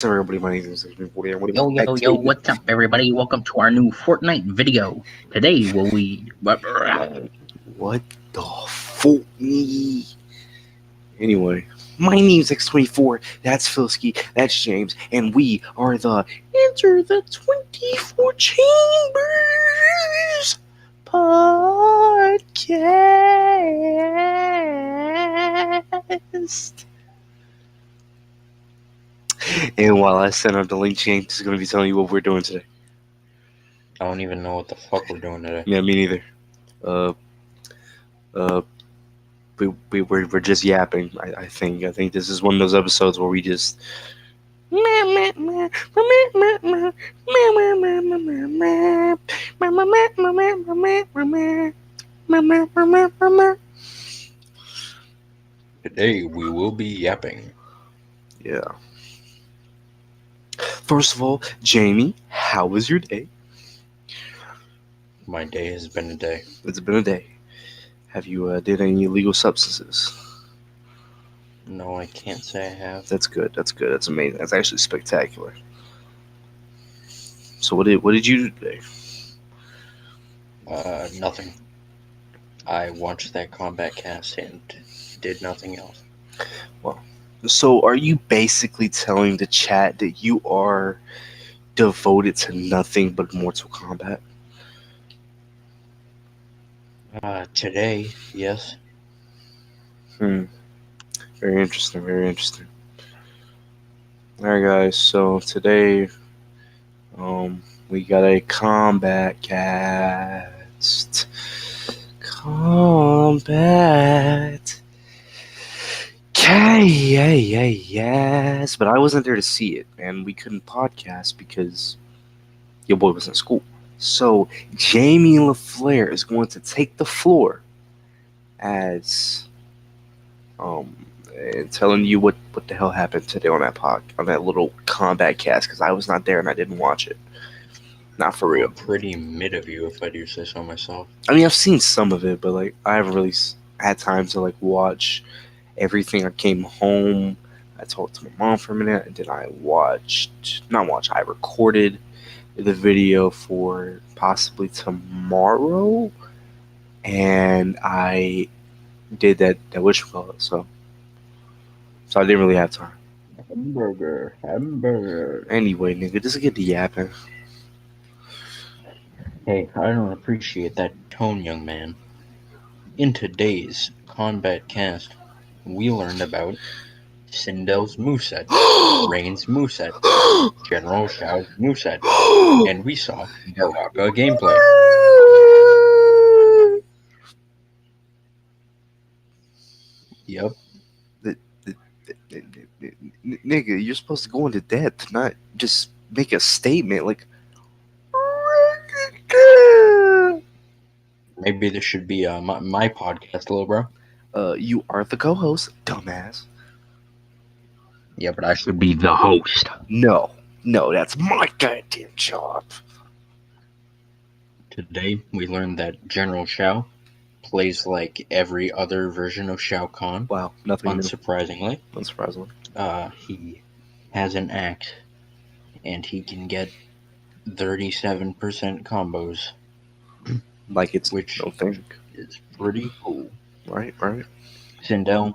So everybody, my name is Philski. Yo, yo, yo, what's up, everybody? Welcome to our new Fortnite video. Today, What the fuck? Anyway, my name's X24. That's Philski. That's James, and we are the Enter the 24 Chambers podcast. And while I send out the link, James is going to be telling you what we're doing today. I don't even know what the fuck we're doing today. Yeah, me neither. Uh, uh, we're just yapping. I think this is one of those episodes where we just. Today, we will be yapping. Yeah. First of all, Jamie, how was your day? My day has been a day. It's been a day. Have you did any illegal substances? No, I can't say I have. That's good. That's amazing. That's actually spectacular. So what did you do today? Nothing. I watched that combat cast and did nothing else. Well, so are you basically telling the chat that you are devoted to nothing but Mortal Kombat? Today, yes. Very interesting. Very interesting. All right, guys. So today, we got a combat cast. Combat. Yes, but I wasn't there to see it, and we couldn't podcast because your boy was in school. So Jamie LaFleur is going to take the floor as and telling you what the hell happened today on that little combat cast, because I was not there and I didn't watch it. Not for real. Pretty mid of you, if I do say so myself. I mean, I've seen some of it, but like I haven't really had time to like watch everything. I came home, I talked to my mom for a minute, and then I recorded the video for possibly tomorrow, and I did that whatchamacallit, so I didn't really have time. Hamburger. Anyway, nigga, just get the yapping. Hey, I don't appreciate that tone, young man. In today's combat cast, we learned about Sindel's moveset, Rain's moveset, General Shao's moveset, and we saw Baraka gameplay. Yep. Nigga, you're supposed to go into depth, not just make a statement like. Maybe this should be my podcast, little bro. You are the co-host, dumbass. Yeah, but I should be the host. No, that's my goddamn job. Today, we learned that General Shao plays like every other version of Shao Kahn. Wow, nothing unsurprisingly. Unsurprisingly. He has an axe, and he can get 37% combos. Like it's which no thing. Is pretty cool. Right. Sindel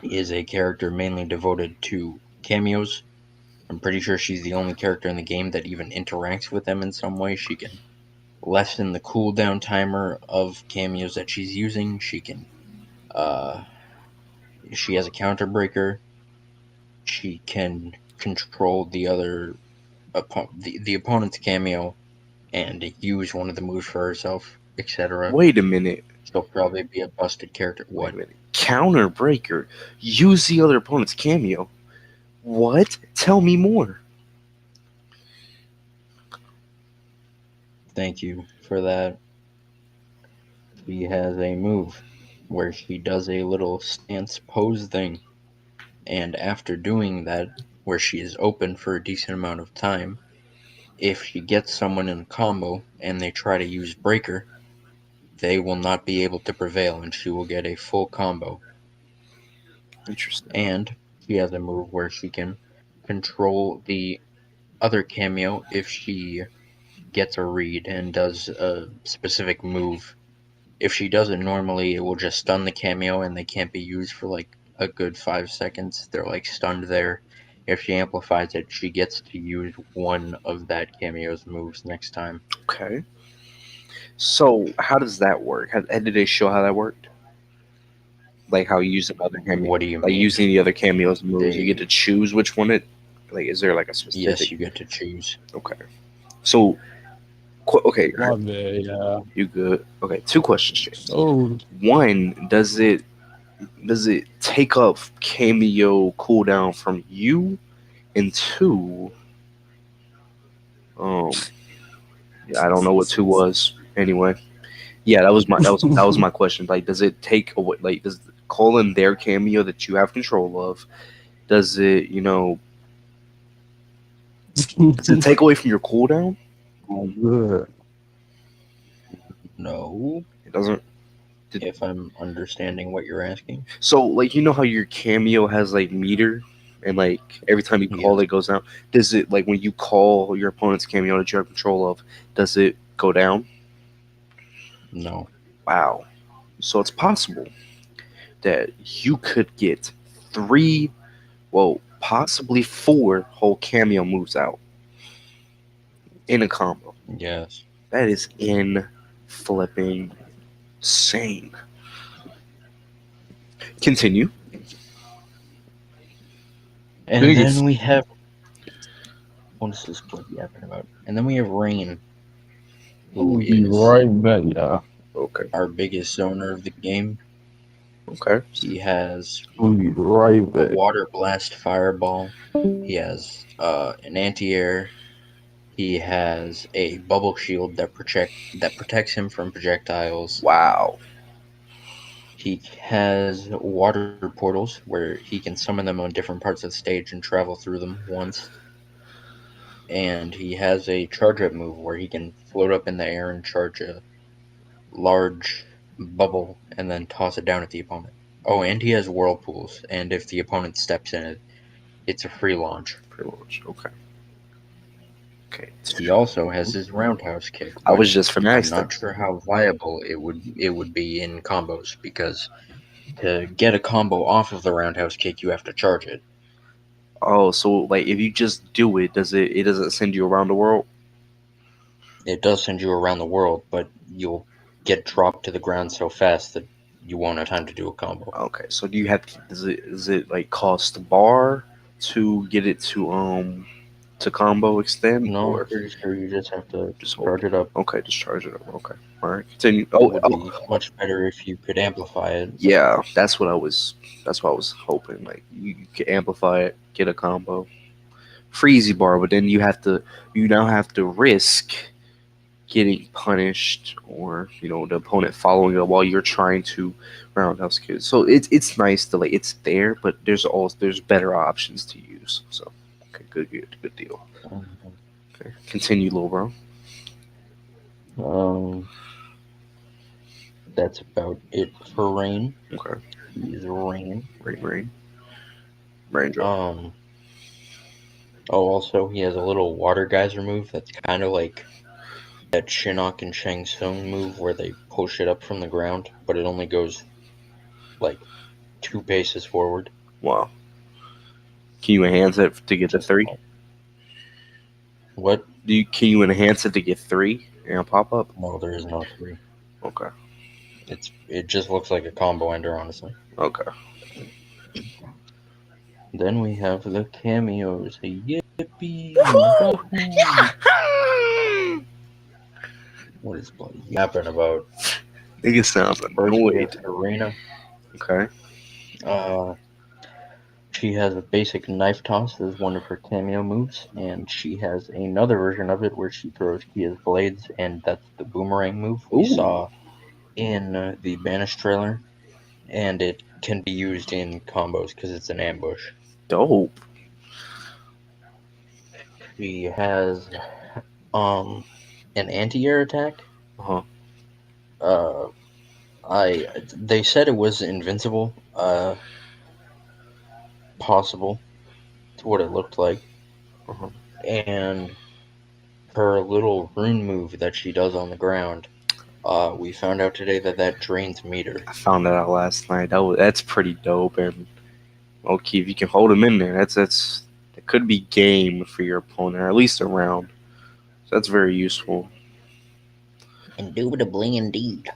is a character mainly devoted to cameos. I'm pretty sure she's the only character in the game that even interacts with them in some way. She can lessen the cooldown timer of cameos that she's using. She can she has a counter breaker. She can control the other the opponent's cameo and use one of the moves for herself, etc. Wait a minute. She'll probably be a busted character. What? Wait a minute. Counter breaker. Use the other opponent's cameo. What? Tell me more. Thank you for that. She has a move where she does a little stance pose thing, and after doing that, where she is open for a decent amount of time, if she gets someone in a combo and they try to use breaker, they will not be able to prevail and she will get a full combo. Interesting. And she has a move where she can control the other cameo if she gets a read and does a specific move. If she does it normally, it will just stun the cameo and they can't be used for like a good 5 seconds. They're like stunned there. If she amplifies it, she gets to use one of that cameo's moves next time. Okay. So how does that work? How did they show how that worked? Like how you use another cameo, What do you like mean? using the other cameo's moves, you get They to choose which one it. Like, is there like a specific? Yes, you get to choose. Okay. So, okay, My bad, yeah. you good? Okay, two questions, James. So, One, does it take up cameo cooldown from you? And two, um, yeah, I don't know what two was. Anyway, yeah, that was my question. Like, does it take away? Like, does calling their cameo that you have control of? Does it, does it take away from your cooldown? I'm good. No, It doesn't. Did, if I'm understanding what you're asking. so, like, how your cameo has like meter, and like every time you call Yes. it goes down. Does it, like, when you call your opponent's cameo that you have control of? Does it go down? No. Wow. So it's possible that you could get three, well, possibly four whole cameo moves out in a combo. Yes. That is in flipping insane. Continue. And then Biggest. we have what is this blood yapping about? And then we have Rain, who We'll be is right back, yeah. Okay. our biggest zoner of the game. Okay. He has We'll be right a back. water blast fireball. He has an anti-air. He has a bubble shield that protects him from projectiles. Wow. He has water portals where he can summon them on different parts of the stage and travel through them once. And he has a charge up move where he can float up in the air and charge a large bubble and then toss it down at the opponent. Oh, and he has whirlpools, and if the opponent steps in it, it's a free launch. Pretty much. Okay. Okay. He also has his roundhouse kick, I but was just finna I'm ask that. not sure how viable it would be in combos because to get a combo off of the roundhouse kick, you have to charge it. Oh, so like if you just do it, it doesn't send you around the world? It does send you around the world, but you'll get dropped to the ground so fast that you won't have time to do a combo. Okay. So do you have does it like cost a bar to get it to combo extend, No, I'm or pretty sure you just have to just hold charge it? it up. Okay, just charge it up. Okay. All right. Continue. It Oh, would oh, be much better if you could amplify it. yeah, that's what I was hoping. Like, you can amplify it, get a combo. Freezy bar, but then you now have to risk getting punished, or the opponent following up while you're trying to roundhouse kids. So it's nice to, like, it's there, but there's better options to use. So, okay, good deal. Mhm. Okay, continue, little bro. Um, that's about it for Rain. Okay, He's Rain. raindrop. Um, oh, also he has a little water geyser move that's kind of like that Shinnok and Shang Tsung move where they push it up from the ground, but it only goes like 2 paces forward. Wow. Can you enhance it to get the Just three? what? Can you enhance it to get three and pop up? No, there is no three. Okay. It just looks like a combo ender, honestly. Okay. Then we have the cameos. Yippee! Yahoo! What is bloody yapping about? Nigga sounds First, we have annoyed. Serena. Okay. Uh, she has a basic knife toss as one of her cameo moves, and she has another version of it where she throws Kia's blades, and that's the boomerang move we Ooh, saw in the Banish trailer, and it can be used in combos because it's an ambush. dope. She has um an anti-air attack. Uh huh. Uh, they said it was invincible. Possible. what it looked like. Uh-huh. And her little rune move that she does on the ground, we found out today that drains meter. I found that out last night. That's pretty dope. And okay, if you can hold him in there, that's it could be game for your opponent, or at least a round. So that's very useful. Indubitably indeed.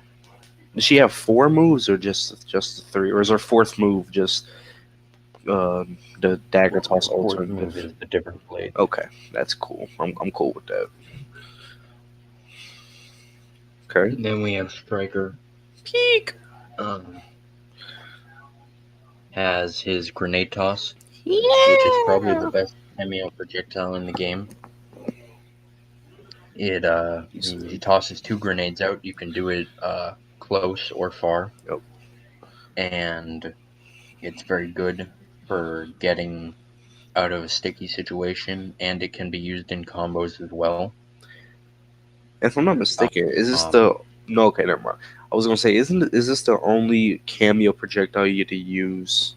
Does she have four moves or just the three, or is her fourth move just the dagger toss Her fourth alternative? move is the different blade. Okay, that's cool. I'm cool with that. Okay. Then we have Striker. Peek. Um, has his grenade toss, which is probably the Yeah. best cameo projectile in the game. It he tosses two grenades out. You can do it close or far, Yep. and it's very good for getting out of a sticky situation, and it can be used in combos as well. If I'm not mistaken, is this Um, the no? Okay, never mind. I was gonna say, is this the only cameo projectile you get to use?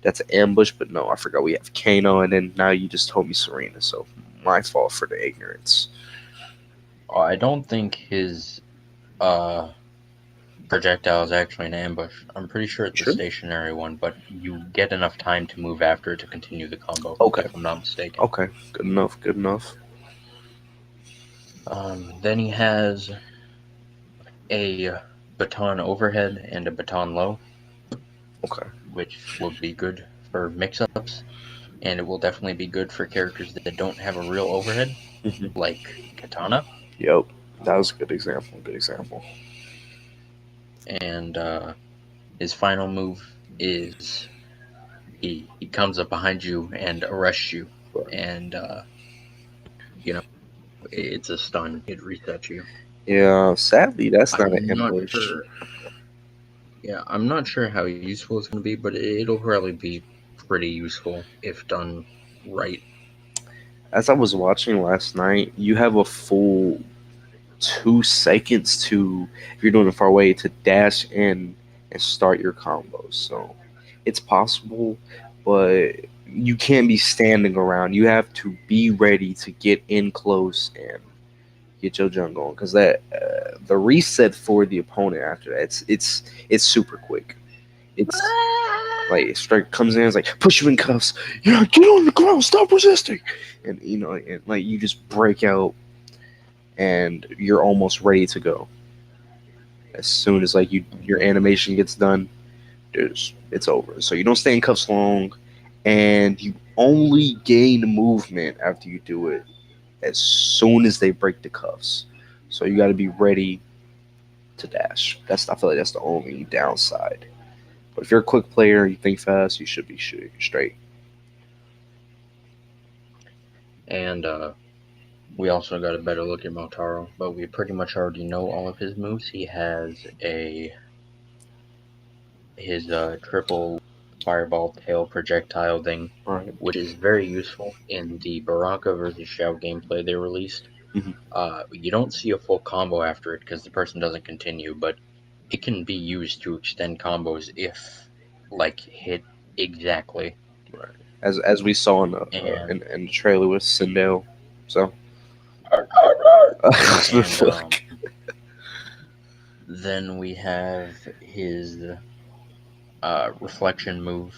That's ambush, but no, I forgot we have Kano, and then now you just told me Serena, so my fault for the ignorance. I don't think his uh projectile is actually an ambush. I'm pretty sure it's a Sure. stationary one, but you get enough time to move after it to continue the combo, Okay. if I'm not mistaken. Okay. Good enough. Good enough. Then he has a baton overhead and a baton low, Okay. which will be good for mix-ups, and it will definitely be good for characters that don't have a real overhead, like Katana. Yep. That was a good example. Good example. And his final move is he comes up behind you and arrests you, But and you know it's a stun. It resets you. yeah, sadly, that's not an I'm not ambush. sure. Yeah, I'm not sure how useful it's going to be, but it'll probably be pretty useful if done right. As I was watching last night, you have a full 2 seconds to, if you're doing it far away, to dash in and start your combos. So it's possible, but you can't be standing around. You have to be ready to get in close and get your jump going, because that the reset for the opponent after that, it's super quick. It's like strike comes in, it's like push you in cuffs. You know, get on the ground, stop resisting, and and like you just break out and you're almost ready to go. As soon as like your animation gets done, it's over. So you don't stay in cuffs long, and you only gain movement after you do it as soon as they break the cuffs. So you got to be ready to dash. I feel like that's the only downside. But if you're a quick player, you think fast, you should be shooting straight. And we also got a better look at Motaro, but we pretty much already know all of his moves. He has his triple fireball tail projectile thing, Right. which is very useful in the Baraka versus Xiao gameplay they released. Mhm. You don't see a full combo after it because the person doesn't continue, but it can be used to extend combos if like hit exactly. Right. As we saw And in the trailer with Sindel. So. and then we have his reflection move,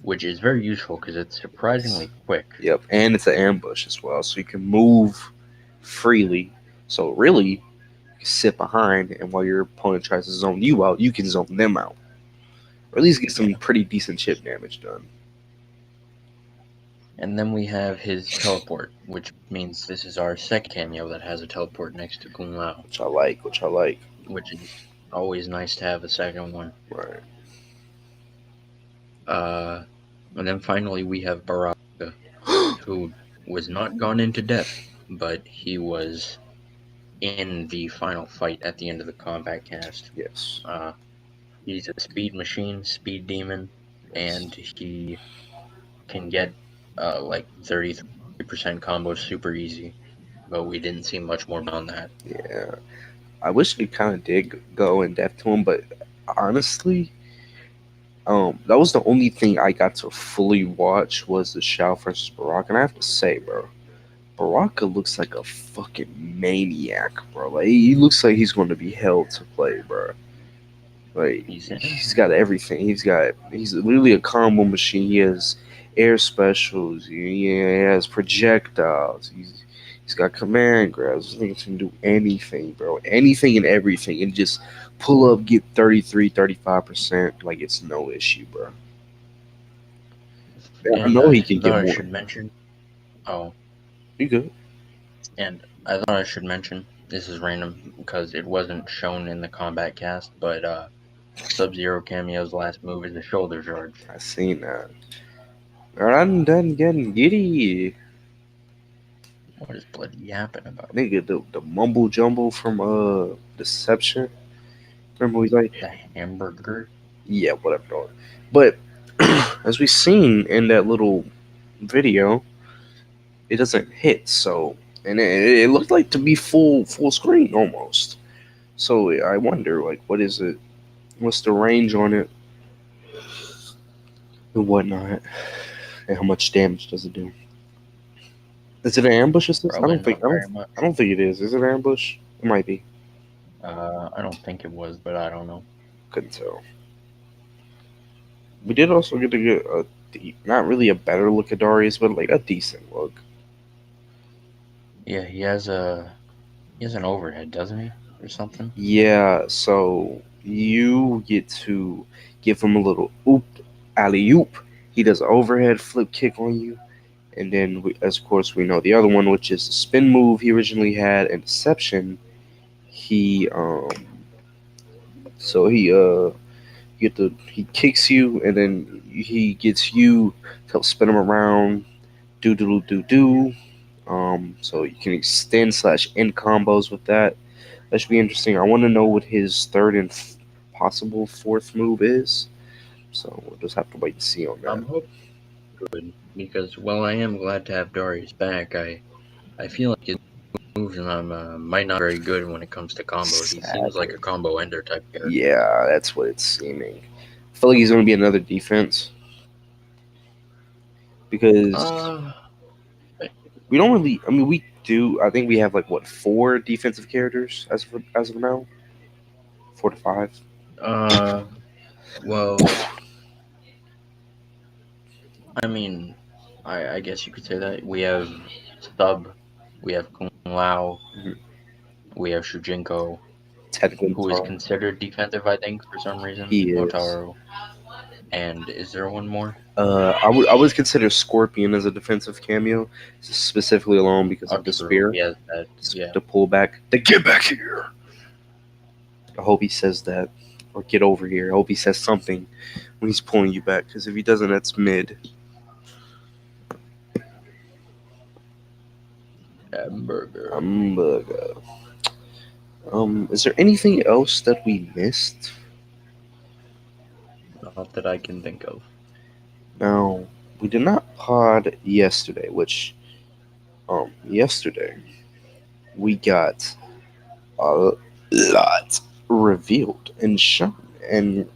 which is very useful because it's surprisingly quick. Yep, and it's an ambush as well, so you can move freely. So really, you can sit behind, and while your opponent tries to zone you out, you can zone them out, or at least get some Yeah. pretty decent chip damage done. And then we have his teleport, which means this is our second cameo that has a teleport next to Kung Lao, Which I like. Which I like. which is always nice to have a second one. Right. Uh, and then finally we have Baraka, who was not gone into depth, but he was in the final fight at the end of the combat cast. Yes. He's a speed machine, speed demon, Yes. and he can get like 33% combos super easy, but we didn't see much more beyond that. Yeah. I wish we kind of did go in depth to him, but honestly, That was the only thing I got to fully watch was the Shao versus Baraka, and I have to say, bro, Baraka looks like a fucking maniac, bro. Like he looks like he's going to be hell to play, bro. Like He's he's in. got everything. He's literally a combo machine. He has air specials. He has projectiles. He's got command grabs. This nigga can do anything, bro. Anything and everything, and just pull up, get 33, 35%. Like it's no issue, bro. Yeah, I And know he I can get thought I more. should mention. Oh, You good? and I thought I should mention. This is random because it wasn't shown in the combat cast, but Sub-Zero cameo's last move is a shoulder charge. I seen that. I'm done getting giddy. What is bloody yapping about? Nigga, the mumble jumble from Deception. Remember he's like, The hamburger? yeah, whatever. Dog. But as we seen in that little video, it doesn't hit. So, and it looked like to be full screen almost. So I wonder, like, what is it? What's the range on it and whatnot, and how much damage does it do? Is it an ambush assist? Probably not very much. I don't think it is. Is it an ambush? It might be. I don't think it was, but I don't know. Couldn't tell. We did also get to get not really a better look at Darius, but like a decent look. Yeah, he has an overhead, doesn't he, or something? Yeah, so you get to give him a little oop, alley oop. He does an overhead flip kick on you, and then as of course we know the other one, which is the spin move he originally had in Deception. He so he kicks you, and then he gets you to help spin him around. Do do do do do. So you can extend slash end combos with that. That should be interesting. I want to know what his third and possible fourth move is. So we'll just have to wait and see on that. I'm hoping good because while I am glad to have Darius back, I feel like his moves might not be very good when it comes to combos. He seems like Exactly. a combo ender type character. Yeah, that's what it's seeming. I feel like he's going to be another defense because Uh, we don't really. I mean, we do. I think we have like what, four defensive characters as of now, 4 to 5. uh, well, I mean, I guess you could say that we have Sub, we have Kung Lao, Mhm. we have Shujinko, Technically, who is Taro. considered defensive, I think, for some reason. He is. Motaro. And is there one more? I would consider Scorpion as a defensive cameo, specifically alone because Oh, of the true. spear, He has that. Yeah. the pullback, the get back here. I hope he says that, or get over here. I hope he says something when he's pulling you back, because if he doesn't, that's mid. Hamburger. But, is there anything else that we missed? Not that I can think of. Now, we did not pod yesterday, which yesterday we got a lot revealed and shown and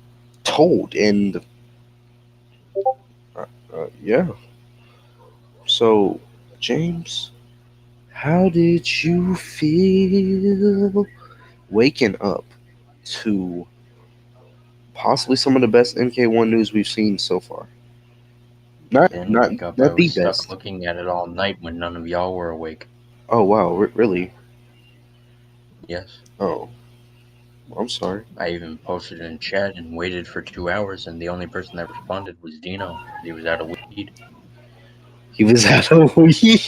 told, and yeah. So, James, how did you feel waking up to possibly some of the best MK1 news we've seen so far? I Not didn't not wake up. I not the was stuck best. looking at it all night when none of y'all were awake. Oh wow, really? Yes. Oh, I'm sorry. I even posted in chat and waited for 2 hours, and the only person that responded was Dino. He was out of weed. He was out of weed.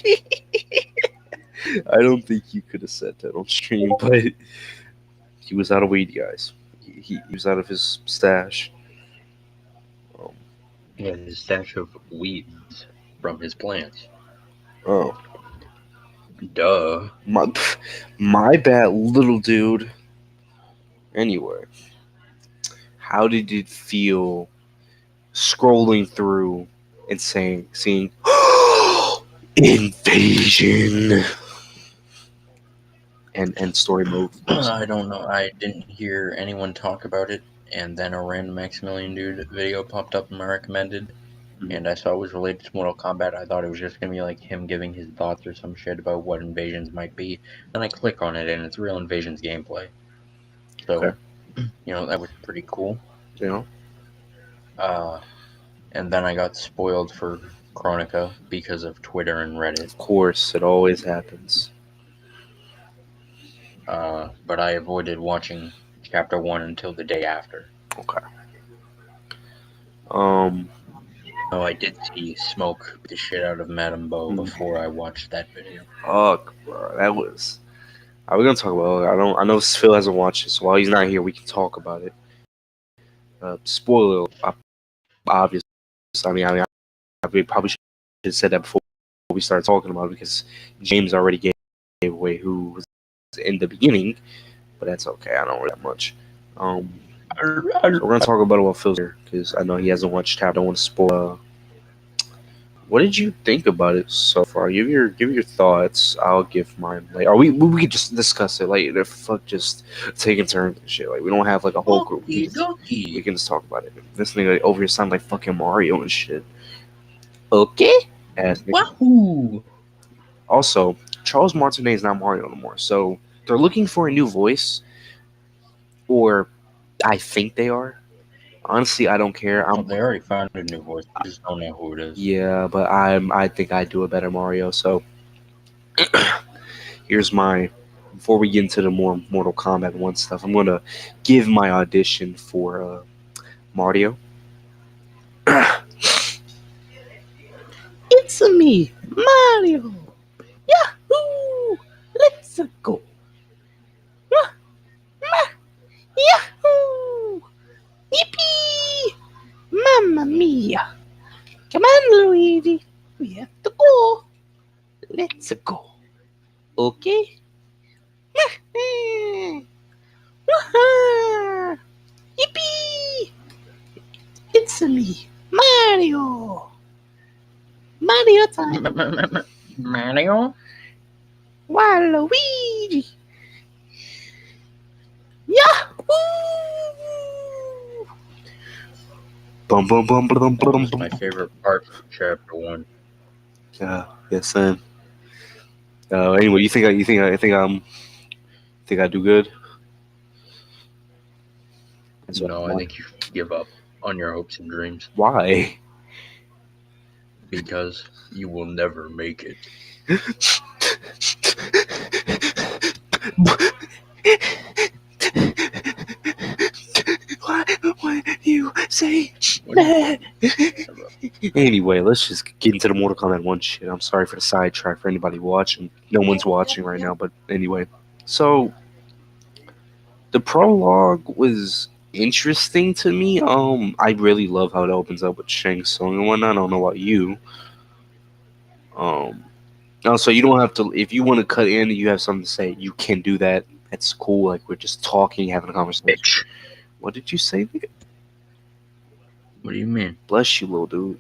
I don't think you could have said that on stream, but he was out of weed, guys. He was out of his stash. Um, He had his stash of weeds from his plants. oh, Duh. my my bad, little dude. Anyway, how did it feel scrolling through and seeing invasion and story mode, of course. I don't know. I didn't hear anyone talk about it, and then a random Maximilian Dude video popped up in my recommended, Mhm. and I saw it was related to Mortal Kombat. I thought it was just gonna be like him giving his thoughts or some shit about what Invasions might be. Then I click on it, and it's real Invasions gameplay. So, Okay. that was pretty cool. You know, And then I got spoiled for Chronica because of Twitter and Reddit. of course, it always happens. But I avoided watching Chapter 1 until the day after. Okay. Um. Oh, I did see Smoke beat the shit out of Madame Bo before I watched that video. Fuck, bro. That was. Are we gonna talk about? I don't. I know Phil hasn't watched it, so while he's not here, we can talk about it. Spoiler. Obvious. We probably should have said that before we started talking about it because James already gave away who was in the beginning, but that's okay. I don't really that much. So we're gonna talk about it while Phil's here because I know he hasn't watched it. I don't want to spoil. What did you think about it so far? Give your thoughts. I'll give mine. Like, are we could just discuss it. Like, the fuck, just taking turns and shit. Like, we don't have like a whole group. We can just talk about it. This nigga over here sound like fucking Mario and shit. Okay. Wahoo! Also, Charles Martinet is not Mario anymore, so they're looking for a new voice, or I think they are. Honestly, I don't care. They already found a new voice. I just don't know who it is. Yeah, but I think I do a better Mario. So here's my. Before we get into the more Mortal Kombat 1 stuff, I'm gonna give my audition for Mario. It's me, Mario. Yahoo! Let's go. Yahoo! Yippee! Mamma mia! Come on, Luigi. We have to go. Let's go. Okay? Yippee! It's me, Mario. Mario time. Mario? Waluigi. Yahoo! Bum bum bum bum That bum was bum. my favorite part of Chapter 1. Yeah, yes, sir. Anyway, you think I do good? No, I think you give up on your hopes and dreams Why? because you will never make it. Why you say that? Anyway, let's just get into the Mortal Kombat 1 shit. I'm sorry for the sidetrack for anybody watching. No one's watching right now, but anyway. So, the prologue was interesting to me. I really love how it opens up with Shang Tsung and whatnot. I don't know about you. Also, you don't have to. If you want to cut in and you have something to say, you can do that. That's cool. Like, we're just talking, having a conversation. Bitch. What did you say, nigga? What do you mean? Bless you, little dude.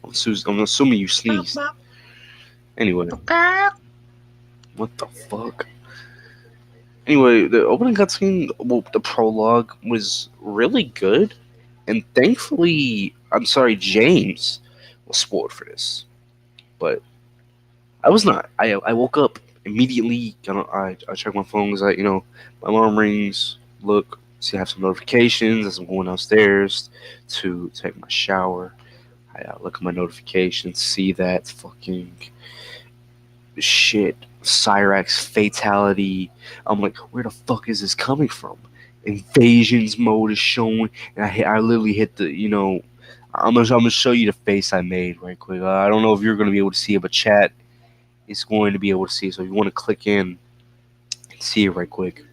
I'm assuming you sneezed. Anyway, what the fuck? Anyway, the opening cutscene, well, the prologue was really good, and thankfully, I'm sorry, James was spoiled for this, but I was not. I woke up immediately. I check my phone because my alarm rings. Look, see, I have some notifications as I'm going downstairs to take my shower. I look at my notifications, see that fucking shit, Cyrax fatality. I'm like, where the fuck is this coming from? Invasions mode is showing, and I literally hit the, I'm gonna show you the face I made right quick. I don't know if you're gonna be able to see it, but chat is going to be able to see it. So if you want to click in and see it right quick.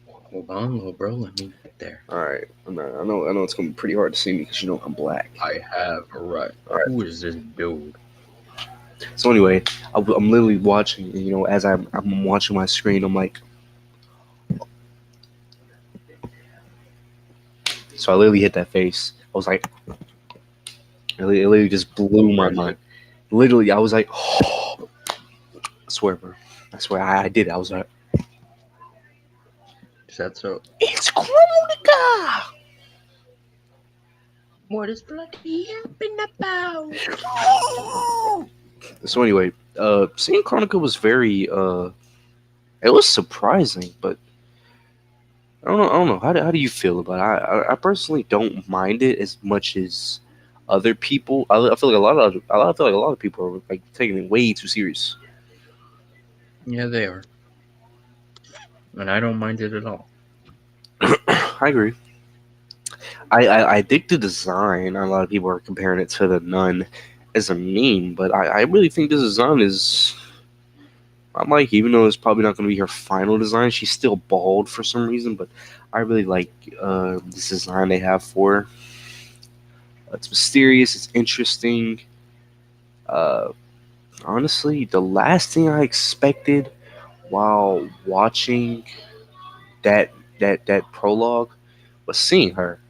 Hold on, little bro. Let me get there. All right, I know it's gonna be pretty hard to see me because I'm black. I have a right. All right. Who is this dude? So anyway, I'm literally watching. As I'm watching my screen, I'm like, so I literally hit that face. I was like, it literally just blew my mind. Literally, I was like, oh. I swear, bro. I swear, I did. I was like, sets up. It's Chronica! What is bloody yapping about? So anyway, seeing Chronica was very it was surprising, but I don't know. How do you feel about it? I personally don't mind it as much as other people. I feel like I feel like a lot of people are like taking it way too serious. Yeah, they are. And I don't mind it at all. I agree. I dig the design. A lot of people are comparing it to the Nun as a meme, but I really think the design is. I'm like, even though it's probably not going to be her final design, she's still bald for some reason. But I really like this design they have for her. It's mysterious. It's interesting. Uh, Honestly, the last thing I expected while watching that that prologue was seeing her.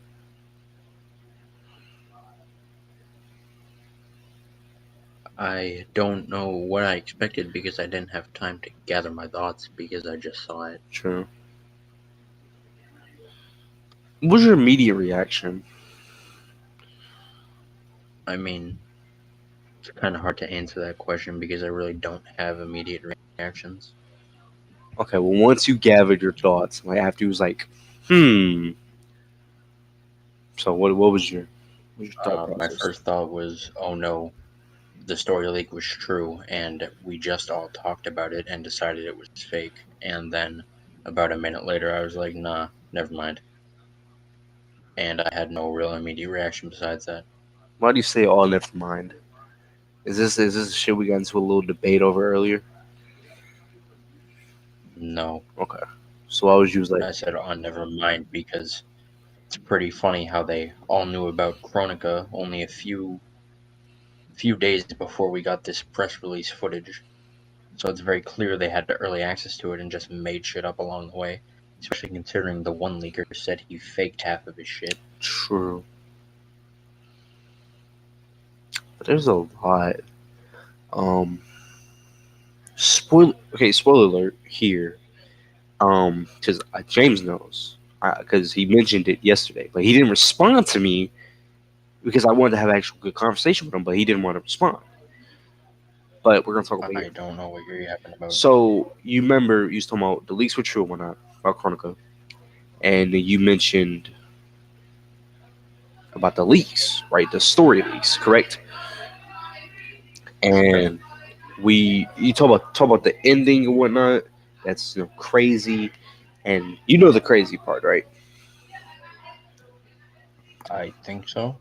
I don't know what I expected because I didn't have time to gather my thoughts because I just saw it. True. What was your immediate reaction? I mean, it's kind of hard to answer that question because I really don't have immediate reactions. Okay, well, once you gathered your thoughts, like after you was like, hmm. So what was your thought My process? first thought was, oh no, the story leak was true, and we just all talked about it and decided it was fake. And then about a minute later, I was like, nah, never mind. And I had no real immediate reaction besides that. Why do you say all never mind? Is this shit we got into a little debate over earlier? No, Okay. So I was just like, I said, oh, never mind because it's pretty funny how they all knew about Chronica only a few days before we got this press release footage. So it's very clear they had early access to it and just made shit up along the way. Especially considering the one leaker said he faked half of his shit. true. But there's a lot. Um, spoiler alert here. Because James knows, because he mentioned it yesterday, but he didn't respond to me because I wanted to have an actual good conversation with him, but he didn't want to respond. But we're gonna talk about it I here. don't know what you're yapping about. So you remember you was talking about the leaks were true or whatnot about Chronica, and you mentioned about the leaks, right? The story leaks, correct? Correct. And we you talk about the ending and whatnot. That's crazy, and you know the crazy part, right? I think so.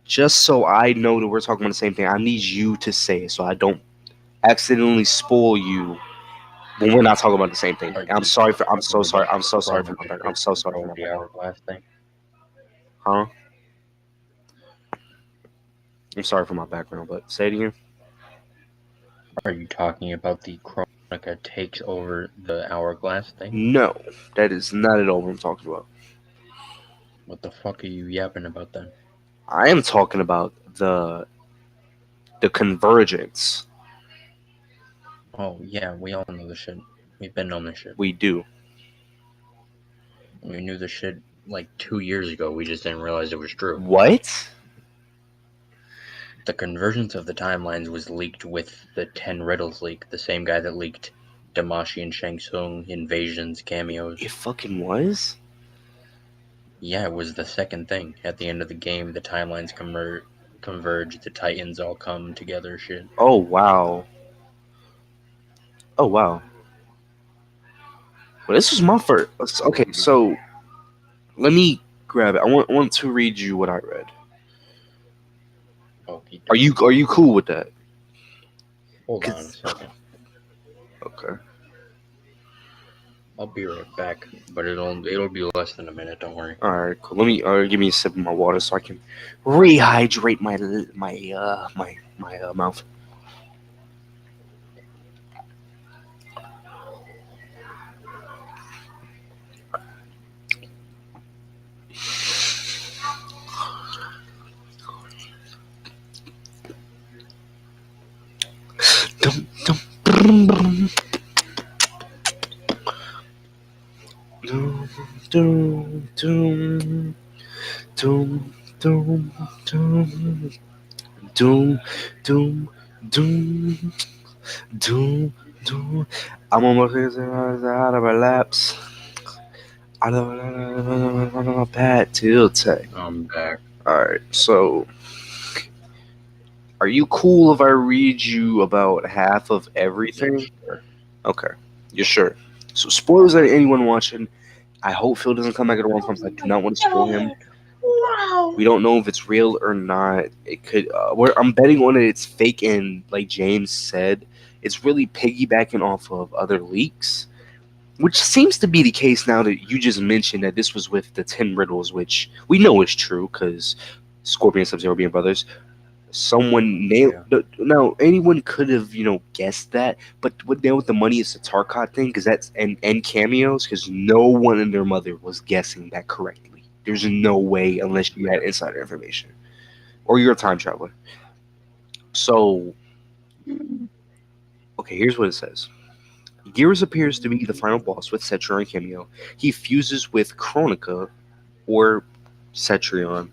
Just so I know that we're talking about the same thing, I need you to say it so I don't accidentally spoil you when we're not talking about the same thing. Are you I'm talking so sorry. about I'm so sorry for my Chronica back. I'm so taking sorry for over my the background. hourglass thing? Huh? I'm sorry for my background, but say it again. Are you talking about the Chronica takes over the hourglass thing? No, that is not at all what I'm talking about. What the fuck are you yapping about then? I am talking about the convergence. Oh yeah, we all know this shit. We've been on this shit. We do. We knew this shit like 2 years ago. We just didn't realize it was true. What? The convergence of the timelines was leaked with the 10 Riddles leak, the same guy that leaked Damashi and Shang Tsung, Invasions, cameos. It fucking was? Yeah, it was the second thing. At the end of the game, the timelines converge, the Titans all come together, shit. Oh wow. Oh wow. Well, this was my first. Okay, so let me grab it. I want to read you what I read. Okie Are dokie. you cool with that? Hold on a 'Cause- second. okay. I'll be right back, but it'll be less than a minute, don't worry. All right. Cool. Let me give me a sip of my water so I can rehydrate my mouth. Dum, dum, brum, brum. doom, doom, doom, doom, doom, doom, doom, doom, doom, doom. I'm almost out of my laps. Out of my pad tilte. I'm back. Alright, so are you cool if I read you about half of Yeah, everything? sure. Okay, you're sure. So spoilers to anyone watching. I hope Phil doesn't come back at the wrong time. I do not want to spoil him. We don't know if it's real or not. It could. I'm betting on it. It's fake, and like James said, it's really piggybacking off of other leaks, which seems to be the case now that you just mentioned that this was with the 10 riddles, which we know is true because Scorpion Sub Zero being brothers. Someone nailed. Yeah. Now anyone could have guessed that, but what nailed the money is the Tarkot thing because that's and cameos because no one and their mother was guessing that correctly. There's no way unless you had Yeah. insider information or you're a time traveler. So okay, here's what it says. Gears appears to be the final boss with Cetrion cameo. He fuses with Chronica or Cetrion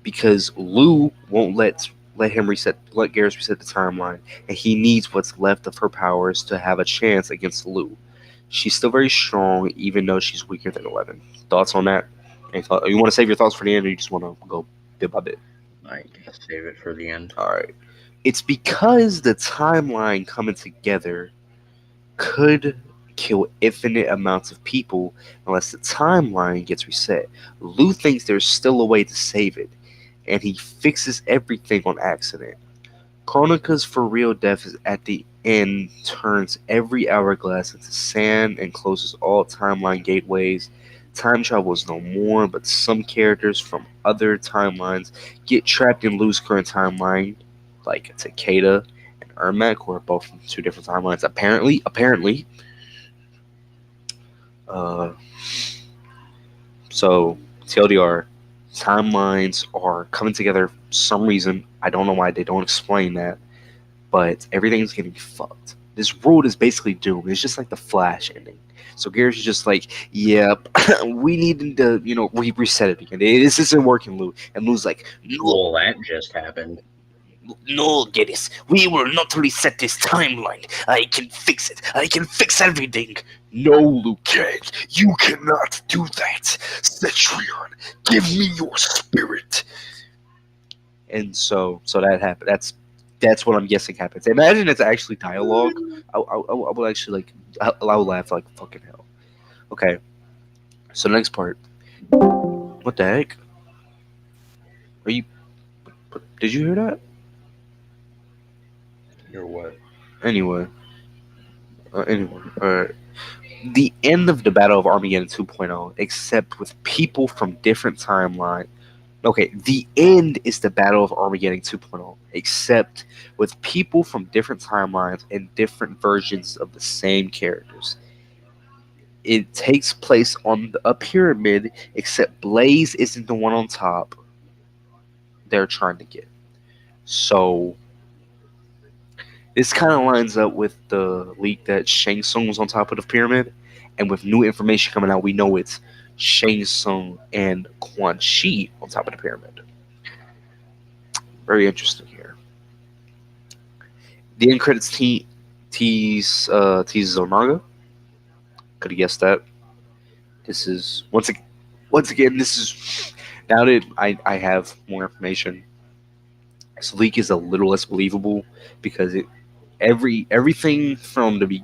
because Lou won't let Garrus reset the timeline, and he needs what's left of her powers to have a chance against Lou. She's still very strong, even though she's weaker than 11. Thoughts on that? You want to save your thoughts for the end, or you just want to go bit by bit? I guess save it for the end. All right. It's because the timeline coming together could kill infinite amounts of people unless the timeline gets reset. Lou thinks there's still a way to save it, and he fixes everything on accident. Chronica's for real death is at the end turns every hourglass into sand and closes all timeline gateways. Time travel is no more, but some characters from other timelines get trapped in Lou's current timeline, like Takeda and Ermac, who are both from two different timelines. Apparently. Uh, so TLDR, timelines are coming together for some reason. I don't know why they don't explain that, but everything's getting fucked. This world is basically doomed. It's just like the Flash ending. So Garrett's is just like, yep, we need to, reset it again. This isn't working, Lou. And Lou's like, no, Well, that just happened. no, Geddes, we will not reset this timeline. I can fix it. I can fix everything. No, Liu Kang, you cannot do that. Cetrion, give me your spirit. And so that happened. That's what I'm guessing happens. Imagine it's actually dialogue. I would actually like. I would laugh like fucking hell. Okay, so the next part. What the heck? Are you? Did you hear that? Or what? Anyway, anyway. The end of the Battle of Armageddon 2.0, except with people from different timelines. Okay, the end is the Battle of Armageddon 2.0, except with people from different timelines and different versions of the same characters. It takes place on a pyramid, except Blaze isn't the one on top they're trying to get. So this kind of lines up with the leak that Shang Tsung was on top of the pyramid, and with new information coming out, we know it's Shang Tsung and Quan Chi on top of the pyramid. Very interesting here. The end credits teases Onaga. Could have guessed that. This is once again. This is now that I have more information. This leak is a little less believable because everything from the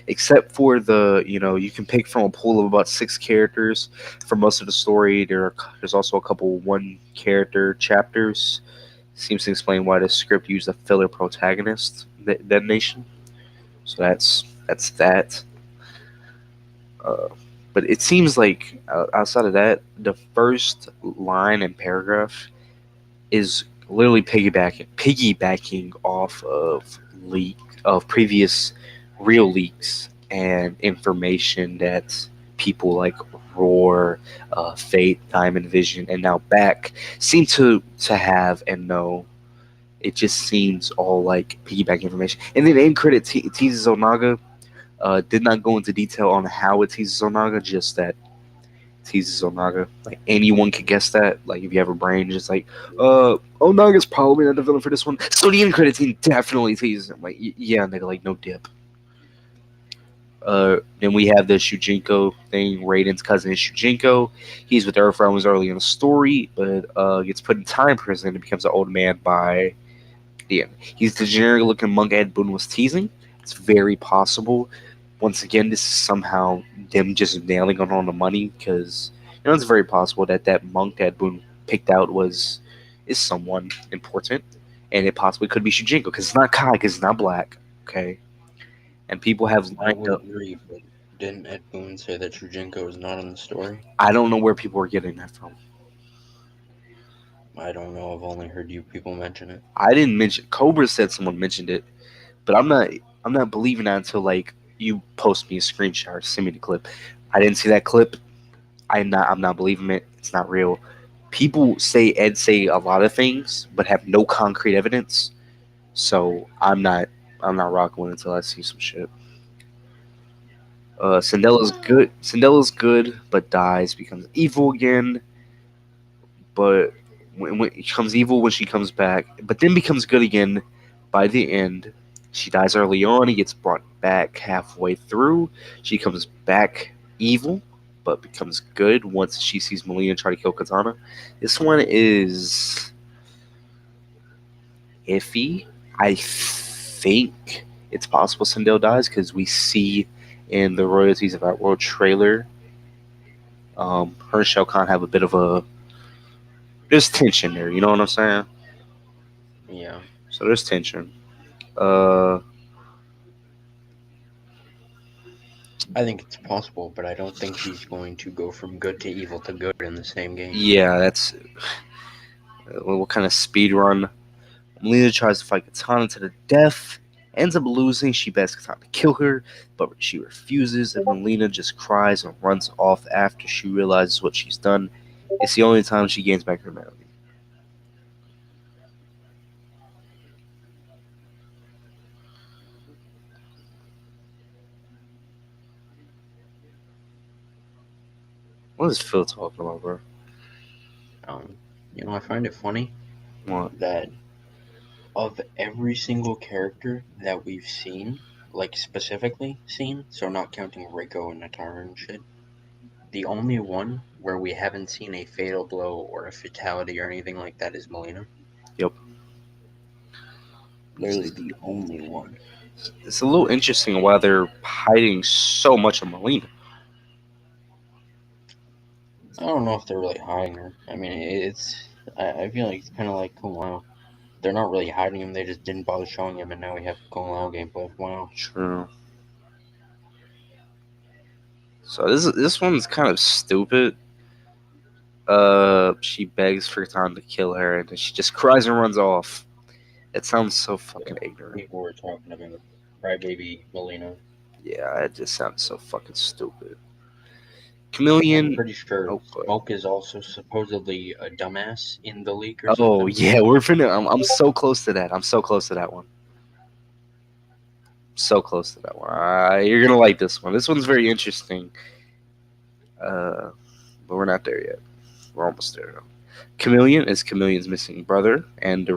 except for the you can pick from a pool of about 6 characters for most of the story. There's also a couple one character chapters. Seems to explain why the script used a filler protagonist detonation. So that's that. Uh, but it seems like outside of that, the first line and paragraph is literally piggybacking off of previous real leaks and information that people like Roar, Fate, Diamond Vision, and now Back seem to have and know. It just seems all like piggyback information. And then end credit teases Onaga. Did not go into detail on how it teases Onaga, just that teases Onaga. Like anyone could guess that. Like if you have a brain, just like, Onaga's probably not the villain for this one. So the end credit scene definitely teases him. Like, yeah, nigga, like no dip. Then we have the Shujinko thing. Raiden's cousin is Shujinko. He's with Earth Realmers early in the story, but gets put in time prison and becomes an old man by the end. He's the generic looking monk Ed Boon was teasing. It's very possible. Once again, this is somehow them just nailing it on the money because it's very possible that that monk that Boon picked out is someone important, and it possibly could be Shujinko because it's not Kai, because it's not black. Okay, and people have I lined would up. agree, but didn't Ed Boon say that Shujinko is not in the story? I don't know where people are getting that from. I don't know. I've only heard you people mention it. I didn't mention. Cobra said someone mentioned it, but I'm not. I'm not believing that until like you post me a screenshot or send me the clip. I didn't see that clip. I'm not believing it. It's not real. People say a lot of things, but have no concrete evidence. So I'm not rocking with it until I see some shit. Cinderella's good, but dies, becomes evil again. But when she becomes evil when she comes back, but then becomes good again by the end. She dies early on. He gets brought back halfway through. She comes back evil, but becomes good once she sees Melina try to kill Katana. This one is iffy. I think it's possible Sindel dies because we see in the Royalties of Outworld trailer, her and Shao Kahn have a bit of a there's tension there. You know what I'm saying? Yeah. So there's tension. Uh, I think it's possible, but I don't think she's going to go from good to evil to good in the same game. yeah, that's what kind of speed run. Melina tries to fight Katana to the death, ends up losing. She begs Katana to kill her, but she refuses, and Melina just cries and runs off after she realizes what she's done. It's the only time she gains back her humanity. What is Phil talking about, bro? Um, I find it funny What? that of every single character that we've seen, like specifically seen, so not counting Reiko and Natara and shit, the only one where we haven't seen a fatal blow or a fatality or anything like that is Melina. Yep. Literally the only one. It's a little interesting why they're hiding so much of Melina. I don't know if they're really hiding her. I mean, I feel like it's kind of like Kung Lao. They're not really hiding him. They just didn't bother showing him, and now we have Kung Lao gameplay. Wow. True. So this one's kind of stupid. She begs for time to kill her, and then she just cries and runs off. It sounds so Yeah. fucking ignorant. People were talking about Crybaby Melina. Yeah, it just sounds so fucking stupid. I'm Chameleon. pretty sure Oh, go ahead. Smoke is also supposedly a dumbass in the leak or Oh something. yeah, we're finna. I'm so close to that. I'm so close to that one. So close to that one. You're gonna like this one. This one's very interesting. Uh, but we're not there yet. We're almost there though. Chameleon is Chameleon's missing brother, and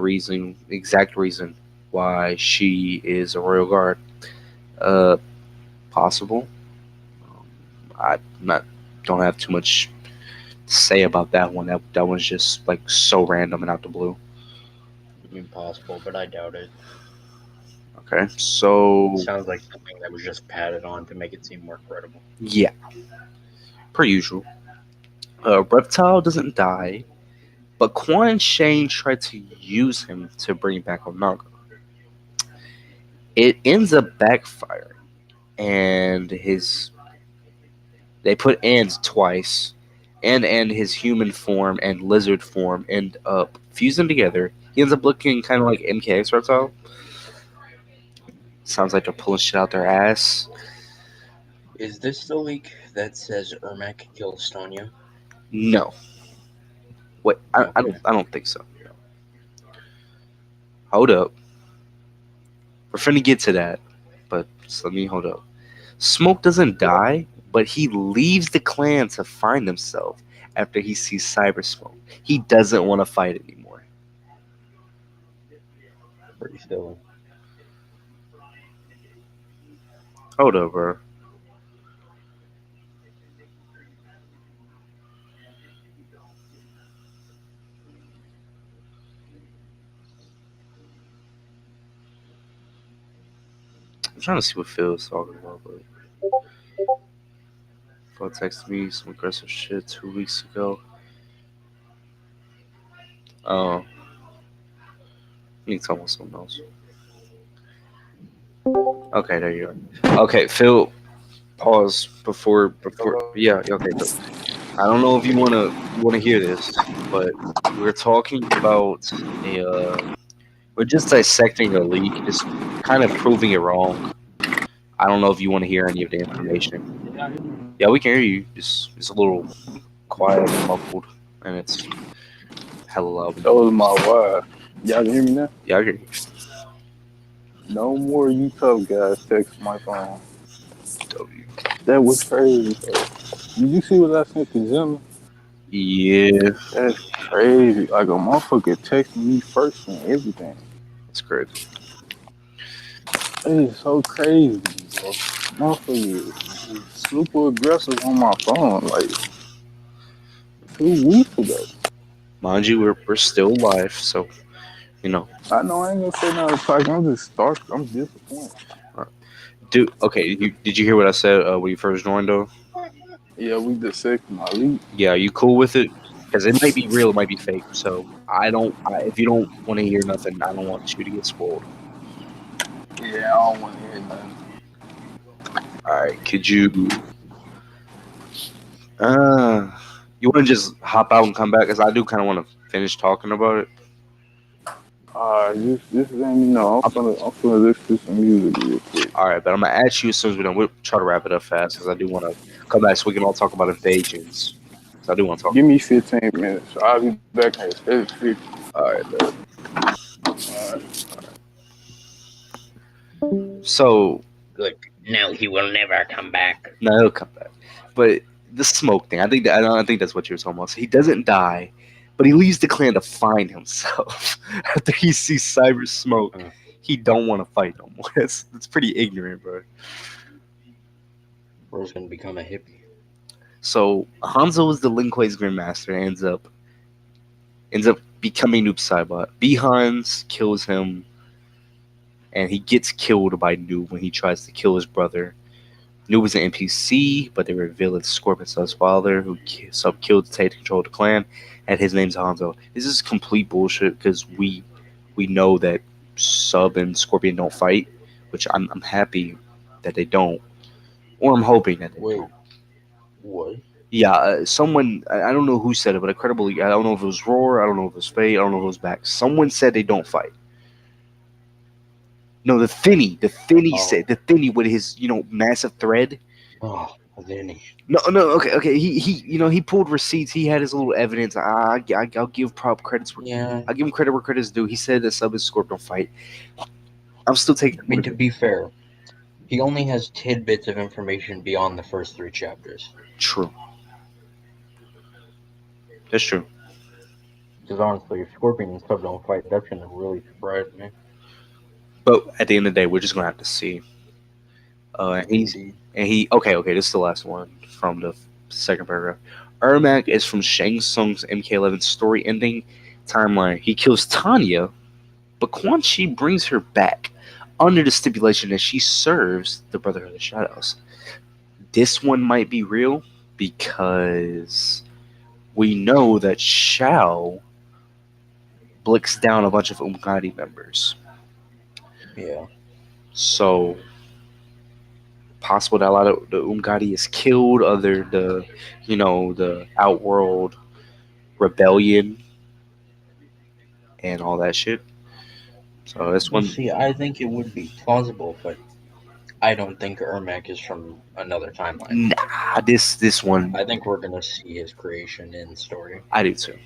exact reason why she is a royal guard. Uh, possible. Um, I not don't have too much to say about that one. That one's just like so random and out the blue. Impossible, but I doubt it. Okay, so Sounds like something that was just padded on to make it seem more credible. yeah, per usual. Reptile doesn't die, but Quan and Shane tried to use him to bring back Onaga. It ends up backfiring, and his they put and twice, and his human form and lizard form end up fusing together. He ends up looking kind of like MK1 reptile. Sounds like they're pulling shit out their ass. Is this the leak that says Ermac killed Stonya? No, wait, Okay. I don't think so. No. Hold up, we're finna get to that, but just let me hold up. Smoke doesn't die, but he leaves the clan to find himself after he sees Cyber Smoke. He doesn't want to fight anymore. Pretty silly. Hold up, bro. I'm trying to see what Phil's talking about, but Phil texted me some aggressive shit 2 weeks ago. Oh, you can tell me something else. Okay, there you are. Okay, Phil, pause before. Yeah, yeah, okay. So I don't know if you wanna hear this, but we're talking about a we're just dissecting a leak, just kind of proving it wrong. I don't know if you want to hear any of the information. Yeah, we can hear you. Just it's a little quiet and muffled, and it's hella loud when That you was my talk. wife. Y'all can hear me now? Yeah, I can hear No more you tough guys text my phone. you. That was crazy. Did you see what I sent to Jimmy? Yeah, That's crazy. Like a motherfucker texting me first and everything. that's crazy. It is so crazy, bro. Motherfucker is super aggressive on my phone like 2 weeks ago. Mind you, we're still live, so you know. I know I ain't gonna say nothing like I'm just stark. I'm disappointed. uh, Dude, okay. Did you hear what I said when you first joined though? Yeah, we dissected my leak. Yeah, you cool with it? Because it might be real, it might be fake. So I don't. If you don't want to hear nothing, I don't want you to get spoiled. Yeah, I don't want to hear nothing. All right, could you uh you want to just hop out and come back? Because I do kind of want to finish talking about it. Just let me know. I'm, I'm finna listen to some music real quick. all right, but I'm gonna ask you as soon as we're done. We'll try to wrap it up fast because I do want to come back so we can all talk about invasions. So I do want to talk. Give me 15 minutes. I'll be back at 6:50. All right, but Alright. so Good. No, he will never come back. no, he'll come back. But the smoke thing, I think that's what you were talking about. So he doesn't die, but he leaves the clan to find himself after he sees Cyber Smoke. Uh, He don't want to fight no more. That's pretty ignorant, bro. Bro's gonna become a hippie. So Hanzo is the Lin Kuei's Grandmaster and ends up becoming Noob Saibot. Bihans kills him, and he gets killed by Noob when he tries to kill his brother. Noob was an NPC, but they reveal it's Scorpion Sub's father, who Sub killed to take control of the clan, and his name's Hanzo. This is complete bullshit because we know that Sub and Scorpion don't fight, which I'm happy that they don't, or I'm hoping that they Wait, don't. what? Yeah, someone I don't know who said it, but I don't know if it was Roar, I don't know if it was Fade, I don't know if it was Back. Someone said they don't fight. No, the Thinny Oh, said the Thinny with his massive thread. oh, then he. No, no, okay. He pulled receipts. He had his little evidence. I'll give prop credits. Yeah, I'll give him credit where credit's due. He said that Sub and Scorpion fight. I'm still taking I it mean, with to it. be fair, he only has tidbits of information beyond the first 3 chapters. True. That's true. Because honestly, if Scorpion and Sub don't fight, that shouldn't have really surprised me. But at the end of the day, we're just gonna have to see. And he's Indeed. and he okay. This is the last one from the second paragraph. Ermac is from Shang Tsung's MK11 story ending timeline. He kills Tanya, but Quan Chi brings her back under the stipulation that she serves the Brotherhood of Shadows. This one might be real because we know that Shao blicks down a bunch of Umgadi members. Yeah. So possible that a lot of the Umgadi is killed, other the Outworld rebellion and all that shit. So this Well, one, see, I think it would be plausible, but I don't think Ermac is from another timeline. nah, this one, I think we're gonna see his creation in story. I do too.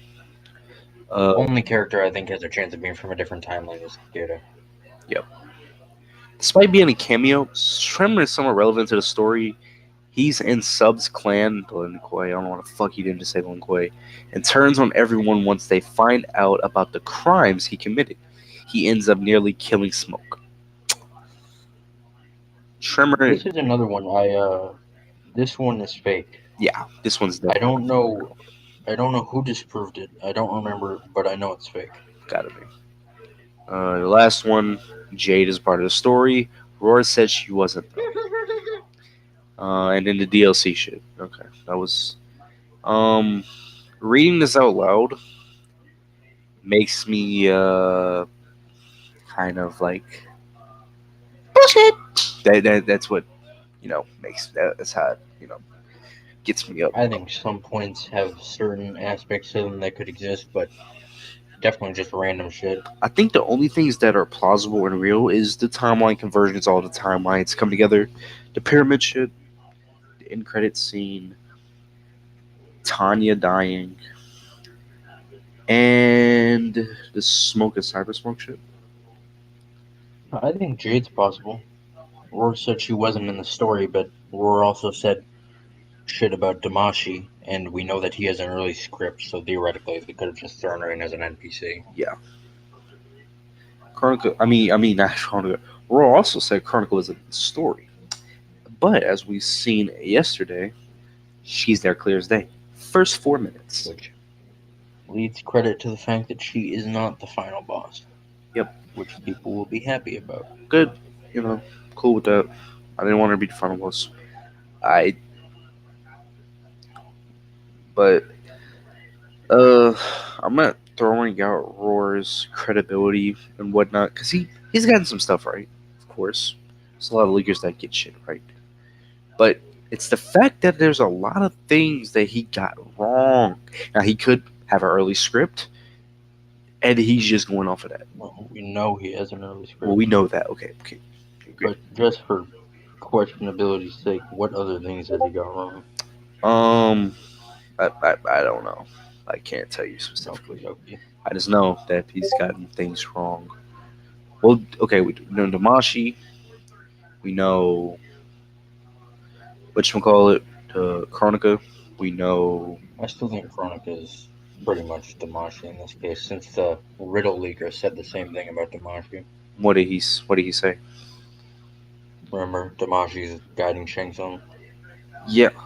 Uh, Only character I think has a chance of being from a different timeline is Kira. yep. Despite being a cameo, Tremor is somewhat relevant to the story. He's in Sub's clan, Lin Kuei. I don't know what the fuck he didn't just say Lin Kuei, and turns on everyone once they find out about the crimes he committed. He ends up nearly killing Smoke. Tremor, This is another one. This one is fake. yeah, this one's I definitely don't know. I don't know who disproved it. I don't remember, but I know it's fake. gotta be. The last one, Jade is part of the story. Roar said she wasn't though. And then the DLC shit. Okay, that was um reading this out loud makes me kind of like bullshit. That's what makes that's how it gets me up. I think some points have certain aspects to them that could exist, but definitely just random shit. I think the only things that are plausible and real is the timeline conversions, all the timelines come together, the pyramid shit, the end credit scene, Tanya dying, and the smoke of cyber smoke shit. I think Jade's possible. Roar said she wasn't in the story, but Roar also said shit about Damashi, and we know that he has an early script, so theoretically they could have just thrown her in as an NPC. Yeah, Chronicle. I mean, not Chronicle. Roy also said Chronicle is a story, but as we've seen yesterday, she's there clear as day. First 4 minutes. Which leads credit to the fact that she is not the final boss, Yep, which people will be happy about. good. You know, cool with that. I didn't want her to be the final boss. I, but uh, I'm not throwing out Roar's credibility and whatnot because he's gotten some stuff right. Of course, there's a lot of leakers that get shit right. But it's the fact that there's a lot of things that he got wrong. Now he could have an early script, and he's just going off of that. Well, we know he has an early Well, script, we know that. Okay, okay, great. but just for questionability's sake, what other things has he got wrong? Um, I don't know. I can't tell you specifically. Okie dokie. I just know that he's gotten things wrong. Well, okay, we know Damashi. We know whatchamacallit, the Chronica. We know I still think Chronica is pretty much Damashi in this case, since the Riddle leaker said the same thing about Damashi. what did he say? Remember, Damashi's guiding Shang Tsung? Yeah, I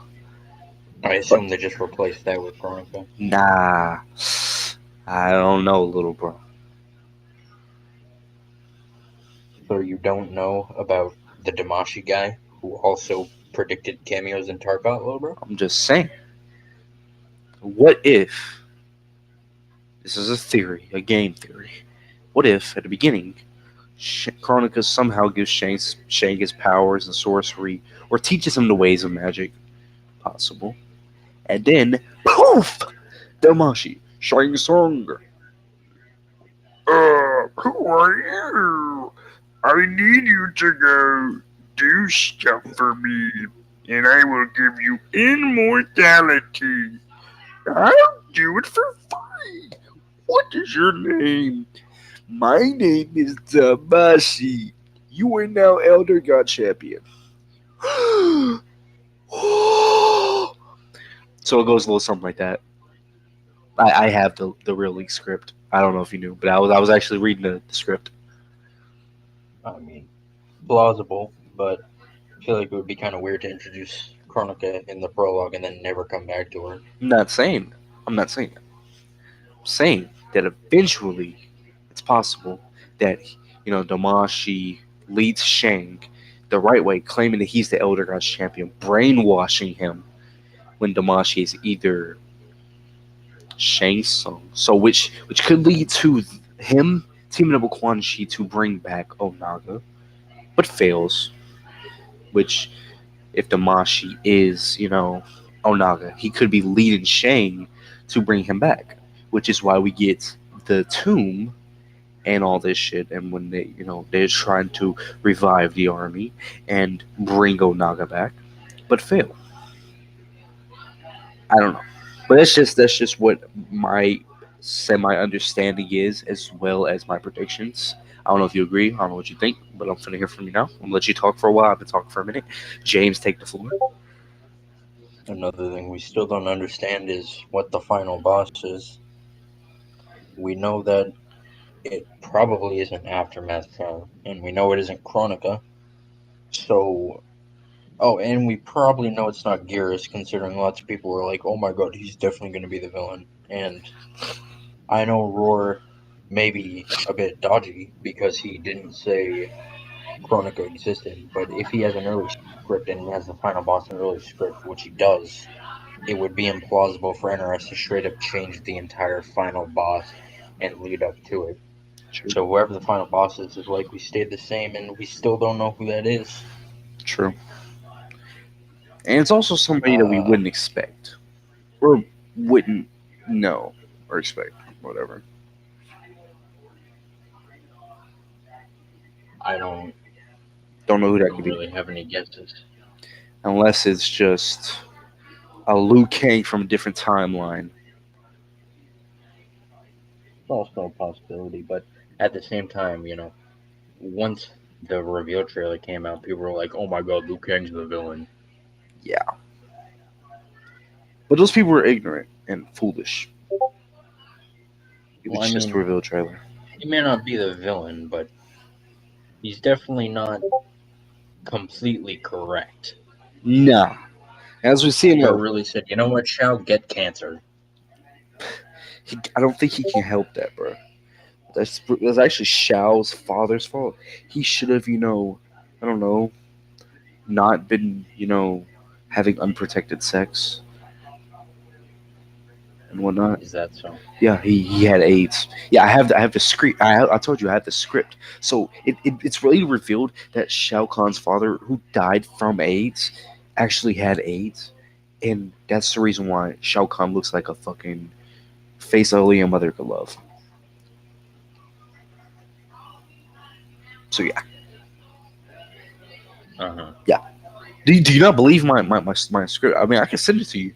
but assume they just replaced that with Chronica. nah, I don't know, little bro. So you don't know about the Damashi guy who also predicted cameos in Tarkot, little bro? I'm just saying. What if this is a theory, a game theory? What if at the beginning, Chronica somehow gives Shang his powers and sorcery, or teaches him the ways of magic? Possible. And then, poof! Damashi, Shang Tsung. Who are you? I need you to go do stuff for me, and I will give you immortality. I'll do it for free. What is your name? My name is Damashi. You are now Elder God Champion. So it goes a little something like that. I have the real league script. I don't know if you knew, but I was actually reading the script. I mean, plausible, but I feel like it would be kind of weird to introduce Chronica in the prologue and then never come back to her. I'm not saying I'm not saying that. I'm saying that eventually it's possible that Damashi leads Shang the right way, claiming that he's the Elder Gods champion, brainwashing him when Damashi is either Shang Tsung. So which could lead to him teaming up with Quan Chi to bring back Onaga, but fails. Which if Damashi is, Onaga, he could be leading Shang to bring him back. Which is why we get the tomb and all this shit. And when they're trying to revive the army and bring Onaga back, but fail. I don't know, but that's just what my semi understanding is, as well as my predictions. I don't know if you agree. I don't know what you think, but I'm gonna hear from you now. I'm gonna let you talk for a while. I've been talking for a minute. James, take the floor. Another thing we still don't understand is what the final boss is. We know that it probably isn't Aftermath Shell, and we know it isn't Chronica. So, oh, and we probably know it's not Geras, considering lots of people were like, "Oh my god, he's definitely going to be the villain." And I know Roar may be a bit dodgy because he didn't say Chronica existed, but if he has an early script and he has the final boss in an early script, which he does, it would be implausible for NRS to straight up change the entire final boss and lead up to it. True. So whoever the final boss is likely stayed the same, and we still don't know who that is. True. And it's also somebody that we Uh, wouldn't expect. Or wouldn't know or expect. Whatever. I don't Don't know who that don't could be. really have any guesses. Unless it's just a Liu Kang from a different timeline. It's also a possibility, but at the same time, once the reveal trailer came out, people were like, "Oh my god, Liu Kang's the villain." Yeah. But those people were ignorant and foolish. It Well, was I just a mean, reveal trailer. he may not be the villain, but he's definitely not completely correct. Nah. As we see Shao now, really said, "You know what, Shao, get cancer." I don't think he can help that, bro. That's actually Shao's father's fault. He should have, I don't know, not been, having unprotected sex and whatnot. Is that so? Yeah, he had AIDS. Yeah, I have the script. I told you I had the script. So it's really revealed that Shao Kahn's father, who died from AIDS, actually had AIDS, and that's the reason why Shao Kahn looks like a fucking face only a mother could love. So yeah, Uh huh. yeah. Do you not believe my script? I mean, I can send it to you.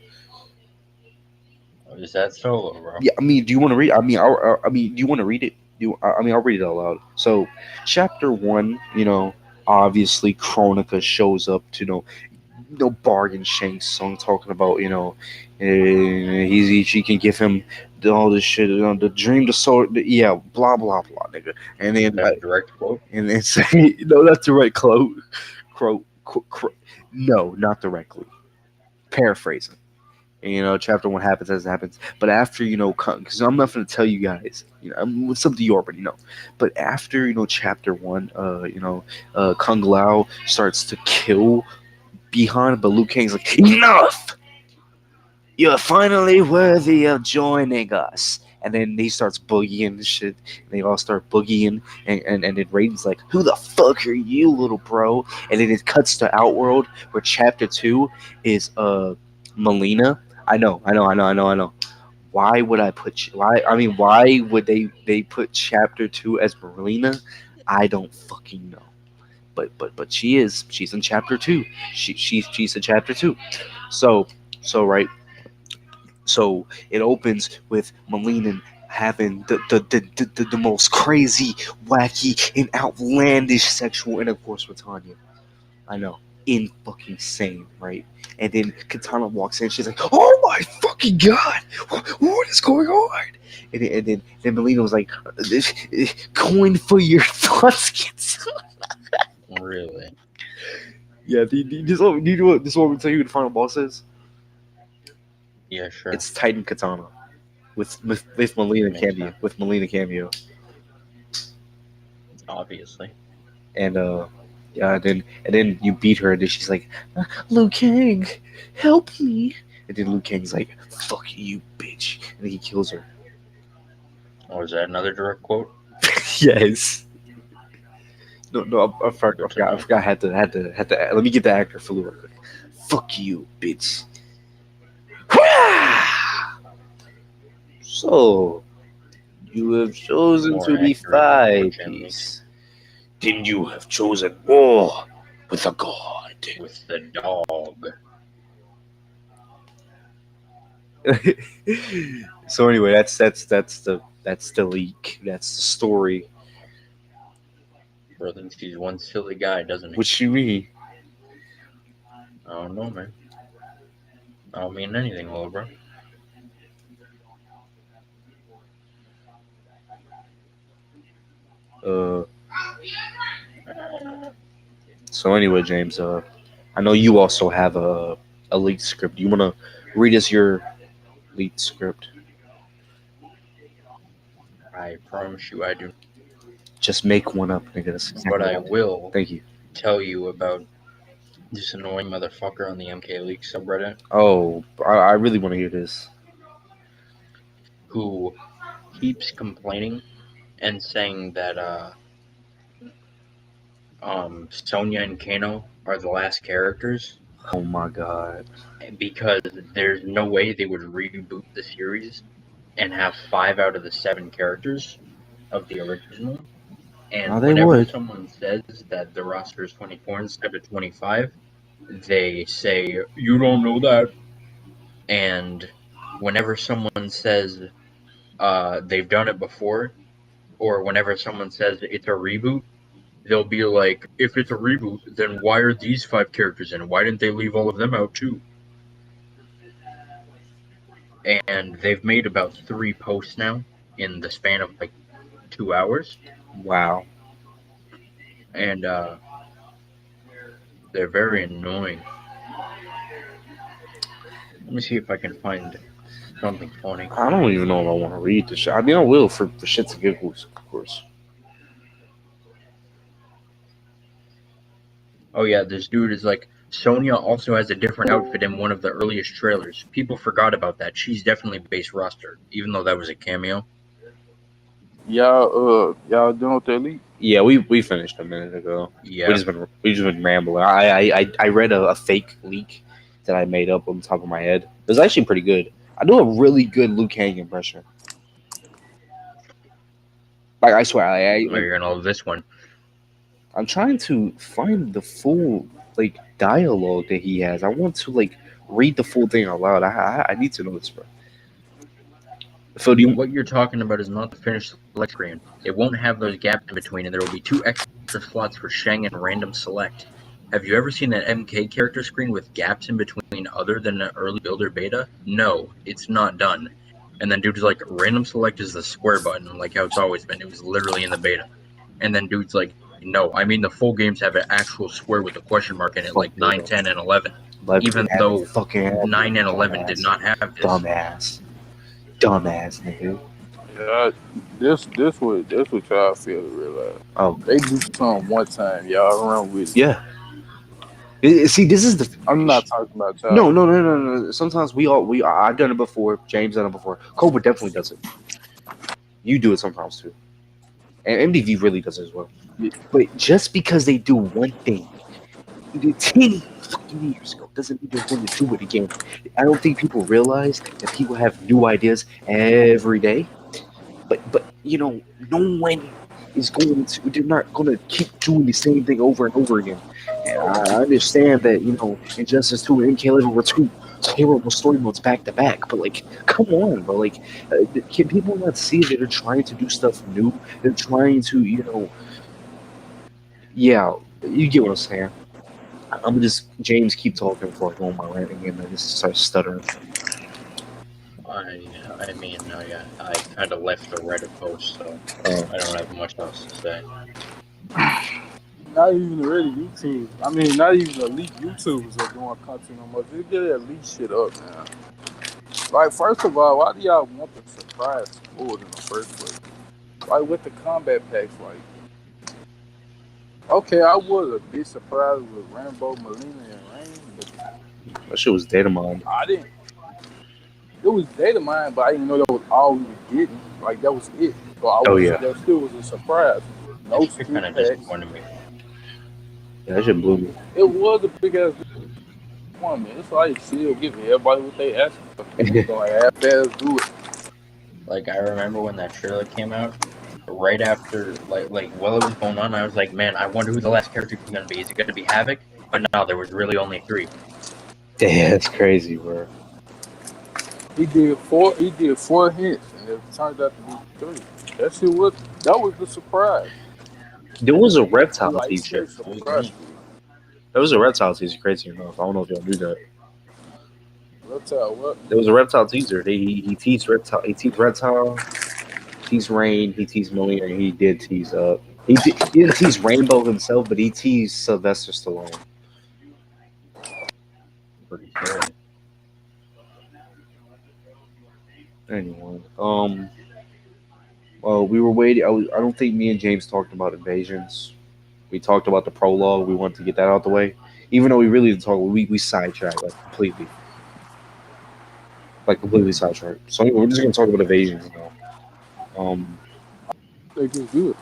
Is that solo, bro? Yeah, I mean, do you want to read? I mean, do you want to read it? I mean, I'll read it out loud. So, chapter one, obviously, Chronica shows up to bargain shanks song talking about she can give him all this shit, the dream, the soul, yeah, blah blah blah, nigga, and Is then that a direct quote? and then say no, that's the right quote, no, not directly, paraphrasing. And, chapter one happens as it happens. But after, because I'm not going to tell you guys, it's something you already know. But after, chapter one, Kung Lao starts to kill Bihan, but Liu Kang's like, enough! You're finally worthy of joining us. And then he starts boogieing and shit. And they all start boogieing. And then Raiden's like, who the fuck are you, little bro? And then it cuts to Outworld, where chapter two is Melina. I know. Why would I put why? I mean, why would they put chapter two as Melina? I don't fucking know. But she's in chapter two. She's in chapter two. So right. So it opens with Melina having the most crazy, wacky, and outlandish sexual intercourse with Tanya. I know. In fucking sane, right? And then Katana walks in. She's like, "Oh my fucking god, what is going on?" And then Melina was like, "Coin for your thoughts." Really? Yeah, this one will tell you who the final boss is. Yeah, sure. It's Titan Katana with Melina Makes cameo sense. with Melina cameo, Obviously. and yeah, and then you beat her, and then she's like, "Liu Kang, help me!" And then Liu Kang's like, "Fuck you, bitch," and then he kills her. Or is that another direct quote? Yes. No, Good to I know. forgot. Had to. Let me get the actor for Lou real quick. Fuck you, bitch. So you have chosen More to accurate, defy unfortunately, peace. Then you have chosen war with a god. with the dog. So anyway, that's the leak. That's the story. Bro thinks he's one silly guy, doesn't he? What you mean? I don't know, man. I don't mean anything, little bro. Uh, so anyway, James, I know you also have a leaked script. You wanna read us your leaked script? I promise you I do. Just make one up, nigga. That's But exactly I what I did. will Thank you. tell you about this annoying motherfucker on the MK League subreddit Oh, I really want to hear this. who keeps complaining and saying that Sonya and Kano are the last characters Oh my god. because there's no way they would reboot the series and have 5 out of the 7 characters of the original. Oh, And they whenever would. someone says that the roster is 24 instead of 25, they say, "You don't know that." And whenever someone says they've done it before, or whenever someone says it's a reboot, they'll be like, if it's a reboot, then why are these 5 characters in? Why didn't they leave all of them out too? And they've made about 3 posts now in the span of like 2 hours. Wow. And they're very annoying. Let me see if I can find something funny. I don't even know if I want to read this shit. I mean, I will for shits and giggles, of course. Oh yeah, this dude is like, Sonya also has a different outfit in one of the earliest trailers. People forgot about that. She's definitely base roster, even though that was a cameo. Y'all done with that leak? Yeah, we finished a minute ago. Yeah. We just been rambling. I read a fake leak that I made up on the top of my head. It was actually pretty good. I do a really good Liu Kang impression. Like I swear, Oh, you're gonna love this one. I'm trying to find the full like dialogue that he has. I want to like read the full thing out loud. I need to know this, bro. Phil, do you? What you're talking about is not the finished select screen. It won't have those gaps in between, and there will be 2 extra slots for Shang and random select. Have you ever seen an MK character screen with gaps in between other than an early builder beta? No, it's not done. And then dude's like, random select is the square button, like how it's always been. It was literally in the beta. And then dude's like, no, I mean the full games have an actual square with a question mark in it, Fuck like they 9, don't. 10, and 11. Like Even they haven't though fucking had 9 and 11 did dumbass, not have this. dumbass, nigga. Yeah, this what y'all feel to realize. Oh They do something one time, y'all run with it. yeah. See, this is the. I'm not talking about y'all. No. Sometimes I've done it before. James done it before. Cobra definitely does it. You do it sometimes too, and MDV really does it as well. But just because they do one thing 10 fucking years ago doesn't mean they're going to do it again. I don't think people realize that people have new ideas every day. But you know, no one is going to. They're not going to keep doing the same thing over and over again. And I understand that Injustice 2 and MK11 were 2 terrible story modes back to back. But like, come on, bro. Like, can people not see that they're trying to do stuff new? They're trying to, yeah, you get what I'm saying. I'm gonna just James keep talking before I go on my rant again. I just start stuttering. I mean, yeah, I kind of left the Reddit post, so Oh, I don't have much else to say. Not even really YouTube. I mean, not even elite YouTubers are doing content no more. Just get that elite shit up, man. Like, first of all, why do y'all want the surprise spoiled in the first place? Like, with the combat packs, like, okay, I was a bit surprised with Rambo, Molina, and Rain, but that shit was data mined. I didn't. It was data mine, but I didn't know that was all we were getting. Like, that was it. So Oh yeah, that still was a surprise. No It skill kind of packs. disappointed me. yeah, that shit blew me. It was a big ass one, man. It's like still giving everybody what they asked for. So like half-ass do it. Like, I remember when that trailer came out, right after, while it was going on, I was like, man, I wonder who the last character is going to be. Is it going to be Havoc? But no, there was really only 3. Damn, that's crazy, bro. He did four hints, and it turned out to be 3. That was the surprise. There was a He reptile like teacher. said surprise. There was a reptile teacher. Crazy enough. I don't know if y'all knew that. Reptile what? There was a reptile teaser. He teased reptile. He teased reptile. Teased Rain. He teased Million. And he did tease he didn't tease Rainbow himself, but he teased Sylvester Stallone. Pretty sad. Anyway, well, we were waiting. I don't think me and James talked about Invasions. We talked about the prologue. We wanted to get that out the way, even though we really didn't talk. We sidetracked like completely sidetracked. So anyway, we're just gonna talk about Invasions now. I think it's good.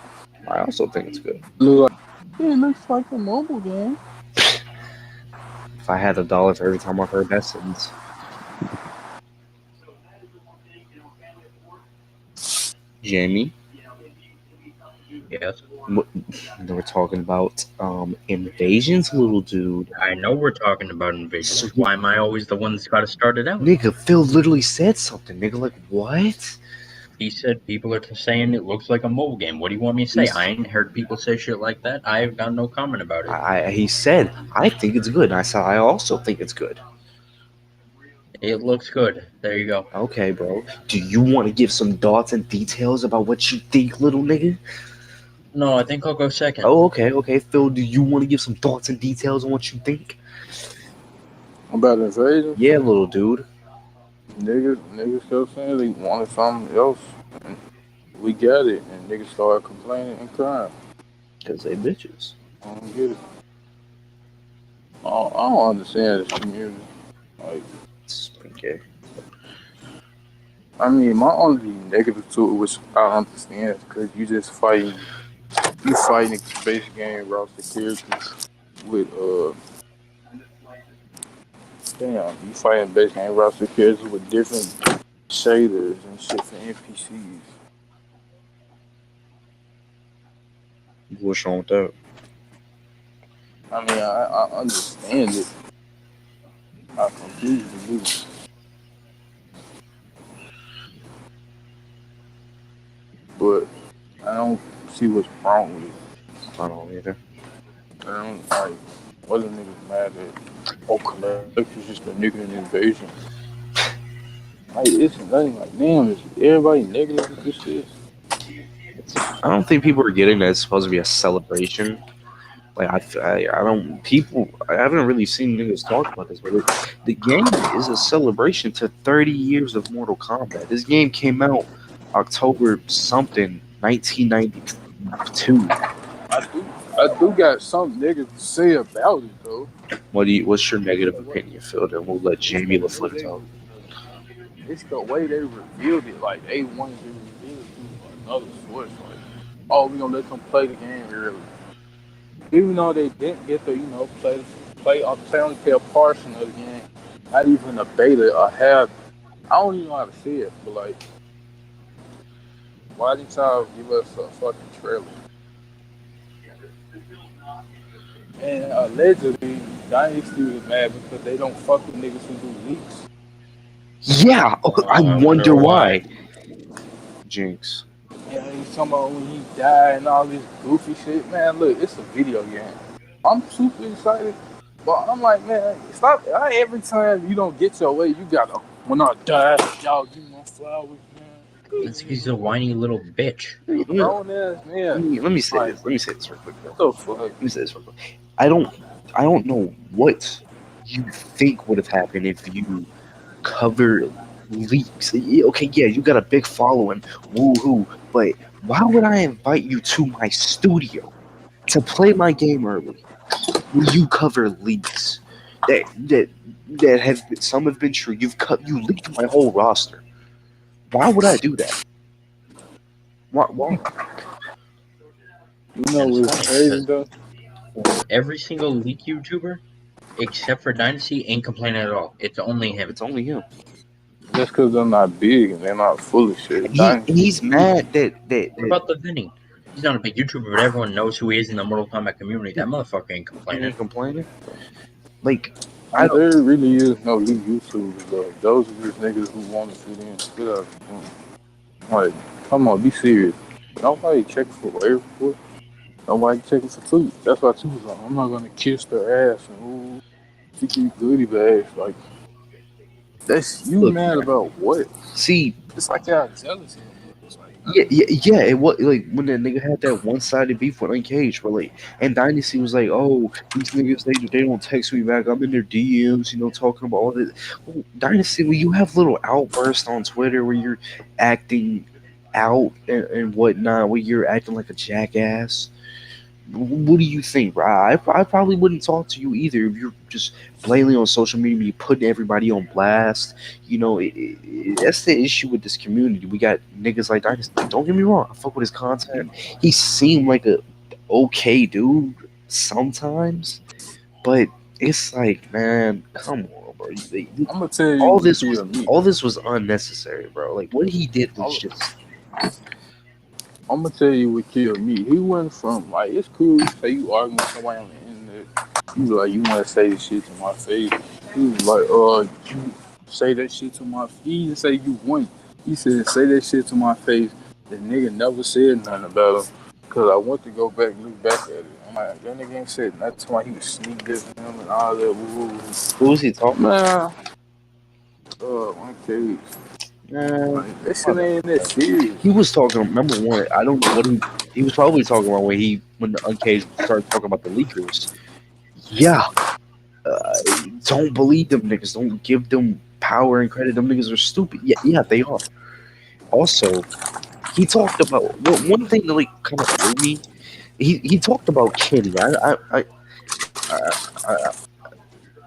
I also think it's good. Look like, yeah, it looks like a mobile game. If I had $1 for every time I heard that sentence, Jamie, Yes. we're talking about Invasions, little dude. I know we're talking about Invasions. So, Why am I always the one that's got to start it out? nigga, Phil literally said something, nigga. Like what? He said people are saying it looks like a mobile game. What do you want me to say? I ain't heard people say shit like that. I've got no comment about it. He said, I think it's good. And I said, I also think it's good. It looks good. There you go. Okay, bro. Do you want to give some thoughts and details about what you think, little nigga? No, I think I'll go second. Oh, okay. Phil, do you want to give some thoughts and details on what you think? About Invasion? Yeah, little dude. Niggas kept saying they wanted something else. And we got it. And niggas started complaining and crying. Because they bitches. I don't get it. I don't understand this community. Like, It's okay. I mean, my only negative to it, which I understand, is because you fighting a base game roster characters with you fighting base game roster characters with different shaders and shit for NPCs. What's wrong with that? I mean, I understand it. I completely do. But I don't see what's wrong with it. I don't either. I don't like other niggas mad at collectors just a nigga in Invasion. Like it's nothing like damn, is everybody negative with this shit? I don't think people are getting that it's supposed to be a celebration. Like I don't people. I haven't really seen niggas talk about this, but the game is a celebration to 30 years of Mortal Kombat. This game came out October something 1992. I do got some negative to say about it though. What's your negative opinion, Phil? Then we'll let Jamie LaFleur talk. It's the way they revealed it. Like they wanted to reveal it through another source. Like, oh, we gonna let them play the game early. Even though they didn't get to, play only play a portion of the game, not even a beta or half. I don't even know how to say it, but like, why did y'all give us a fucking trailer? And allegedly, Dynasty was mad because they don't fuck with niggas who do leaks. Yeah, I wonder why. Jinx. Yeah, he's talking about when he died and all this goofy shit. Man, look, it's a video game. I'm super excited, but I'm like, man, stop. Every time you don't get your way, you gotta, when I die, y'all give me flowers, man. This he's a whiny little bitch. Grown ass man. Let me say this. Let me say this real quick. What the fuck? Let me say this real quick. I don't know what you think would have happened if you covered leaks. Okay, yeah, you got a big following, woohoo, but why would I invite you to my studio to play my game early when you cover leaks that have some have been true? You leaked my whole roster. Why would I do that? Why? You know what's crazy though? Every single leak YouTuber, except for Dynasty, ain't complaining at all. It's only him. It's only him. Just because they're not big and they're not full of shit. He's mad that What about the Vinny? He's not a big YouTuber, but everyone knows who he is in the Mortal Kombat community. That motherfucker ain't complaining. Like, there really is no league YouTubers though. Those are just niggas who want to fit in. Get out of the Like, come on, be serious. Nobody checking for airport. Nobody checking for food. That's why too was on. I'm not gonna kiss their ass and ooh, she keep goodie bags. Like, That's you Look, mad about what? see, It's like y'all jealous of him. It's like yeah. It was like when that nigga had that one-sided beef with Uncaged, but like, and Dynasty was like, "Oh, these niggas they don't text me back. I'm in their DMs, talking about all this." Well, Dynasty, when you have little outbursts on Twitter where you're acting out and whatnot, where you're acting like a jackass. What do you think, bro? I probably wouldn't talk to you either if you're just blatantly on social media, you putting everybody on blast. That's the issue with this community. We got niggas like Dynasty. Like, don't get me wrong, I fuck with his content. He seemed like a okay dude sometimes, but it's like, man, come on, bro. I'm gonna tell you All what this was killed me. all this was unnecessary, bro. Like what he did was I'm, just I'm gonna tell you what killed me. He went from like it's cool. Say you arguing with somebody on the internet. You like you want to say this shit to my face. He was like, you say that shit to my face. He didn't say you won. He said, say that shit to my face. The nigga never said nothing about him. Cause I went to go back and look back at it. I'm like, that nigga ain't said nothing. That's why he was sneak dissing him and all that. Woo. who was he talking? Man, one case. Man, Like, that shit ain't that serious. he was talking. Number one, I don't know what he was probably talking about when the Uncaged started talking about the leakers. Yeah, don't believe them niggas. Don't give them power and credit. Them niggas are stupid. Yeah, they are. Also, he talked about one thing that like kind of threw me. He talked about Kenny. I, I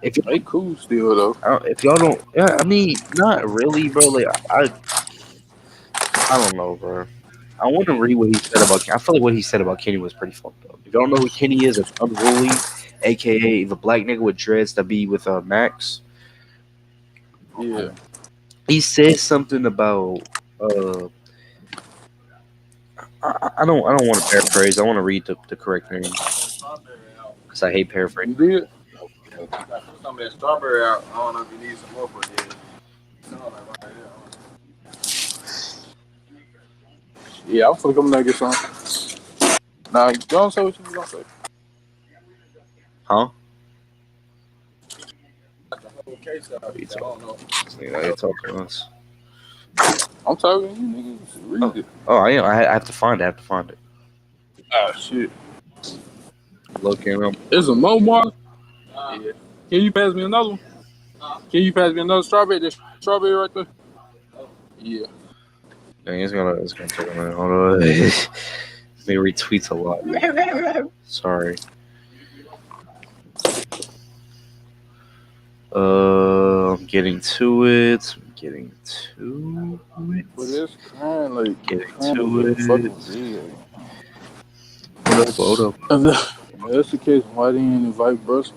if They cool still though. if y'all don't, yeah, I mean, not really, bro. Like I don't know, bro. I want to read what he said about. I feel like what he said about Kenny was pretty fucked up. If y'all don't know who Kenny is, it's Unruly, aka the black nigga with dreads that be with Max. Yeah. He said something about. Uh, I don't want to paraphrase. I want to read the correct name because I hate paraphrasing. You did? Okay. I put some of that strawberry out. I don't know if you need some more for that. Yeah, I'm finna come back and get some. Nah, don't say what you was gonna say. Huh? Whole case out. What are you I don't know. talking to us? I'm talking to you niggas. Read it. Oh, I have to find it. I have to find it. Ah, shit. Looking up. There's a Momar. Yeah. Can you pass me another one? Can you pass me another strawberry? That strawberry right there? Yeah. Dang, it's gonna take a minute. Hold on. He retweets a lot. Sorry. I'm getting to it. But it's kind of like, Getting kind of to like it. fucking weird. Hold up. If that's the case, why didn't you invite Brusco?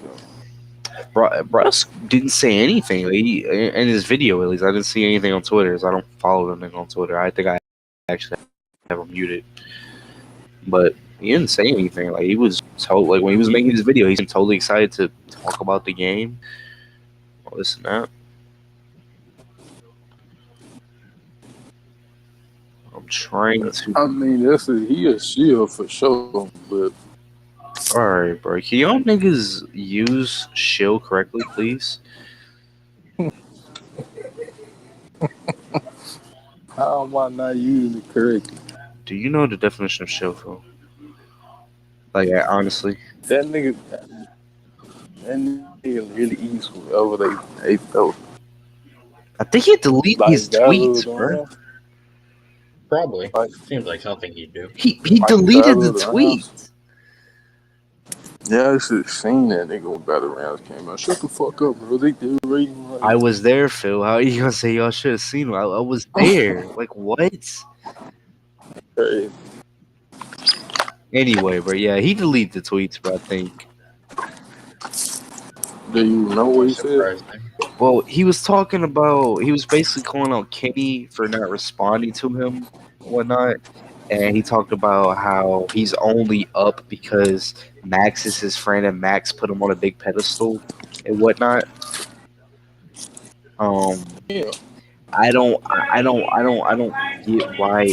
Brusk didn't say anything. Like, in his video, at least, I didn't see anything on Twitter. So I don't follow them on Twitter. I think I actually have him muted. But he didn't say anything. Like he was told, like when he was making his video, he seemed totally excited to talk about the game, all this and that. I'm trying to. I mean, he a shield for sure, but All right, bro. Can y'all niggas use shill correctly, please? how am I not using it correctly? Do you know the definition of shill, Phil? Like, honestly, That nigga really eats whatever they throw. I think he deleted Like his Tyler tweets, the bro. Ram. Probably. Like, Seems like something he'd do. He like deleted the Tyler the tweet. Rams. Yeah, I should have seen that nigga when Battle Rounds came out. Shut the fuck up, bro. They did reading like I was there, Phil. How are you gonna say y'all should have seen him? I was there. Like what? crazy. Anyway, bro. Yeah, he deleted the tweets, bro. I think. Do you know what he said? Surprising. Well, he was talking about. He was basically calling out Kenny for not responding to him, and whatnot. And he talked about how he's only up because Max is his friend, and Max put him on a big pedestal and whatnot. Yeah. I don't get why.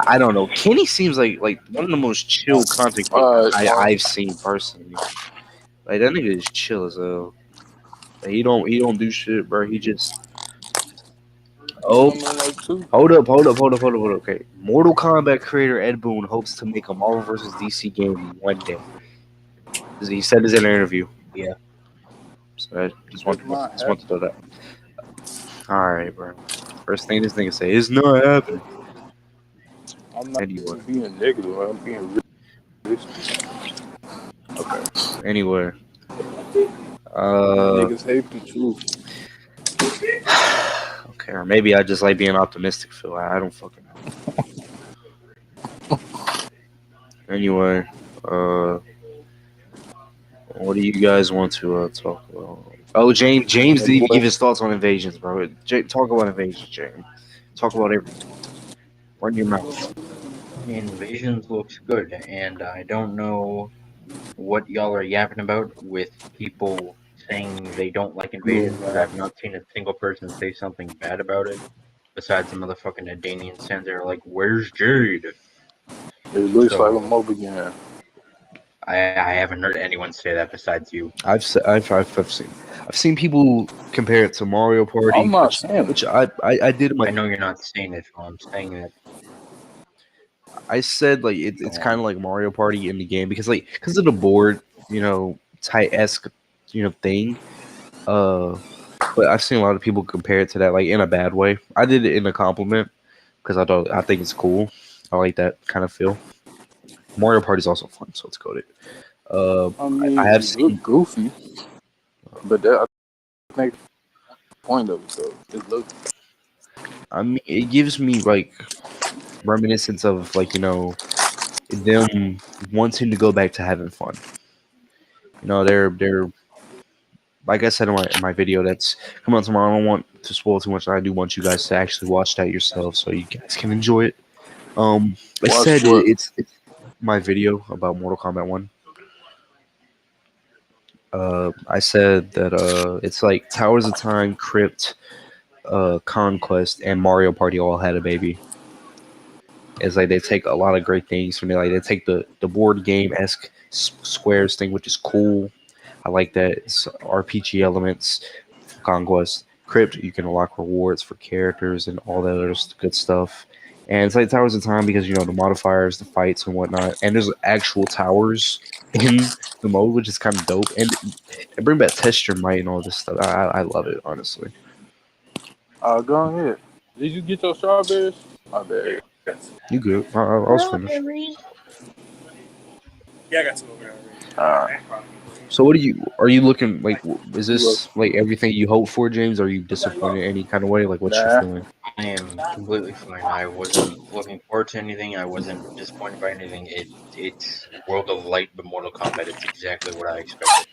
I don't know. Kenny seems like one of the most chill content creators Alright, I've seen personally. Like that nigga is chill as hell. He don't do shit, bro. He just He oh. coming in like two. Hold up. Okay. Mortal Kombat creator Ed Boon hopes to make a Marvel vs. DC game one day. He said this in an interview. Yeah. So I It's not just want to happening. throw that. Alright, bro. First thing this nigga say, it's not happening. I'm not Anyway. being negative. I'm being realistic. Okay. Anyway. Niggas hate the truth. Okay, or maybe I just like being optimistic, Phil. I don't fucking know. Anyway, what do you guys want to talk about? Oh, James That didn't even boy, give his thoughts on invasions, bro. Talk about invasions, James. Talk about everything. Run your mouth. Invasions looks good, and I don't know what y'all are yapping about with people saying they don't like Invasions, because I've not seen a single person say something bad about it, besides the motherfucking Adanian stands there like, where's Jade? it looks like a So, mobile game. I haven't heard anyone say that besides you. I've seen people compare it to Mario I'm Party, not saying it. which I did in my I know you're not saying it, so I'm saying that. I said like it's Go kind on. of like Mario Party in the game because of the board, tight esque, thing. Uh, but I've seen a lot of people compare it to that like in a bad way. I did it in a compliment because I think it's cool. I like that kind of feel. Mario Party is also fun, so let's go to it. I I mean, have it look seen. goofy, but that I think the point of it though. It look. I mean, it gives me like reminiscence of like them wanting to go back to having fun. They're like I said in my video that's coming out tomorrow. I don't want to spoil too much. I do want you guys to actually watch that yourself so you guys can enjoy it. I Watch said what? it's my video about Mortal Kombat One. I said that it's like Towers of Time, Crypt, Conquest, and Mario Party all had a baby. It's like they take a lot of great things from it. Like they take the board game esque squares thing, which is cool. I like that. It's RPG elements. Conquest, Crypt, you can unlock rewards for characters and all that other good stuff. And it's like Towers of Time because the modifiers, the fights and whatnot. And there's actual towers in the mode, which is kind of dope. And they bring back texture, might, and all this stuff. I love it, honestly. Go ahead. Did you get your strawberries? My bad. You good? I was finished. Yeah, I got some over there Alright. So what are you looking like? Is You look. this like everything you hoped for, James? Are you disappointed in any kind of way? Like, what's your Nah. feeling? I am completely fine. I wasn't looking forward to anything. I wasn't disappointed by anything. It's World of Light, but Mortal Kombat. It's exactly what I expected.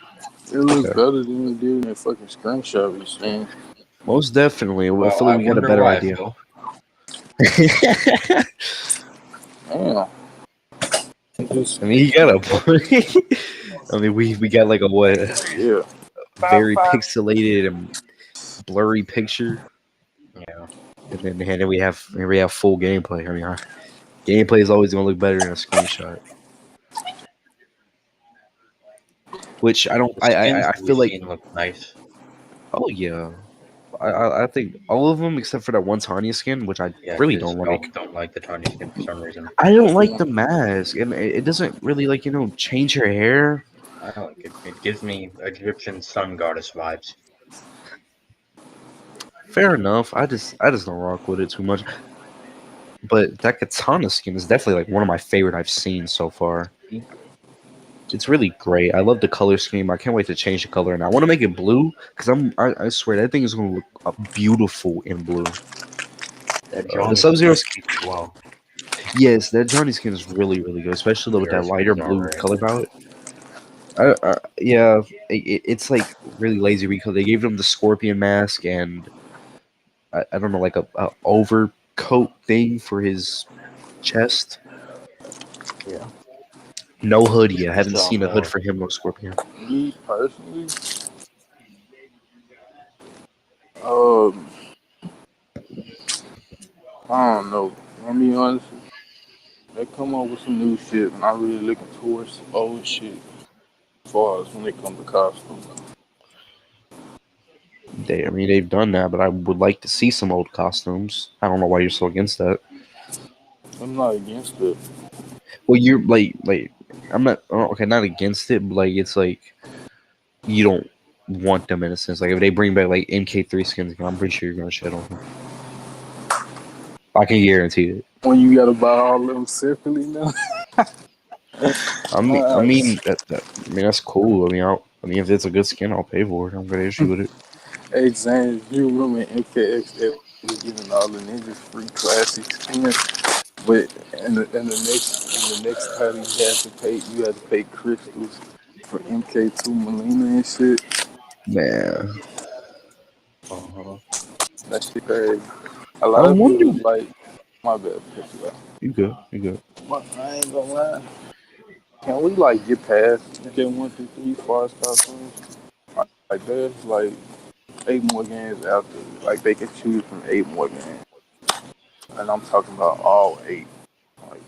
It looks Okay. better than it did in that fucking screenshot we seen. Most definitely. I Well, feel I like we got a wonder better why, idea. Phil. Damn. It just, I mean, he got a point. I mean, we got like a what, yeah. very pixelated and blurry picture, Yeah. and then we have full gameplay. I mean, gameplay is always gonna look better in a screenshot. Which I don't. The skins I that we've feel like. seen look nice. Oh yeah, I think all of them except for that one Tanya skin, which I Yeah, really because don't y'all like. don't like the Tiny skin for some reason. I don't That's the like one. the mask, and it doesn't really like change her hair. I like it. It gives me Egyptian sun goddess vibes. Fair enough. I just don't rock with it too much. But that katana skin is definitely like one of my favorite I've seen so far. It's really great. I love the color scheme. I can't wait to change the color, and I want to make it blue because I swear that thing is going to look beautiful in blue. That The Johnny Sub skin Zero, is cheap as well. yes, that Johnny skin is really really good, especially though with Their that lighter skins are blue alright. color palette. Yeah, it's like really lazy because they gave him the scorpion mask and I don't know like a overcoat thing for his chest. Yeah. No hoodie. I haven't seen Some a hood for him. No scorpion. Me personally, um, I don't know. I'm be honest. They come up with some new shit, and I'm really looking towards old shit as far as when it comes to costumes. I mean, they've done that, but I would like to see some old costumes. I don't know why you're so against that. I'm not against it. Well, you're like I'm not okay, not against it, but like it's like you don't want them in a sense. Like if they bring back like MK3 skins, I'm pretty sure you're gonna shit on them. I can guarantee it. When you gotta buy all of them separately now. I uh, mean I mean that's cool. I mean if it's a good skin, I'll pay for it. I'm gonna issue with it. hey James, you remember MKX was giving all the ninjas free classic skins, but in the next title you had to pay crystals for MK2 Melina and shit. Man, Uh-huh. That shit crazy. A I lot don't of wonder. people was like, my bad, pick it up. You good? You good? But I ain't gonna lie. Can we like get past MK1 through 3 far cartoons? Like there's like 8 more games after. Like they can choose from 8 more games, and I'm talking about all 8. Like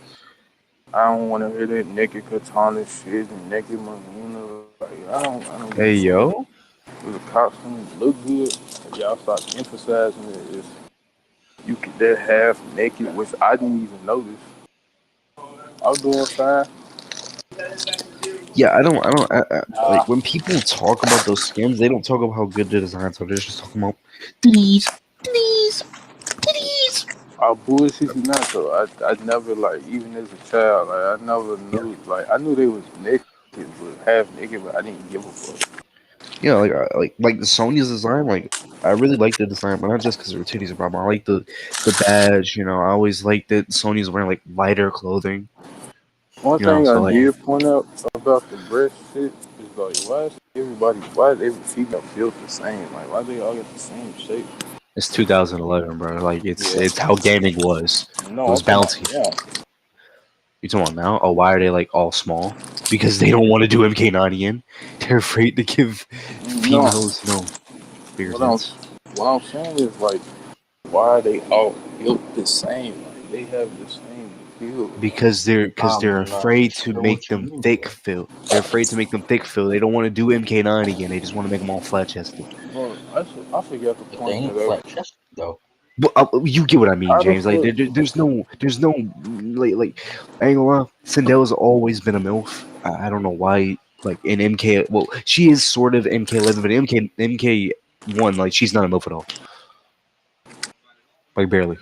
I don't want to hear that naked katana shit and naked Marina. Like I don't give a Hey fuck. yo, If the costumes look good, if y'all start emphasizing it, is you can they're half naked, which I didn't even notice. I'm doing fine. yeah, like when people talk about those skins, they don't talk about how good the designs are. They're just talking about titties, titties, titties. I bullshit you not though. I never like even as a child like I never Yeah, knew like I knew they was naked but half naked but I didn't give a fuck. yeah, like the Sonya's design. Like I really like the design, but not just because her titties are problem. I like the badge. You know, I always like that Sonya's wearing like lighter clothing. One You know, thing I so like Yeah. did point out about the breast shit is like why is every female built the same? Like why they all get the same shape? it's 2011, bro. Like Yeah. it's how gaming was. It No, I'm was talking about bouncy. yeah. You talking about now? Oh, why are they like all small? Because they don't want to do MK9 again. They're afraid to give No, females, bigger what I'm tits. what I'm saying is like why are they all built the same? Like they have the same build. Because they're I'm not afraid to sure what make you them mean, thick bro. feel. They're afraid to make them thick feel. They don't want to do MK9 again. They just want to make them all flat chested. Well, I forgot to But they point that ain't out. flat chested though. But you get what I mean, How the James. Like fuck? there's no like I ain't gonna lie. Cinderella's always been a milf. I don't know why. Like in MK, well, she is sort of MK11, but MK1, like she's not a milf at all. Like barely.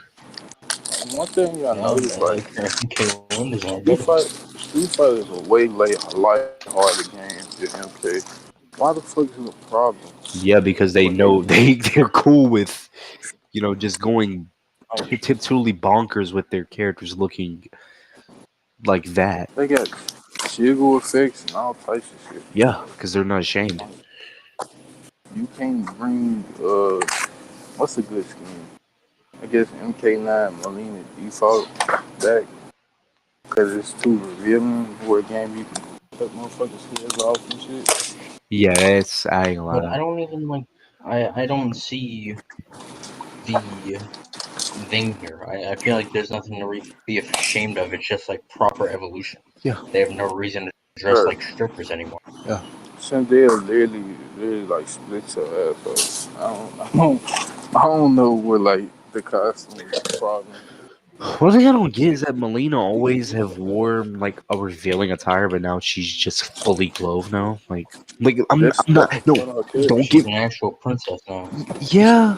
One thing I Yeah, noticed, I like like your MK1 design better. Street Fighter is a way lighthearted game than MK. Why the fuck is it a problem Yeah, because they when they know they're cool with just going like totally bonkers with their characters looking like that. they got jiggle effects and all types of shit. Yeah, because they're not ashamed. Like, you can't bring what's a good skin? I guess MK9 Molina default back because it's too revealing for a game you can cut motherfuckers' heads off and shit. Yeah, that's I ain't gonna But lie. I don't even like. I don't see the thing here. I feel like there's nothing to be ashamed of. It's just like proper evolution. Yeah, They have no reason to dress Bro, like strippers anymore. yeah. Sindel literally like split your ass up. I don't know what like the costume is the problem. One thing I don't get is that Melina always have worn like a revealing attire, but now she's just fully clothed now. I'm That's not. the No, point of her character. don't She's get. an actual princess now. Yeah,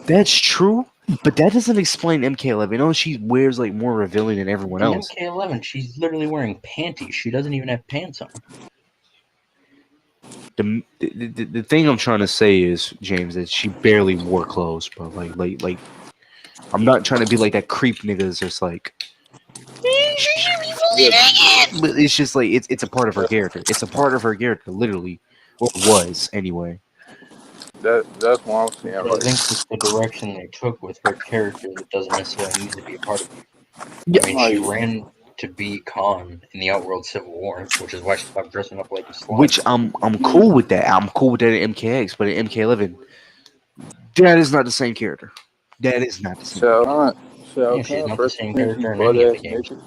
that's true, but that doesn't explain MK11. No, she wears like more revealing than everyone In else. MK11, she's literally wearing panties. She doesn't even have pants on. The thing I'm trying to say is, James, that she barely wore clothes, bro. Like I'm not trying to be like that creep nigga that's just like she should be fully Yeah, naked. But it's just like it's a part of her character. It's a part of her character, literally. Or was anyway. that's what I'm saying. But I Like, think with the direction they took with her character, that doesn't necessarily need to be a part of it. Yeah. I mean, she like ran to be Khan in the Outworld Civil War, which is why she stopped dressing up like a slut. Which I'm cool with that. I'm cool with that in MKX, but in MK11, that is not the same character. That is not the same Shao character. Kahn, Shao Yeah, she's Kahn, not the first same he character in butt any of the ass games. naked.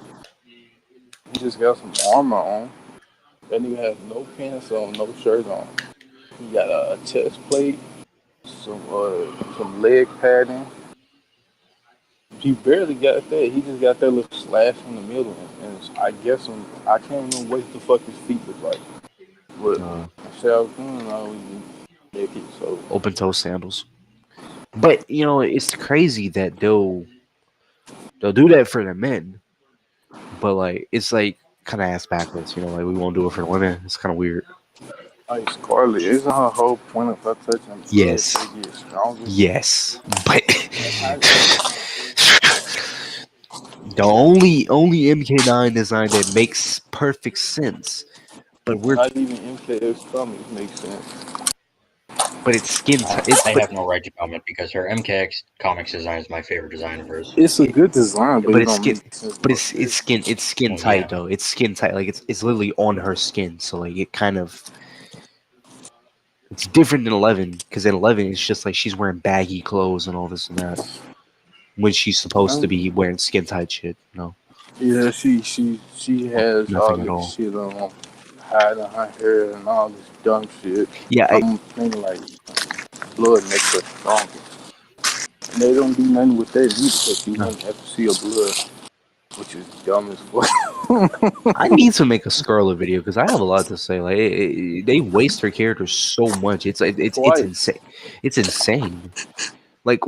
He just got some armor on. That nigga has no pants on, no shirt on. He got a chest plate some leg padding. He barely got that. He just got that little slash in the middle, and I guess I can't remember what the fuck his feet look like. But Uh, I said I was doing all naked, so Open toe sandals. But it's crazy that they'll do that for the men, but like it's like kind of ass backwards. Like we won't do it for the women. It's kind of weird. like Scarlett, isn't her whole point of her touching blood Yes, to get stronger? yes, but I, the only MK9 design that makes perfect sense, but not even MK's comics make sense. it's skin tight. I have no right to comment because her MKX comics design is my favorite design of hers. It's a good design, but But it it's don't skin, make sense. but it's skin Well, tight yeah. though. It's skin tight. Like it's literally on her skin. So like it kind of it's different than 11 because in 11 it's just like she's wearing baggy clothes and all this and that when she's supposed to be wearing skin tight shit. No, Yeah, she has all nothing at this all. shit on, hiding her hair and all this dumb shit. Yeah, I'm thinking like blood makes her stronger. And they don't do nothing with that either because you no. wouldn't have to see her blood, which is dumb as fuck. I need to make a Scarlet video because I have a lot to say. Like they waste her character so much. It's Twice. insane. It's insane. Like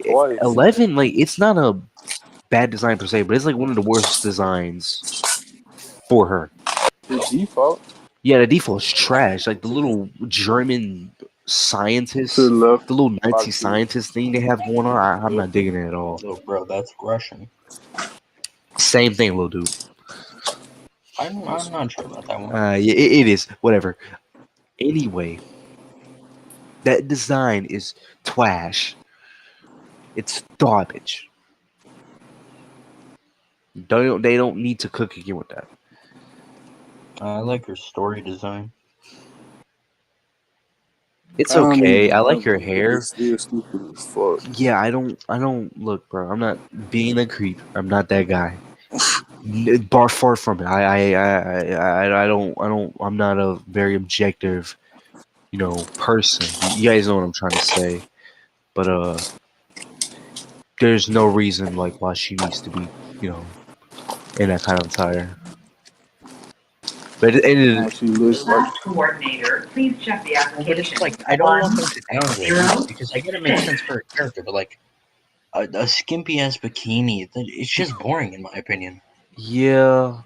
Twice. 11, like it's not a bad design per se, but it's like one of the worst designs for her. The default Yeah, the default is trash. Like the little German to the scientist, left the little Nazi box. scientist thing they have going on. I'm not digging it at all. Oh, bro, that's Russian. Same thing, little dude. I'm not sure about that one. Yeah, it is. Whatever. Anyway, that design is twash. It's garbage. They don't need to cook again with that. I like her story design. It's I don't okay. even I like remember, your but hair. it's still stupid as fuck. Yeah, I don't look, bro. I'm not being a creep. I'm not that guy. Bar far from it. I'm not a very objective, person. You guys know what I'm trying to say. But there's no reason like why she needs to be, in that kind of attire. But She looks like Coordinator, please check the But it's application. like I don't want them to downgrade her because I get it makes sense for her character, but like a skimpy ass bikini, it's just boring in my opinion. yeah,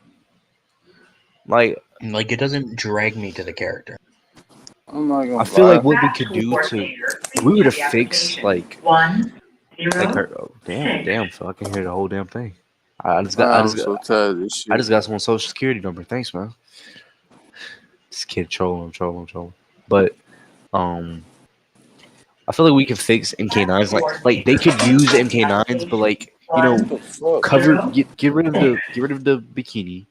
like Like it doesn't drag me to the character. I'm not I gonna feel like lie. what we could do to Coordinator, if we please were to check the fix application. like 1 like 0 her. Oh, damn, so I can hear the whole damn thing. I just got I I'm just got so tired of this I shit. just got someone's social security number. Thanks, man. This kid trolling. But I feel like we can fix MK9s. Like they could use MK9s, but like What the fuck? cover get rid of the bikini.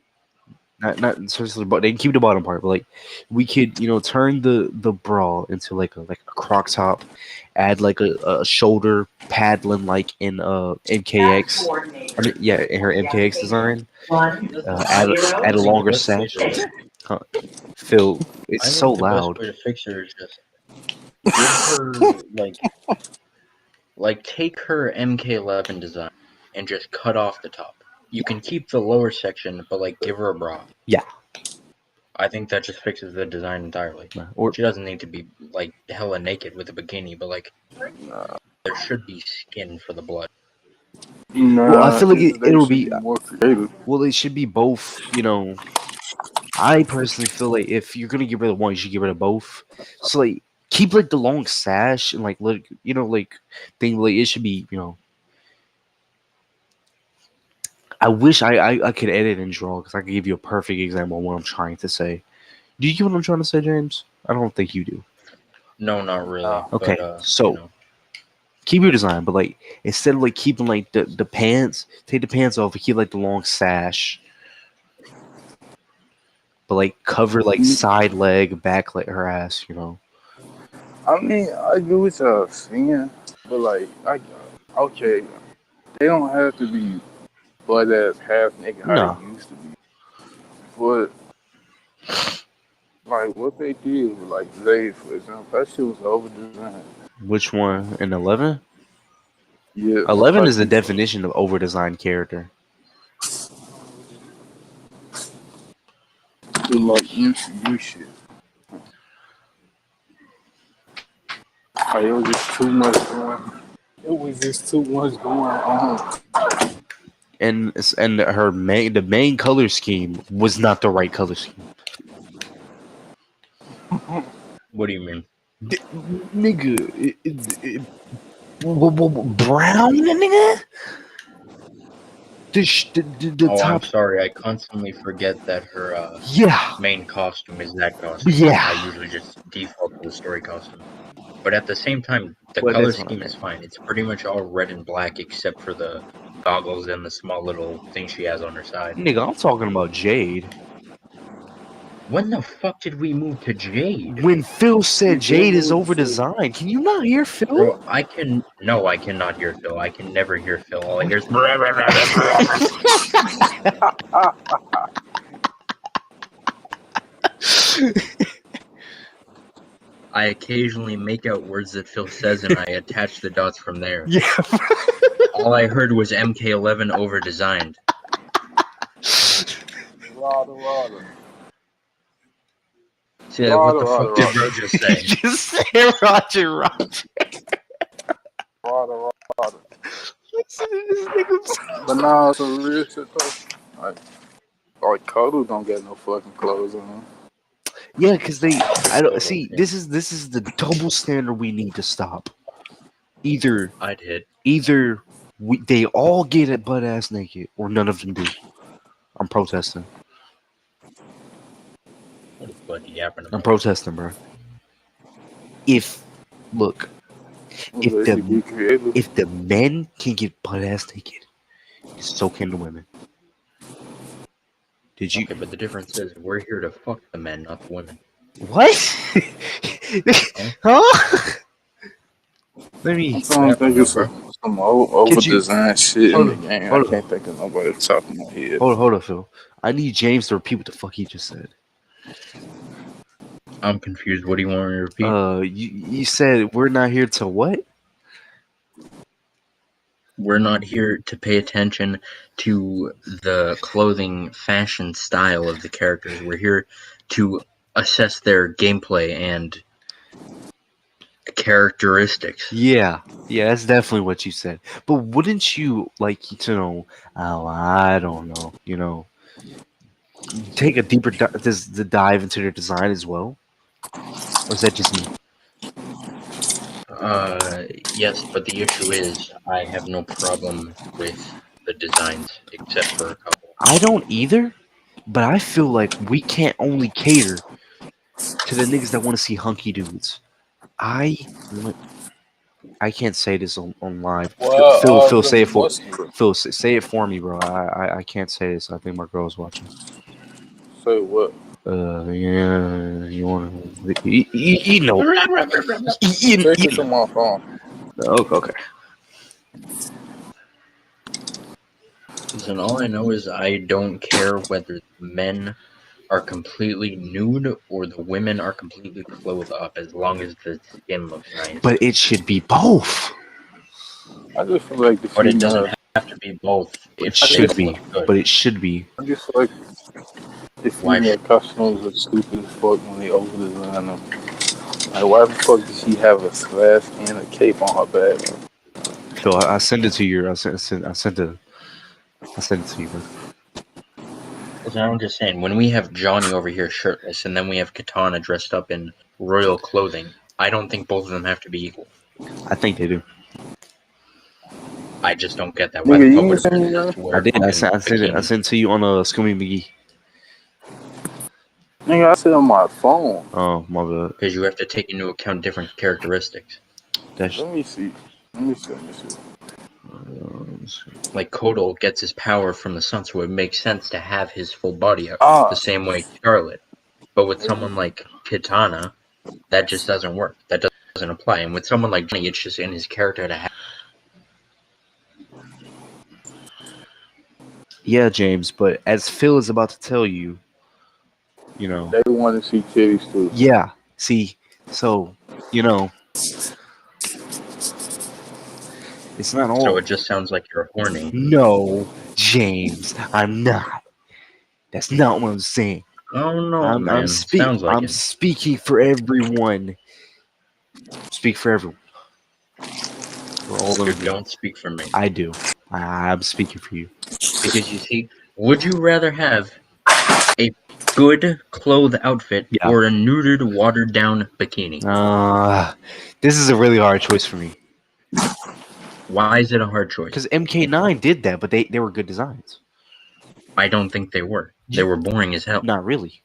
Not seriously, but they can keep the bottom part. But like we could turn the bra into like a croc top, add like a shoulder paddling like in MKX. I mean, yeah, in her MKX design. 1 Add 0. add a I think the longer best way sash. to Huh. Phil, it's I so think the best loud. way to fix her is just give her like take her MK11 design and just cut off the top. You can keep the lower section, but like give her a bra. Yeah. I think that just fixes the design entirely. Or She doesn't need to be like hella naked with a bikini, but like Nah, there should be skin for the blood. well, I feel like they it'll should be be more creative. well. It should be both. I personally feel like if you're gonna get rid of one, you should get rid of both. So like keep like the long sash and like let like thing like it should be. I wish I could edit and draw because I could give you a perfect example of what I'm trying to say. Do you get what I'm trying to say, James? I don't think you do. No, not really. Okay, But so keep your design, but like instead of like keeping like the pants, take the pants off and keep like the long sash, but like cover like side leg, back leg, her ass. I mean, I get what y'all saying, but like, okay, they don't have to be butt ass half naked how No, they used to be. But like what they did with like Zay, for example, that shit was over designed. Which one? In 11? Yeah, 11 is the cartoon. definition of over-designed character. Do like MCU shit. Like, it was just too much going. It was just too much going on. And the main color scheme was not the right color scheme. What do you mean? Nigga, brown, nigga. The Oh, I'm top, sorry. I constantly forget that her yeah, main costume is that costume. yeah. I usually just default to the story costume. But at the same time, the Well, color that's what I scheme is meant. fine. It's pretty much all red and black except for the goggles and the small little thing she has on her side. Nigga, I'm talking about Jade. When the fuck did we move to Jade? When Phil said We Jade did is move over to- designed, can you not hear Phil? Bro, I cannot hear Phil. I can never hear Phil. All I hear is I occasionally make out words that Phil says and I attach the dots from there. Yeah. All I heard was MK11 over designed. Rada. See, what the fuck did Rada. bro just say? Just say Roger. Rada. Listen to this nigga. But nah, some real shit though. Like Kodo don't get no fucking clothes on. Yeah, because I don't see. This is the double standard we need to stop. Either I'd hit. they all get it butt ass naked, or none of them do. I'm protesting. What the fuck you yapping I'm about? protesting, bro. If the men can get butt ass naked, so can the women. Did you? Okay, but the difference is we're here to fuck the men, not the women. What? Huh? Let me. I'm trying to think of some over designed shit in the game. I can't think of nobody off the top of my head. Hold on, Phil. I need James to repeat what the fuck he just said. I'm confused. What do you want me to repeat? You said we're not here to what? We're not here to pay attention to the clothing fashion style of the characters. We're here to assess their gameplay and characteristics. Yeah, that's definitely what you said. But wouldn't you like to know? Oh, I don't know. Take a deeper dive into their design as well, or is that just me? Yes, but the issue is I have no problem with the designs except for a couple. I don't either, but I feel like we can't only cater to the niggas that want to see hunky dudes. I can't say this on live. Well, Phil, say it for Phil. Say it for me, bro. I can't say this. I think my girl's watching. Say what? Yeah, you want to? You know. Take it to my phone. Okay. Listen, all I know is I don't care whether the men are completely nude or the women are completely clothed up, as long as the skin looks nice. But it should be both. I just feel like But it doesn't have to be both. It should be. But it should be. I just feel like the female costumes are stupid as fuck when they over design them. Like, why the fuck does she have a flask and a cape on her back? Phil, I sent it to you. I sent it to you, bro. Listen, I'm just saying, when we have Johnny over here shirtless, and then we have Katana dressed up in royal clothing, I don't think both of them have to be equal. I think they do. I just don't get that. Why the fuck would I did. I sent it to you on Scooby McGee. Nigga, I said on my phone. Oh, my bad. Because you have to take into account different characteristics. Let me see. Like Kotal gets his power from the sun, so it makes sense to have his full body out the same way Scarlet. But with someone like Katana, that just doesn't work. That doesn't apply. And with someone like Johnny, it's just in his character to have. Yeah, James, but as Phil is about to tell you, you know, they want to see titties too. Yeah, see, so It's not all. So it just sounds like you're horny. No, James, I'm not. That's not what I'm saying. Oh no, man. Sounds like I'm it. speaking for everyone. Speak for everyone. For all You of you. don't speak for me. I do. I'm speaking for you. Because you see, would you rather have a good clothed outfit Yeah. or a neutered, watered down bikini? This is a really hard choice for me. Why is it a hard choice? Because MK9 did that, but they were good designs. I don't think they were. They were boring as hell. Not really.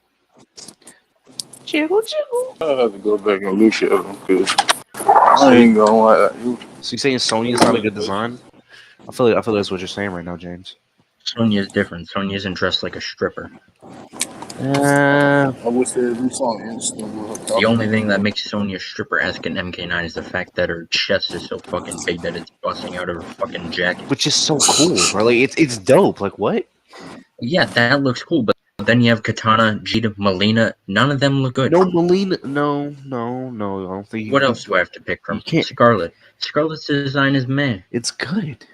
Jiggle, jiggle. I have to go back and look at them because I ain't gonna lie. So you saying Sonya's not a good design? I feel like that's what you're saying right now, James. Sonya's different. Sonya isn't dressed like a stripper. I wish they'd do something interesting with her. The only thing that makes Sonya a stripper-esque in MK9 is the fact that her chest is so fucking big that it's busting out of her fucking jacket. which is so cool, bro. Like it's dope. Like what? Yeah, that looks cool, but then you have Katana, Jade, Melina. None of them look good. No, Melina. No. I don't think. What else do I have to pick from? You can't. Scarlet. Scarlet's design is meh. It's good.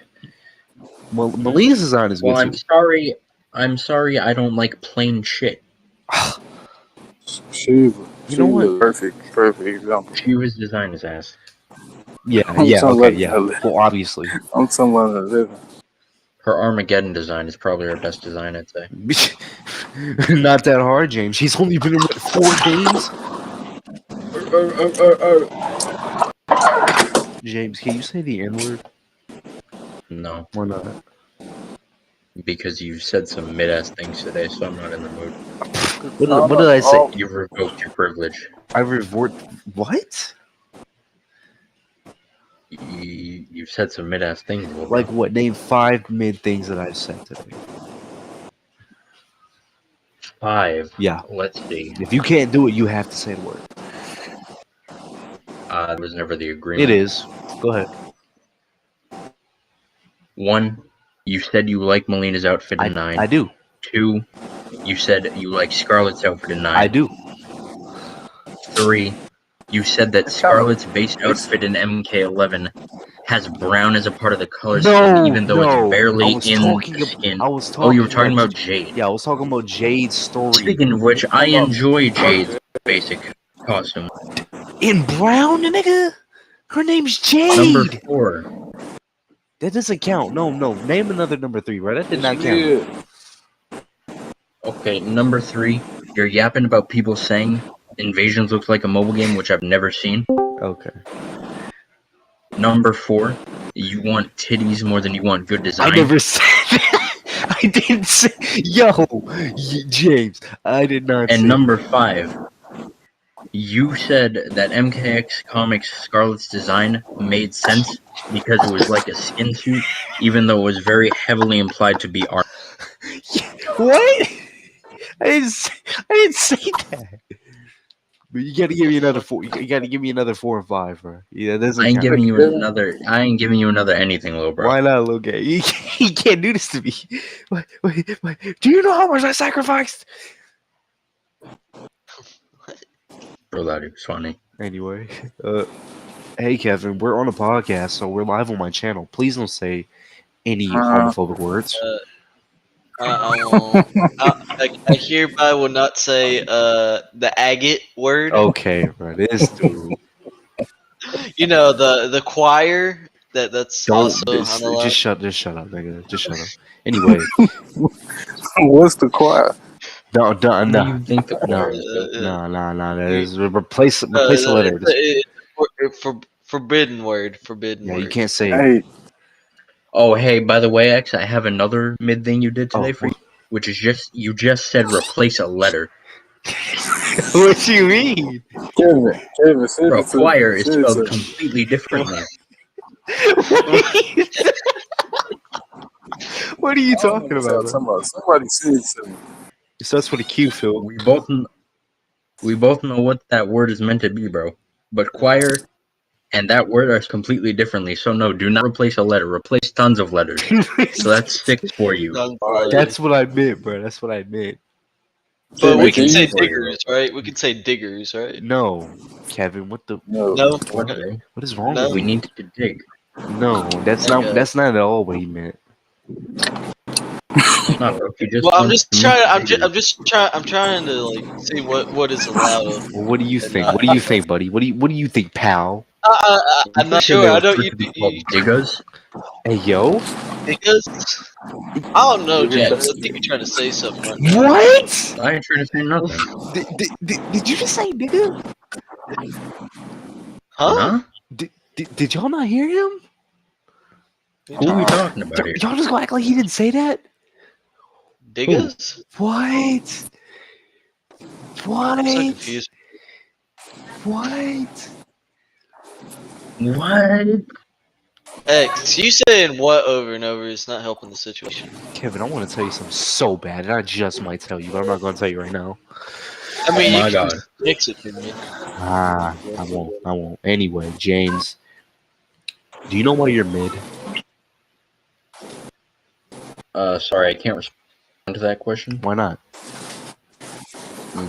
Well, Melina's design is Well, good I'm too. sorry. I'm sorry. I don't like plain shit. She's know what? a perfect example. Shiva's design is ass. Yeah. I'm Okay. talking Yeah. about- Well, obviously. I'm talking about the living. Her Armageddon design is probably her best design, I'd say. Not that hard, James. She's only been in what, 4 games. James, can you say the N word? No, Why not? because you said some mid-ass things today, so I'm not in the mood. What did I say? You've revoked your privilege. I revert. What? You've said some mid-ass things. Will. Like what? Name 5 mid things that I've said today. 5. Yeah. Let's see. If you can't do it, you have to say the word. That was never the agreement. It is. Go ahead. 1. You said you like Melina's outfit in 9. I do. 2. You said you like Scarlet's outfit in 9. I do. 3. You said that Scarlet's base outfit in MK11 has brown as a part of the color scheme, even though it's barely in the skin. Oh, you were talking about Jade. Yeah, I was talking about Jade's story. Speaking of which, I enjoy Jade's basic costume. In brown, nigga? Her name's Jade! Number 4. That doesn't count. No. Name another number 3, right? That did not count. Yeah. Okay, number 3. You're yapping about people saying Invasions looks like a mobile game, which I've never seen. Okay. Number 4. You want titties more than you want good design. I never said that. I didn't say. Yo, James, I did not say. And number 5. You said that MKX Comics Scarlet's design made sense because it was like a skin suit, even though it was very heavily implied to be armor. What? I didn't say that. But you gotta give me another 4. You gotta give me another 4 and 5, bro. Yeah, that doesn't I ain't count. giving you another. I ain't giving you another anything, little bro. Why not, little gay? You can't do this to me. Wait. Do you know how much I sacrificed? Bro, that was funny. Anyway, hey Kevin, we're on a podcast, so we're live on my channel. Please don't say any homophobic words. I hereby will not say the agate word. Okay, bro, this dude. You know the choir that's also on the line. Just shut up, nigga. Just shut up. Anyway, What's the choir? no. What do you think the choir is? No. That is replace the letter. It's forbidden word. Forbidden Yeah, word. you can't say it. Hey, Oh, hey, by the way, X, I have another mid thing you did today Oh, for you, which is you just said replace a letter. What you mean? Kevin, send Bro, it to choir me. is Send it spelled to me. completely differently. What are you I don't know talking what y'all about? talking about. Somebody send it to me. It starts with a Q, Phil. We both know what that word is meant to be, bro. But choir and that word are completely differently. So no, do not replace a letter. Replace tons of letters. So that's 6 for you. That's what I meant, bro. That's what I meant. But we can Can say you- diggers, right? We can say diggers, right? No, Kevin. What the? No. No. What, bro? What is wrong No. with We you? need to dig. No, that's not. Okay. That's not at all what he meant. Not bro. He just Well, I'm wants just to meet trying. niggas. I'm just trying. I'm trying to like see what is allowed Well, what do you and think? not. What do you think, buddy? What do you think, pal? I'm You not say sure. they I were don't. supposed to be called diggas? Hey, yo. Because I don't know, Niggas James. I that- think you're trying to say something right now. What? I ain't trying to say nothing. Did you just say nigga? Huh? Huh? Did y'all not hear him? Who are we talking about here? Y'all just gonna act like he didn't say that? Diggas? What? I'm so What? confused. What? What? X, you saying what over and over is not helping the situation. Kevin, I want to tell you something so bad, and I just might tell you, but I'm not gonna tell you right now. I mean, Oh you my can god. mix it to me. I won't. I won't. Anyway, James, do you know why you're mid? Sorry, I can't respond to that question Why not?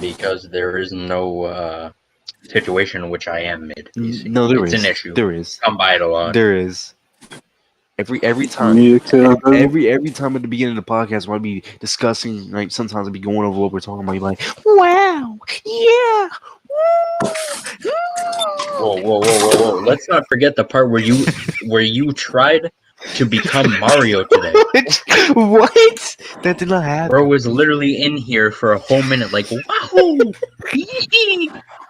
because there is no situation in which I am mid. PC. No, there It's is. an issue. There is. Come by it a lot. There is. Every time. Me and Kev, Every time at the beginning of the podcast when I be discussing, like sometimes I'd be going over what we're talking about, you're like, wow, yeah. Whoa. Let's not forget the part where you tried to become Mario today. What? That did not happen. Bro was literally in here for a whole minute like wahoo!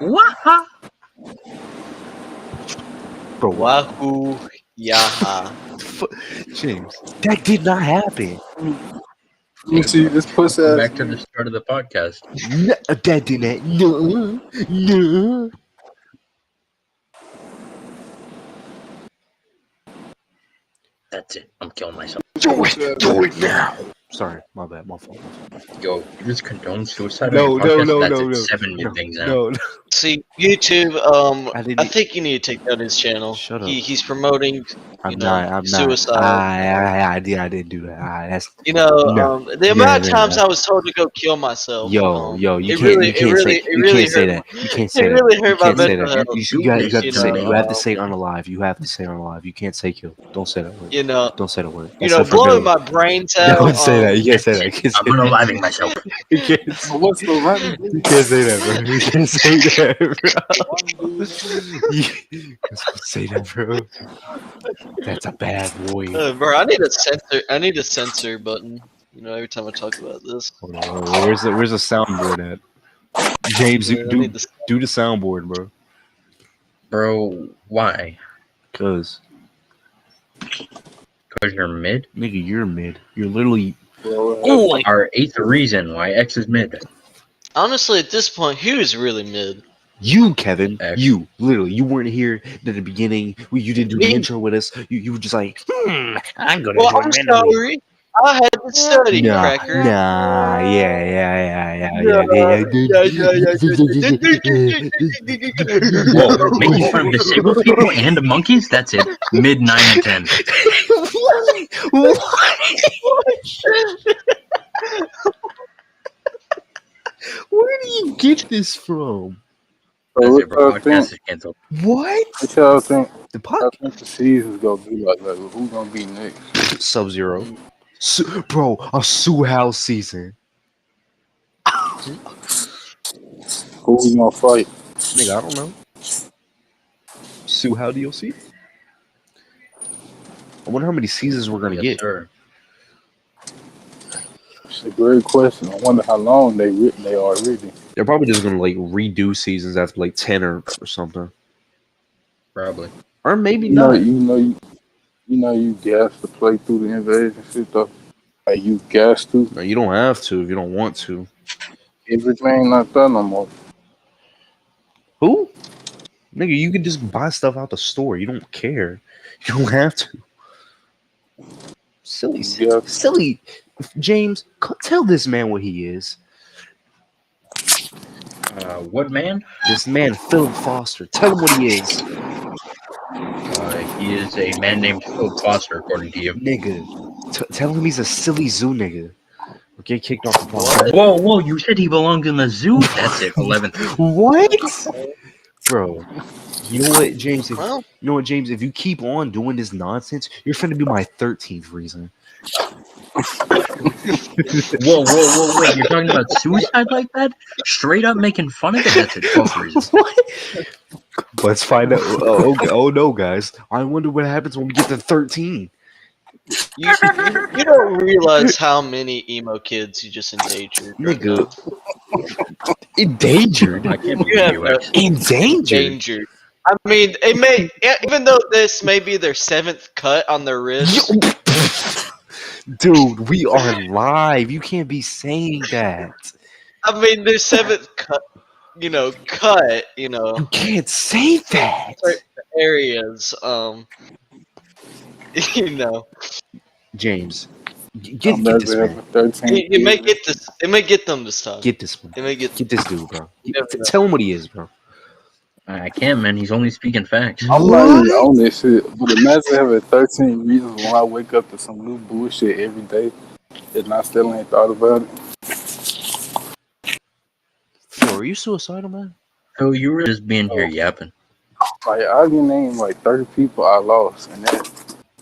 Waha! Bro, Wahoo Yaha. James, that did not happen. let me see this pussy Welcome ass. back to the start of the podcast. No, that did not. No. That's it. I'm killing myself. Do it now. Sorry, my bad, my fault. Yo, you just condone suicide No, on your no, podcast? no, That's no, it. 7 no, new things now. no. See, YouTube, I I didn't. think you need to take down his channel. Shut up. He's promoting, I'm not. suicide. I didn't do that. That's No. The amount of times I was told to go kill myself. yo. You it can't. really, You can't it say. really, it You really can't say hurt. that. You can't It say that. really You hurt my can't say mental that. health. You got to You say. know, You have to say unalive. You have to say unalive. You can't say kill. Don't say that word. Don't say that word. Blowing my brains out. Don't say that. You can't say that. You can't say I'm unaliving myself. You can't. What's the running? You can't say that, bro. You can't say that, bro. You can't say that, bro. That's a bad boy. Bro, I need a censor. I need a censor button. Every time I talk about this. Hold on, where's the soundboard at? James, Yeah, I do need the- the soundboard, bro. Bro, why? Cause Because you're mid? nigga, you're mid. You're literally. Oh, our 8th reason why X is mid. Honestly, at this point, who is really mid? You, Kevin, X. you literally, you weren't here at the beginning. You didn't do the Me? intro with us. You were just like, I'm gonna Well, do it I'm randomly. sorry. I had to study, cracker. Nah, yeah. Whoa, making fun of disabled people and monkeys? That's it. Mid 9 and 10. What? Where do you get this from? That's So it, bro. Podcast is canceled. What? what y'all think? The I podcast? think the season's gonna be like who's gonna be next? Sub-Zero. Bro, a Sue House season. Who we gonna fight? Nigga, I don't know. Sue How DLC? I wonder how many seasons we're gonna get. Sir. It's a great question. I wonder how long they are written. They're probably just gonna like redo seasons after like 10 or something. Probably. Or maybe You not. know you gas to play through the invasion shit though. Like you gas to. No, you don't have to if you don't want to. Everything not done no more. Who? Nigga, you can just buy stuff out the store. You don't care. You don't have to. Silly. Yeah. Silly. James, tell this man what he is. What man? This man, Philip Foster. Tell him what he is. He is a man named Phil Foster, according to you. Nigga. Tell him he's a silly zoo nigga. Or get kicked off the podcast. Whoa, you said he belongs in the zoo? That's it, 11th. What? Bro. You know what, James? Well, You know what, James? If you keep on doing this nonsense, you're finna be my 13th reason. Whoa! You're talking about suicide like that? Straight up making fun of it? That's a 12th reason. What? Let's find out. Oh no, guys! I wonder what happens when we get to 13. you don't realize how many emo kids you just endangered right Nigga, now. endangered. I can't You believe have you no actually. Endangered. endangered. I mean, it may even though this may be their 7th cut on their wrist. Dude, we are live. You can't be saying that. I mean, their 7th cut. Cut. You can't say that. Certain areas. You know, James, I'm get about this to have man. a 13. you may get this. It may get them this time. Get this one. It may get. Get this dude, bro. never know. Tell him what he is, bro. I can't, man. He's only speaking facts. I'm not even on this shit. But imagine having 13 reasons when I wake up to some new bullshit every day and I still ain't thought about it. Phil, are you suicidal, man? So you were just being here yapping. Like, I can name like 30 people I lost.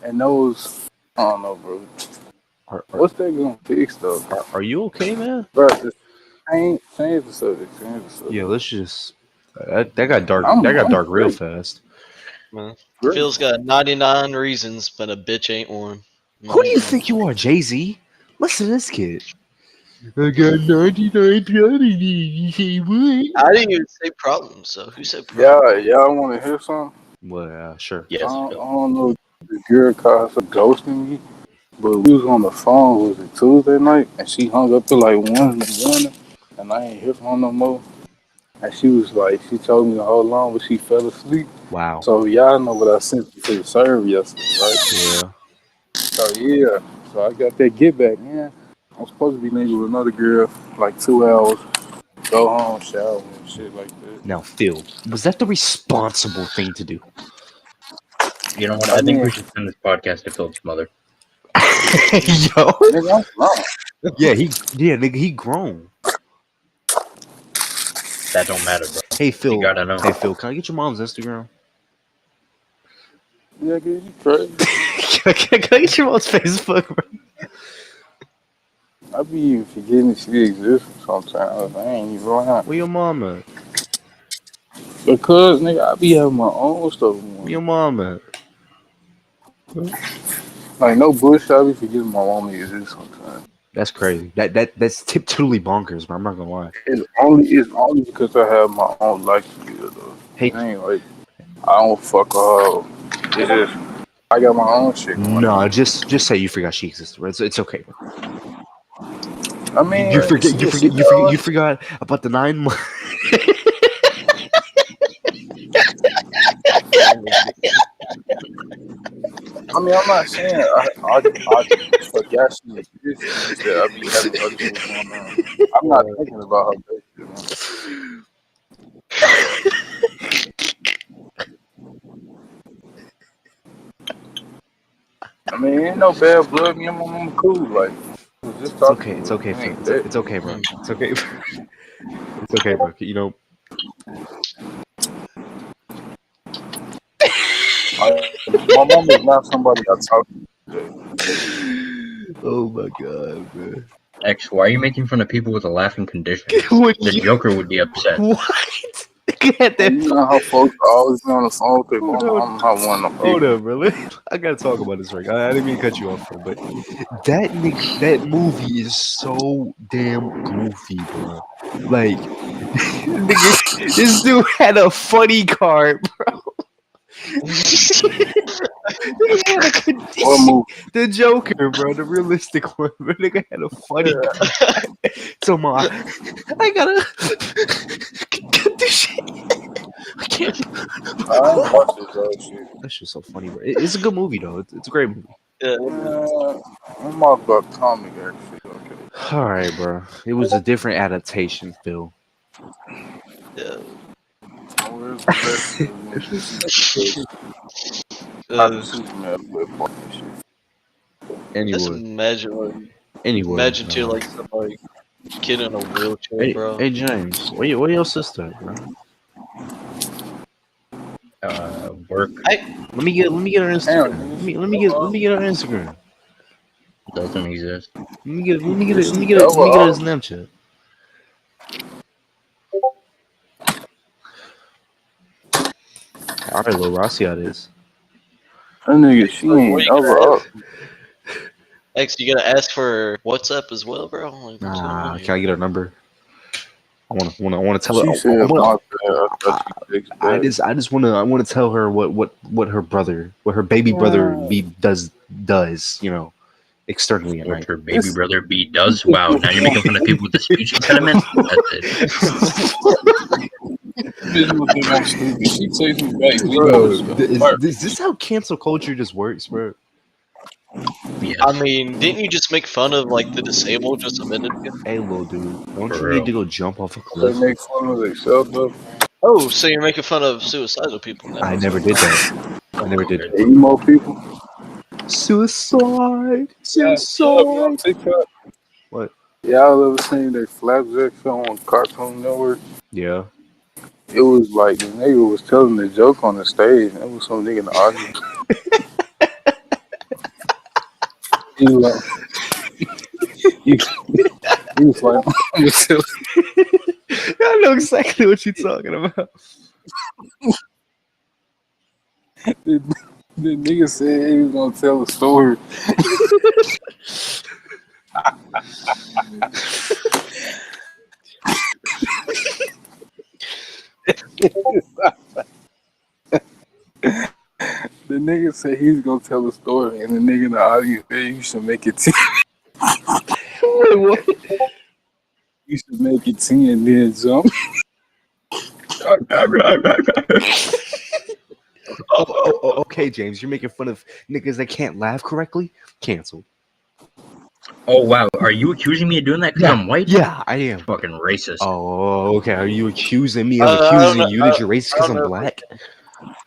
And those, I don't know, bro. What's that gonna fix, though? Are you okay, man? Bro, just change the subject. Change the subject. Yeah, let's just. That got dark. I'm That got dark real great. fast. Man. Great. Phil's got 99 reasons, but a bitch ain't one. Who do you think you are, Jay-Z? Listen to this kid. I got 99 problems. You say what? I didn't even say problems, so who said problems? Y'all want to hear something? Well, sure. Yes. I don't know if the girl called her ghosting me, but we was on the phone, was it Tuesday night, and she hung up till like 1 in the morning, and I ain't hear from her no more. And she was like, she told me to hold on, but she fell asleep. Wow. So y'all know what I sent to the server yesterday, right? Yeah. So I got that get back, man. I'm supposed to be nigga with another girl, like 2 hours, go home, shower, and shit like that. Now, Phil, was that the responsible thing to do? You know what? I think we should send this podcast to Philip's mother. Yo. Nigga, I'm grown. Yeah, nigga, he grown. That don't matter, bro. Hey, Phil. You gotta know. Hey, Phil, can I get your mom's Instagram? Yeah, you crazy. can I get your mom's Facebook, bro? I be even forgetting she exists sometimes. I ain't even around. Where your mom at? Because, nigga, I be having my own stuff. Where your mom at? Like, no bullshit, I be forgetting my mom exists sometimes. That's crazy. That's totally bonkers, bro. I'm not gonna lie. It's only because I have my own life to live, though. Hey. It ain't like, I don't fuck her. It's just, I got my own shit going on. No, just say you forgot she existed. Bro. It's okay, bro. I mean, You forgot about the 9 months. I mean, I'm not saying I forgot she exists. That I be having other shit going on. I'm not thinking about her basically, man. I mean, ain't no bad blood. Me and my mama cool. Like, just It's okay. It's okay, Phil. Phil. It's okay, bro. It's okay. It's okay, bro. You know. My mom is not somebody I talk to. Oh my god, man. X, why are you making fun of people with a laughing condition? Would The you- Joker would be upset. What? Get that. You know how folks always be on the phone with Hold people. on. I'm not one of them Hold people. up, bro. I gotta talk about this right. I didn't mean to cut you off, bro, but that movie is so damn goofy, bro. Like, nigga, this dude had a funny card, bro. Nigga had a What condition. movie? The Joker, bro, the realistic one. But nigga had a funny card. So I got a condition. I can't. I ain't watched this other shit. That's just so funny, bro. It's a good movie, though. It's a great movie. Yeah. I'm all about comic actually. Okay. All right, bro. It was a different adaptation, Phil. Yeah. Where's the best Superman with part and shit. Just Anyway, imagine too, like some like kid in a wheelchair, hey, bro. hey, James, where your sister at, bro? Work Let me get her Instagram. Damn, Let me get her Instagram. doesn't exist. Let me get her Snapchat. All right, Lil Rossi, out is. That nigga, she What ain't are you gonna never up. X, you gotta ask for WhatsApp as well, bro? Like, what's going on Nah, here? can I get her number? I want to tell her. She said, I my want. bad. I thought you fixed that. I just want to. I want to tell her what her brother, what her baby brother does. You know, externally at What night. her baby This, brother B does? Wow, now you're making fun of people with a speech impediment? That's it. bitch was think I'm stupid. She takes me back. Leave me Bro, the fuck. is this how cancel culture just works, bro? Yes, I mean, didn't you just make fun of like the disabled just a minute ago? Hey, little dude, don't for you need real. to go jump off a They cliff? make fun of themselves up. Oh, so you're making fun of suicidal people now? I That's never what did that. I never did. Good. The emo people. Suicide, Yeah, y'all be on suicide. TikTok. What? Y'all ever seen that Flapjack show on Cartoon Network? Yeah. It was like the nigga was telling the joke on the stage, and it was some nigga in the audience. He was like, he, he was like, I know exactly what you're talking about. the, the nigga said he was gonna tell a story. The nigga said he was gonna tell a story, and the nigga in the audience said you should make it 10. Wait, what? You should make it 10 and then jump. Okay, James, you're making fun of niggas that can't laugh correctly. Cancel. Oh wow, are you accusing me of doing that because I'm white? Yeah, I am. Fucking racist. Oh, okay. Are you accusing me of I don't accusing know. you that you're racist I because don't I'm know. black?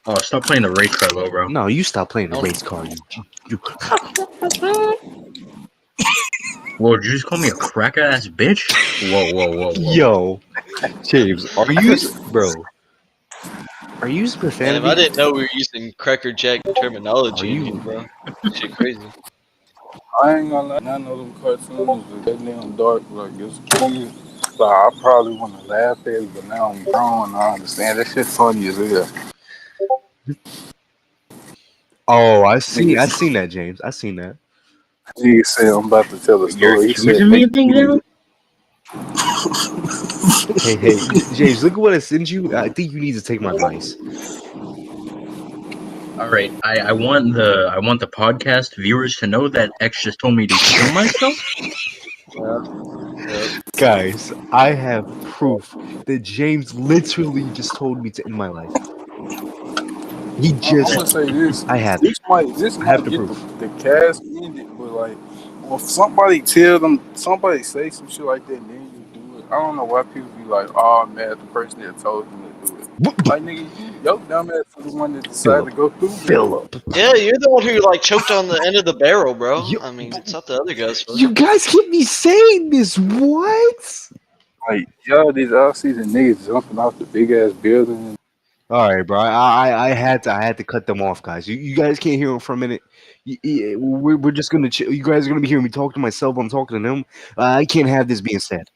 Oh, stop playing the race card, little bro. No, you stop playing the I race card. You Whoa, did you just call me a cracker ass bitch? Whoa. yo, James, are you, bro? Are you using Damn, I profanity? didn't know we were using Cracker Jack Are terminology in here, you? bro. Shit, crazy. I ain't gonna lie, none of them cartoons was that damn dark like this kid. So I probably wanna laugh at it, but now I'm grown. I understand that shit funny as hell. Oh, I Niggas, seen that, James. I seen that. nigga said I'm about to tell a You're story. He said accusing me make of things it now? Hey, James, look at what I sent you. I think you need to take my advice. All right, I want the podcast viewers to know that X just told me to kill myself. Yeah. Yep. Guys, I have proof that James literally just told me to end my life. He I'm just, gonna say this. I have it. This I have might the get proof. the cast ended, but like, well, if somebody tell them, somebody say some shit like that, and then you do it. I don't know why people be like, "Oh man, the person that told them to do it." Like, nigga, your dumb ass is the one that decided Philip, to go through with it. Philip. Yeah, you're the one who like choked on the end of the barrel, bro. You, I mean, it's not the other guy's fault. you guys keep me saying this. What? Like, y'all these off-season niggas jumping off the big ass building. All right, bro. I had to cut them off, guys. You guys can't hear them for a minute. We're just gonna chill. You guys are gonna be hearing me talk to myself. I'm talking to them. I can't have this being said.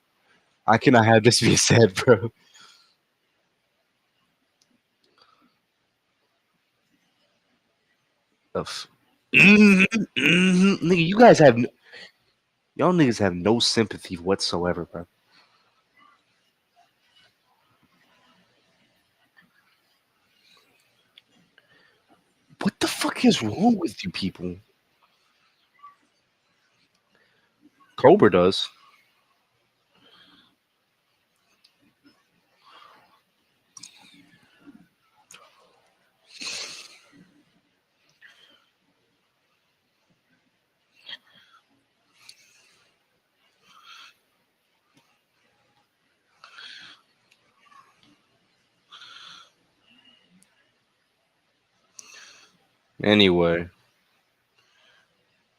I cannot have this being said, bro. Of- Nigga, you guys have y'all niggas have no sympathy whatsoever, bro. What the fuck is wrong with you people? Cobra does.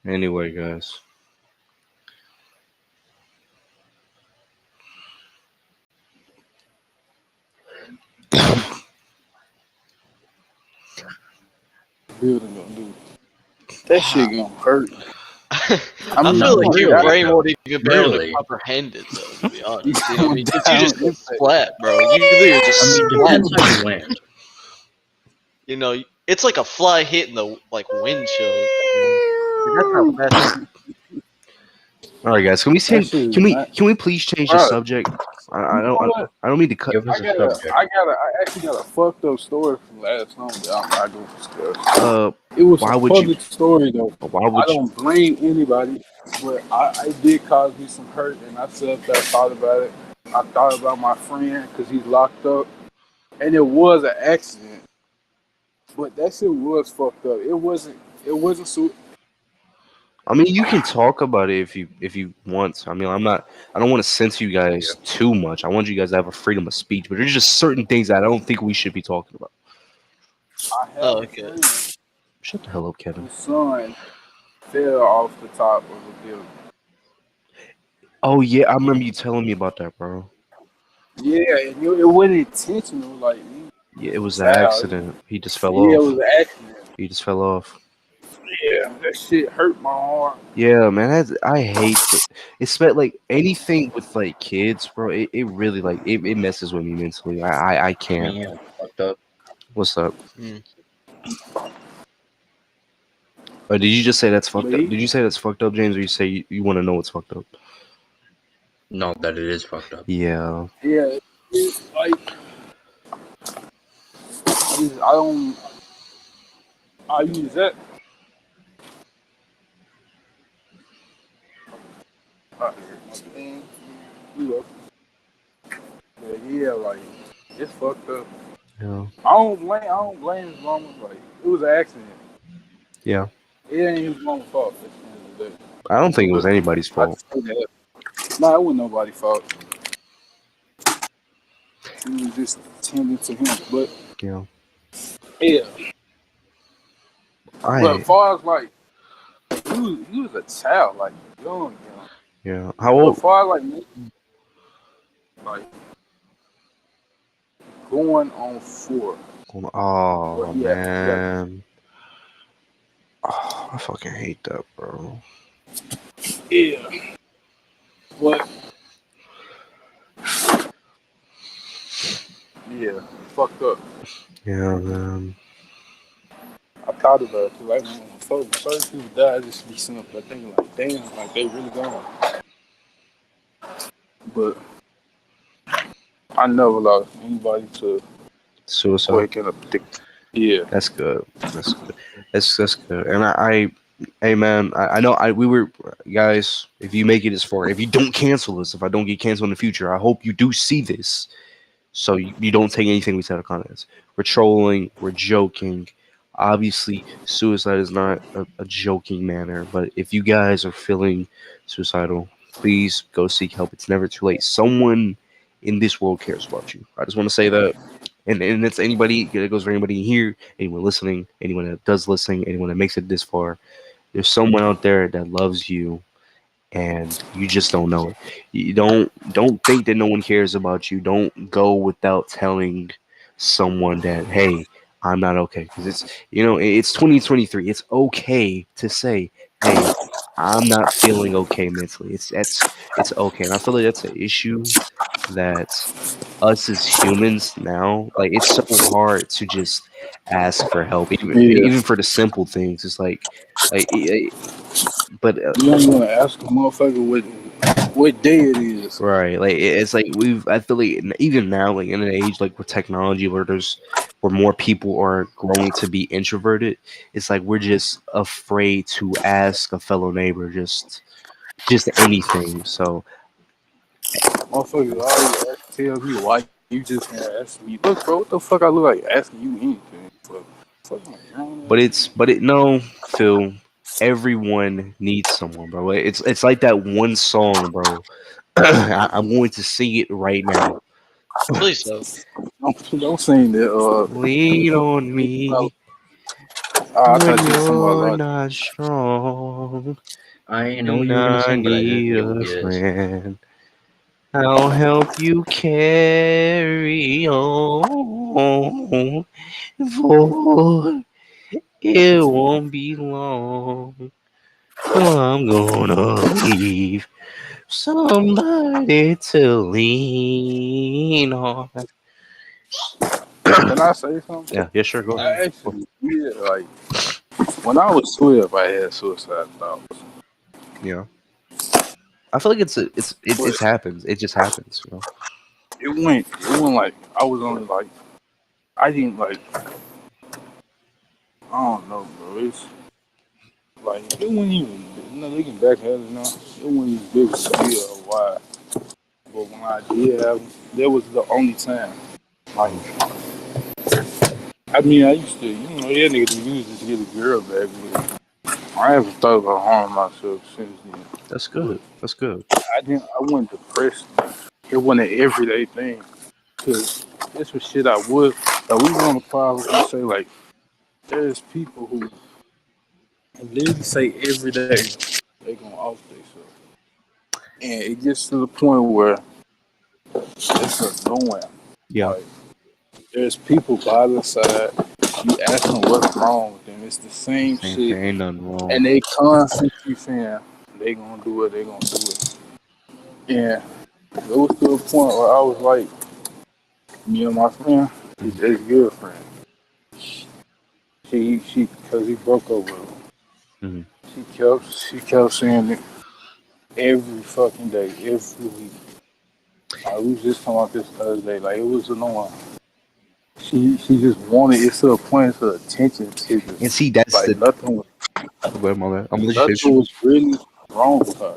Anyway, guys. building gonna do? That shit gonna hurt. I I mean, feel you No, like gonna your die. really brain though. won't even be able to Really. comprehend it, though. To be You honest, you know what I gonna mean? Because you die on just get impact. splat, bro. You literally just I mean, splat. depends how you land. You know, it's like a fly hitting the like windshield. That's how fast. All right, guys. Can we That change? shit is Can we? not. Can we please change the Bro, subject? I you know don't. what? I don't mean to cut. Give us a subject. I actually got a fucked up story from last night that I'm not gonna discuss. Uh, It was why a would you? public story though. Why I would you? don't blame anybody, but I did cause me some hurt, and I sat there, thought about it. I thought about my friend because he's locked up, and it was an accident. But that shit was fucked up. It wasn't. It wasn't so. I mean, you can talk about it if you want. I mean, I'm not. I don't want to censor you guys too much. I want you guys to have a freedom of speech, but there's just certain things that I don't think we should be talking about. I have Oh, a okay. friend Shut the hell up, Kevin. whose son fell off the top of a building. Oh yeah, I remember you telling me about that, bro. Yeah, and it wasn't intentional. Like, Yeah, it was an child. accident. He just fell Yeah, it off. was an accident. He just fell off. Yeah, that shit hurt my heart. Yeah, man, I hate that. It's like anything with like kids, bro. It really like it messes with me mentally. I I can't. mean, yeah, fucked up. What's up? Mm. Did you just say that's But fucked up? Did you say that's fucked up, James, or you say you want to know what's fucked up? No, that it is fucked up. Yeah. yeah, it's like I don't. I use that. Man, you up. But yeah, like it's fucked up. Yeah. I don't blame his mama. Like it was an accident. Yeah. It ain't his mama's fault at the end of the day. I don't think it was anybody's I fault. say that. Nah, it wasn't nobody's fault. It was just tending to him. But Yeah. yeah. But as I far as like he was a child, like young. yeah. How But as old? far as like going on 4. Oh But yeah. man. Oh, I fucking hate that, bro. Yeah. But yeah, fucked up. Yeah, man. I thought about it too. Like when certain people die, I just be sitting up there thinking like, damn, like they really gone. But I never lost anybody to Suicide. waking up addicted. Yeah. That's good. That's good. That's good. And hey man, I know we were guys. If you make it as far, if you don't cancel this, if I don't get canceled in the future, I hope you do see this, so you don't take anything we said out of context. We're trolling. We're joking. Obviously, suicide is not a joking manner. But if you guys are feeling suicidal, please go seek help. It's never too late. Someone in this world cares about you. I just want to say that. And it's anybody, it goes for anybody here, anyone listening, anyone that does listen, anyone that makes it this far. There's someone out there that loves you, and you just don't know it. You don't think that no one cares about you. Don't go without telling someone that, hey, I'm not okay, because it's 2023. It's okay to say, hey, I'm not feeling okay mentally. It's okay, and I feel like that's an issue that us as humans now, like, it's so hard to just ask for help, Yeah. even for the simple things. It's like but You don't want to ask a motherfucker what day it is. right, like it's like I feel like even now, like in an age like with technology where more people are growing to be introverted, it's like we're just afraid to ask a fellow neighbor just anything. So Motherfuckers always tell me why you just gonna ask me. Look, bro, what the fuck I look like asking you anything? Fuck my grown ass man. no, Phil, everyone needs someone, bro. It's like that one song, bro. I'm going to sing it right now. Please so. Don't sing that. Lean on me I when thought you was talking about you're Logic. not strong, I know and you were gonna I sing, but I didn't need think it would a be this. friend. I'll help you carry on It won't be long till I'm gonna leave somebody to lean on. Can I say something? Yeah, sure, go ahead. I actually did, like, when I was 12, I had suicide thoughts. Yeah, I feel like But it's happens. It just happens, you know. it went like, I was only like, I didn't like, I don't know, bro. It's like, it wasn't even, looking back at it now, it wasn't even big of a deal of why. But when I did have, that was the only time. Like, I mean, I used to, yeah, nigga, use this to get a girl back, but I haven't thought about harming myself since then. That's But good. That's good. I wasn't depressed. It wasn't an everyday thing. Cause this was shit I would. Like, we was on the pod and say like, there's people who literally say every day they gonna off themselves, and it gets to the point where it's annoying. Yeah, Like, there's people by the side. You ask them what's wrong with them. It's the same same thing. shit, Ain't nothing wrong. and they constantly saying they gonna do it. They gonna do it. And it was to a point where I was like, me and my friend, his girlfriend, because he broke up with her. Hmm. She kept saying it every fucking day, every week. We was just talking about this the other day. Like, it was annoying. She just wanted it to a point of attention seeking. And see, that's Like, the. Go ahead, my bad. I'm gonna let you finish. nothing was really wrong with her.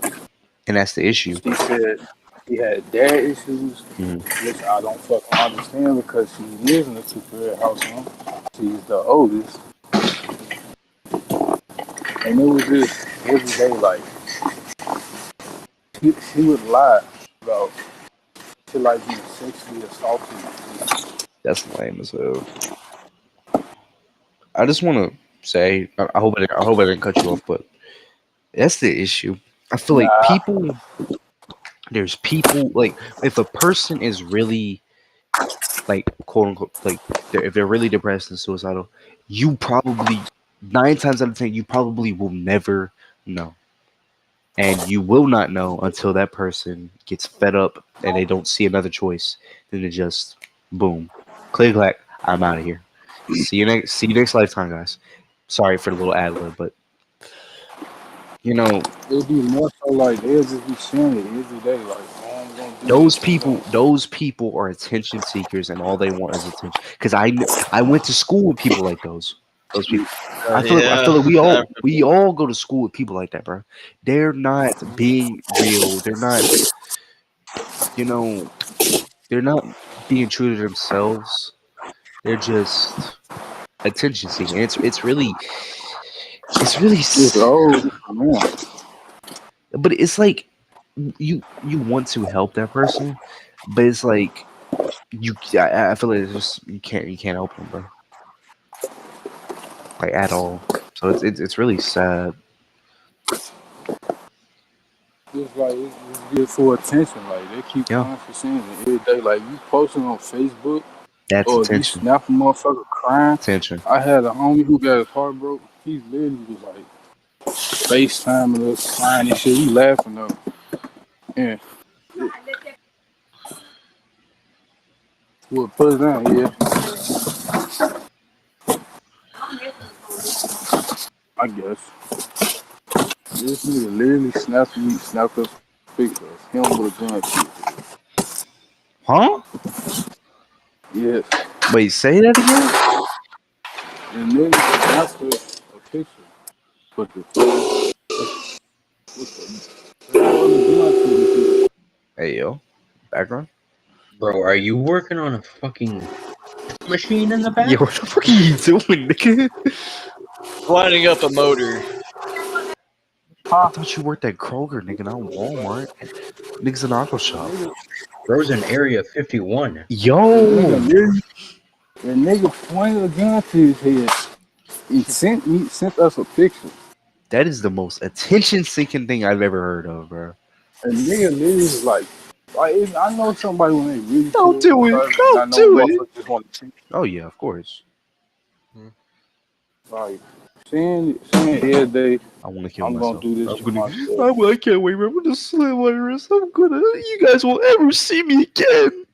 And that's the issue. She said she had dad issues, Hmm. which I don't fucking understand because she lives in a two-parent household. She's the oldest, and it was just every day. Like, she would lie about to like being sexually assaulted. That's lame as hell. I just want to say, I hope I didn't cut you off, but that's the issue. I feel like Nah, there's people like if a person is really like quote unquote like if they're really depressed and suicidal, you probably 9 times out of 10 you probably will never know, and you will not know until that person gets fed up and they don't see another choice than to just boom, click clack, I'm out of here. See you next lifetime, guys. Sorry for the little ad lib, but you know it'd be more so like they'll just be sharing it every day. Like, oh, I'm gonna do this. I'm gonna. those people are attention seekers, and all they want is attention. Because I went to school with people like those people. I Yeah. feel like we all go to school with people like that, bro. They're not being real. They're not, you know, they're not being true to themselves. They're just attention seeking. It's really, It's old, man. but it's like you want to help that person, but it's like I feel like it's just you can't help them, bro, like at all. So it's really sad. It's like it's good for attention. Like, they keep Yeah, constantly saying it every day. Like, you posting on Facebook, that's or if you attention. snap a motherfucker crying. Attention. I had a homie who got his heart broke. He literally was like FaceTiming us, crying and shit. We laughing though. Yeah. Well, put it down, yeah. I guess. This nigga literally snapped us pictures. Him with a gun. Huh? Yes. Wait, say that again. And then snapped us a picture. But the Hey yo, background. Bro, are you working on a fucking machine in the Yo, back? what the fuck are you doing, nigga? Winding up a motor. I thought you worked at Kroger, nigga, not Walmart. Niggas an auto shop. Bro's in Area 51. Yo, the nigga pointed a gun to his head. He sent us a picture. that is the most attention-seeking thing I've ever heard of, bro. And nigga literally was like, I know somebody when they really Don't cool do it. person, and I Don't know do it. motherfuckers just want to treat. Oh yeah, of course. Like saying every day, I want to kill I'm gonna myself. do this I'm to gonna. myself. I can't wait. I'm gonna slit my wrist. I'm gonna. You guys won't ever see me again.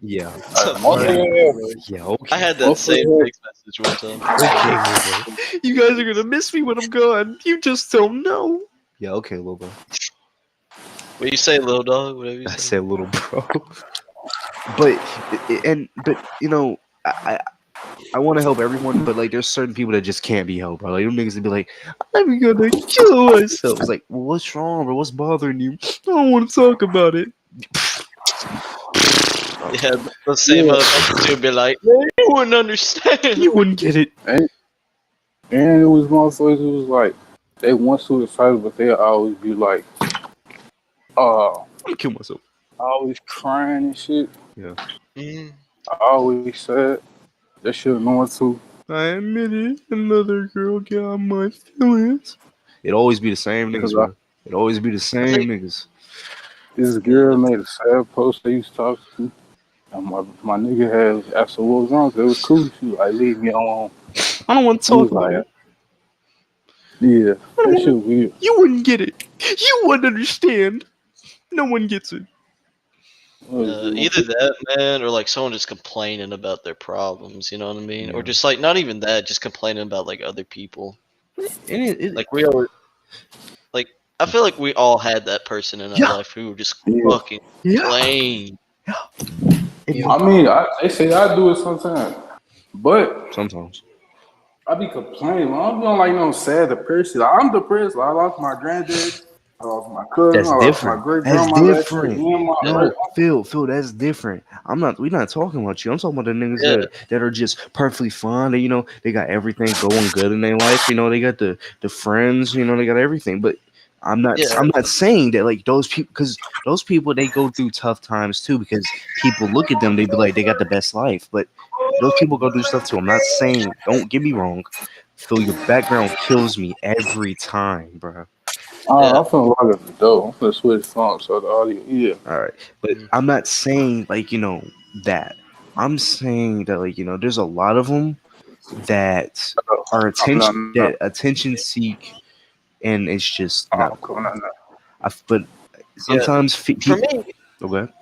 Yeah. Like, Yeah. motherfucker, Yeah. I Okay. had that same motherfucker, text message one time. Okay, little bro. You guys are gonna miss me when I'm gone. You just don't know. Yeah. Okay, little bro. What you say, little dog? Whatever you I say. said little bro. But but you know I want to help everyone, but like there's certain people that just can't be helped, bro. Like them niggas that be like, I'm gonna kill myself. It's like, well, what's wrong, bro? What's bothering you? I don't want to talk about it. Yeah, the same yeah. motherfuckers who be like, man, you wouldn't understand. You wouldn't get it. And it was motherfuckers who was like, they want suicidal, but they always be like, I'm gonna kill myself. always crying and shit. Yeah. Mm. Always sad. That shit annoying too. I admit it. Another girl got my feelings. It always be the same niggas, Because bro. It always be the I same think, niggas. this girl made a sad post they used to talk to. And my nigga had asked her what was wrong. 'Cause it was cool. She was like, leave me alone. I don't want to He talk was about like, it. yeah, I don't that shit want. weird. You wouldn't get it. You wouldn't understand. No one gets it. either that, man, or like someone just complaining about their problems, you know what I mean? Or Yeah. just like, not even that, just complaining about like other people. And Like, we all, like, I feel like we all had that person in our Yeah. life who would just Yeah. fucking complain. I mean, they say I do it sometimes. But Sometimes. I be complaining. I'm doing like no sad depressed. Like, I'm depressed. Like, I lost my granddad. I lost my cousin. That's I lost my different. great That's grandma last year. different. And my Yeah. great No, Phil, that's different. We're not talking about you. I'm talking about the niggas Yeah. that are just perfectly fine. They, they got everything going good in their life. They got the friends. They got everything. But Yeah. I'm not saying that like those people, because those people they go through tough times too. Because people look at them, they be like they got the best life. But those people go through stuff too. I'm not saying. Don't get me wrong. Phil, your background kills me every time, bro. Yeah. I'm finna log up the door. I'm finna switch phones so the audio. Yeah. All right. But Mm. I'm not saying like, that. I'm saying that like, there's a lot of them that are No. attention seek and it's just I'm not coming cool. out now. But Yeah. sometimes For people me, okay.